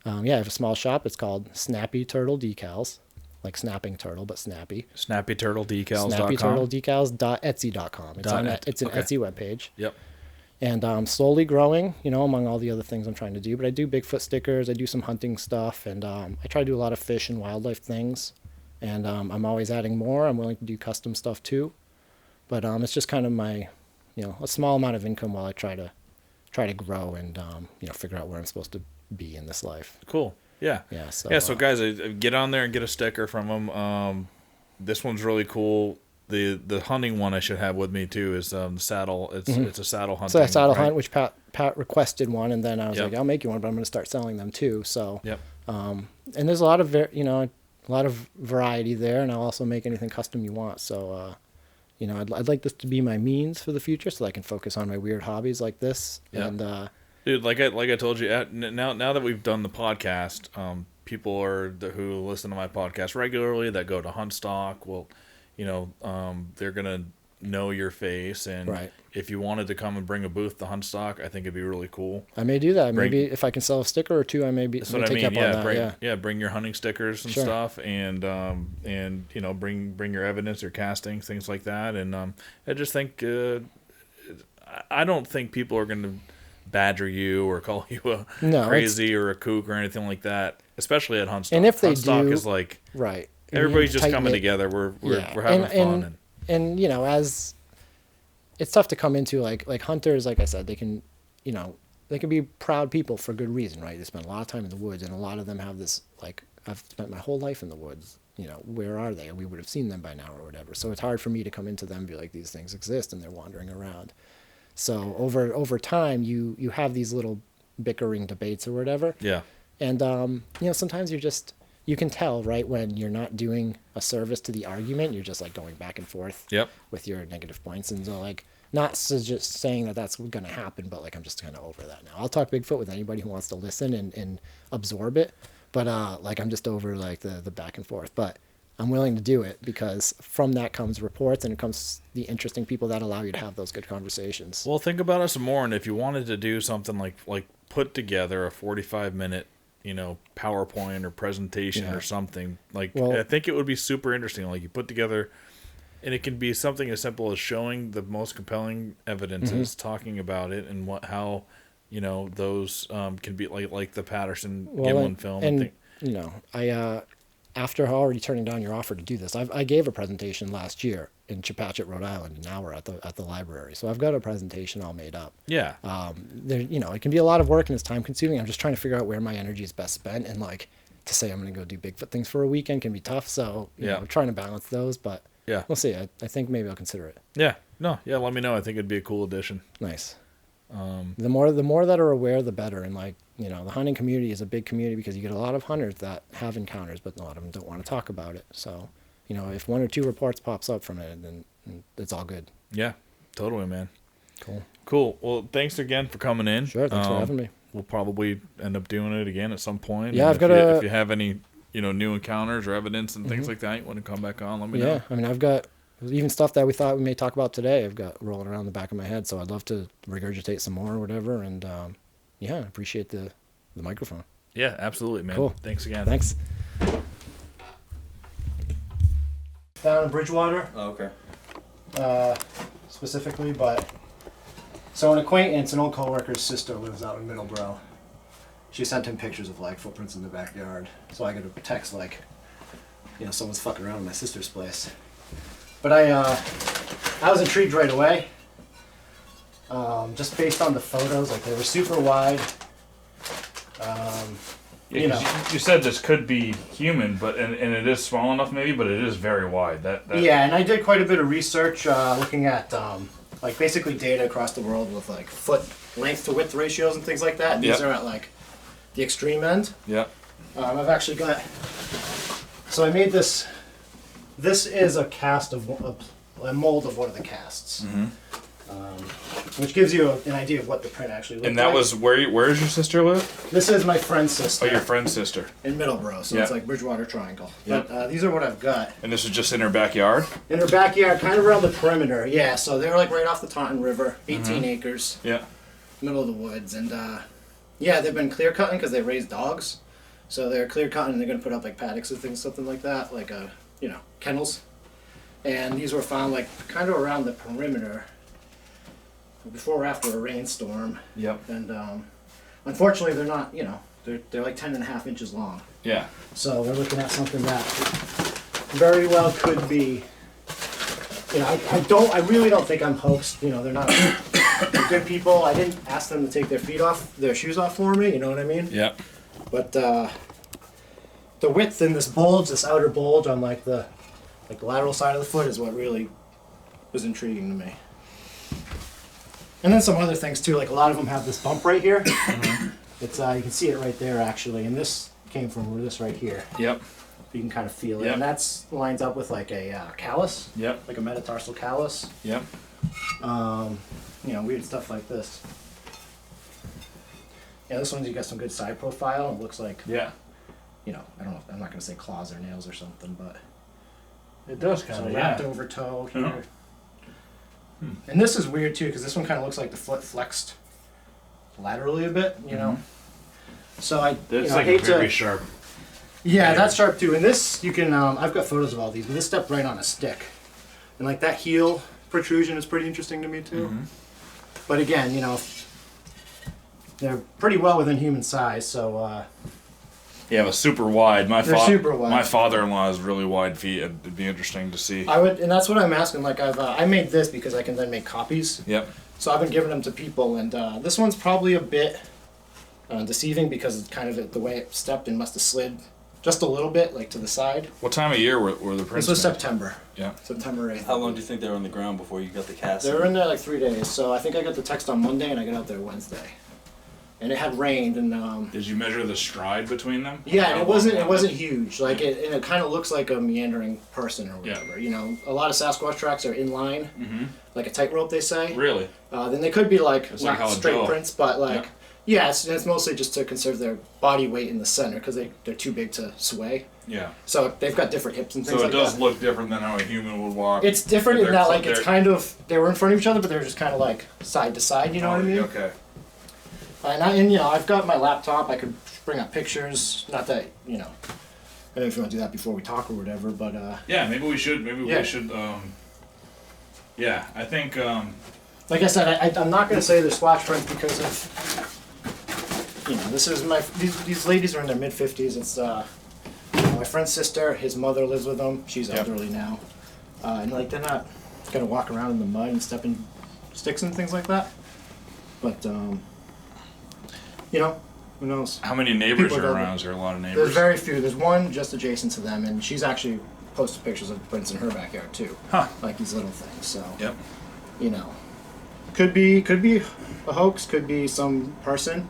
I have a small shop. It's called Snappy Turtle Decals, like snapping turtle, but snappy. SnappyTurtleDecals.com. SnappyTurtleDecals.etsy.com. It's an Etsy webpage. Yep. And I'm slowly growing, among all the other things I'm trying to do. But I do Bigfoot stickers. I do some hunting stuff, and I try to do a lot of fish and wildlife things. And I'm always adding more. I'm willing to do custom stuff too. But it's just kind of my, a small amount of income while I try to grow and figure out where I'm supposed to be in this life. Cool. Yeah. Yeah. So guys, get on there and get a sticker from them. This one's really cool. The hunting one I should have with me too is the saddle. It's a saddle hunting. So a saddle hunt, which Pat requested one, and then I was Yep. like, I'll make you one, but I'm going to start selling them too. So Yep. And there's a lot of a lot of variety there, and I'll also make anything custom you want. So I'd like this to be my means for the future, so I can focus on my weird hobbies like this. Yeah. And Dude, like I told you, now that we've done the podcast, people who listen to my podcast regularly that go to Hunt Stock will, they're gonna know your face, and Right. if you wanted to come and bring a booth to Hunt Stock, I think it'd be really cool. I may do that. Maybe if I can sell a sticker or two, I may That's what I take mean. you up on that. Bring your hunting stickers and Sure. stuff, and bring your evidence, your castings, things like that. And I just think I don't think people are going to badger you or call you crazy or a kook or anything like that, especially at Hunt Stock. And if they Hunt Stock do, is like right, everybody's just coming together. We're having fun. And as it's tough to come into like hunters, like I said, they can be proud people for good reason, right? They spend a lot of time in the woods, and a lot of them have this like, I've spent my whole life in the woods. Where are they? We would have seen them by now or whatever. So it's hard for me to come into them and be like, these things exist and they're wandering around. So over time, you have these little bickering debates or whatever. Yeah. And sometimes you can tell, right, when you're not doing a service to the argument, you're just like going back and forth. Yep. With your negative points, and so like not just saying that that's going to happen, but like I'm just kind of over that now. I'll talk Bigfoot with anybody who wants to listen and absorb it, but like I'm just over like the back and forth. But I'm willing to do it because from that comes reports, and it comes the interesting people that allow you to have those good conversations. Well, think about it some more, and if you wanted to do something like put together a 45-minute, PowerPoint or presentation or something, I think it would be super interesting. Like you put together, and it can be something as simple as showing the most compelling evidences, talking about it, and how those can be like the Patterson Gimlin film. And I after already turning down your offer to do this, I gave a presentation last year in Chepachet, Rhode Island, and now we're at the library. So I've got a presentation all made up. Yeah. It can be a lot of work and it's time consuming. I'm just trying to figure out where my energy is best spent, and like to say I'm going to go do Bigfoot things for a weekend can be tough. So I'm trying to balance those, but we'll see. I think maybe I'll consider it. Yeah. No. Yeah. Let me know. I think it'd be a cool addition. Nice. The more that are aware, the better. And like, the hunting community is a big community because you get a lot of hunters that have encounters, but a lot of them don't want to talk about it. So, if one or two reports pops up from it, then it's all good. Yeah, totally, man. Cool. Well, thanks again for coming in. Sure. Thanks for having me. We'll probably end up doing it again at some point. Yeah, and if you have any, new encounters or evidence and things like that, you want to come back on, let me know. Yeah, I mean, I've got even stuff that we thought we may talk about today. I've got rolling around the back of my head, so I'd love to regurgitate some more or whatever. And I appreciate the microphone. Yeah, absolutely, man. Cool. Thanks again. Thanks. Down in Bridgewater. Oh, okay. Specifically, but so an acquaintance, an old coworker's sister lives out in Middleborough. She sent him pictures of like footprints in the backyard. So I got a text like, someone's fucking around in my sister's place. But I was intrigued right away. Just based on the photos, like they were super wide. You said this could be human, but and it is small enough maybe, but it is very wide. Yeah, and I did quite a bit of research looking at like basically data across the world with like foot length to width ratios and things like that. These are at like the extreme end. Yeah. I've actually got. So I made this. This is a cast of a mold of one of the casts, which gives you an idea of what the print actually looks like. And that was where does your sister live? This is my friend's sister. Oh, your friend's sister. In Middleborough, so it's like Bridgewater Triangle. But these are what I've got. And this is just in her backyard? In her backyard, kind of around the perimeter, yeah. So they're like right off the Taunton River, 18 acres. Yeah. Middle of the woods. And they've been clear cutting because they raise dogs. So they're clear cutting and they're going to put up like paddocks and things, something like that, like kennels. And these were found like kind of around the perimeter before or after a rainstorm. Yep. And unfortunately they're not, they're like 10.5 inches long. Yeah. So we're looking at something that very well could be, I really don't think I'm hoaxed. They're not they're good people. I didn't ask them to take their shoes off for me, you know what I mean? Yeah. But the width in this bulge, this outer bulge on like the lateral side of the foot is what really was intriguing to me. And then some other things too, like a lot of them have this bump right here. It's you can see it right there actually, and this came from this right here. Yep. You can kind of feel it, Yep. and that's lines up with like a callus. Yep. Like a metatarsal callus. Yep. Weird stuff like this. Yeah, this one's you got some good side profile. It looks like you know, I don't know. I'm not gonna say claws or nails or something, but It does kind so of, wrapped yeah. over toe here. And this is weird too, because this one kind of looks like the foot flexed laterally a bit, you know. So I, That's I like hate very to. sharp. Yeah, that's sharp too. And this, you can. I've got photos of all these, but this stepped right on a stick, and like that heel protrusion is pretty interesting to me too. But again, you know, they're pretty well within human size, so. Yeah, but super wide. They're super wide. My father-in-law has really wide feet. It'd be interesting to see. I would, and that's what I'm asking. Like I made this because I can then make copies. Yep. So I've been giving them to people, and this one's probably a bit deceiving because it's kind of the way it stepped and must have slid just a little bit, like to the side. What time of year were the prints This was made? September. Yeah. September 8th. How long do you think they were on the ground before you got the cast? They were in there like 3 days. So I think I got the text on Monday, and I got out there Wednesday. And it had rained, and Did you measure the stride between them? yeah, and How it wasn't long huge. Like it kind of looks like a meandering person or whatever. You know, a lot of Sasquatch tracks are in line, like a tightrope, they say. Really? Then they could be like It's not like how it straight go. prints, but like it's mostly just to conserve their body weight in the center because they're too big to sway. Yeah. So they've got different hips and things So like it does that. look different than how a human would walk. It's different in They're that cl- like it's they're- kind of they were in front of each other, but they're just kind of like side to side. You know what I mean? Okay. And you know, I've got my laptop. I could bring up pictures. Not that you know, I don't know if you want to do that before we talk or whatever, but Yeah, maybe we should. Maybe Yeah. we should. Yeah, I think. like I said, I'm not going to say they're Squatch prints because of you know, this is these ladies are in their mid 50s. It's my friend's sister. His mother lives with them. She's elderly now, and like they're not gonna walk around in the mud and step in sticks and things like that. But you know, who knows? How many neighbors People are don't- around? Is there a lot of There's neighbors? very few. There's one just adjacent to them, and she's actually posted pictures of prints in her backyard too. Huh. Like these little things. So Yep. you know, could be a hoax. Could be some person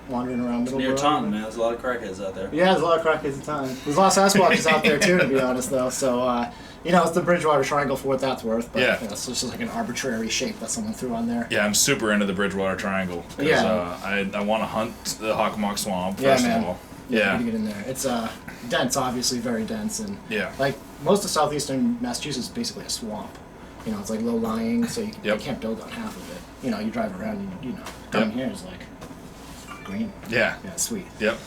wandering around It's near Middleborough. Taunton, man. There's a lot of crackheads out there. Yeah, there's a lot of crackheads at time. There's a lot of Sasquatches out there too, to be honest, though. So, you know, it's the Bridgewater Triangle for what that's worth. But, Yeah. you know, it's just like an arbitrary shape that someone threw on there. Yeah, I'm super into the Bridgewater Triangle. 'Cause, Yeah. I want to hunt the Hockomock Swamp, Yeah, first man. of all. You Yeah. gotta get in there. It's dense, obviously, very dense, and Yeah. like most of southeastern Massachusetts is basically a swamp. You know, it's like low lying, so you can't build on half of it. You know, you drive around, and you know, coming here is like green. Yeah. Yeah, sweet. Yep.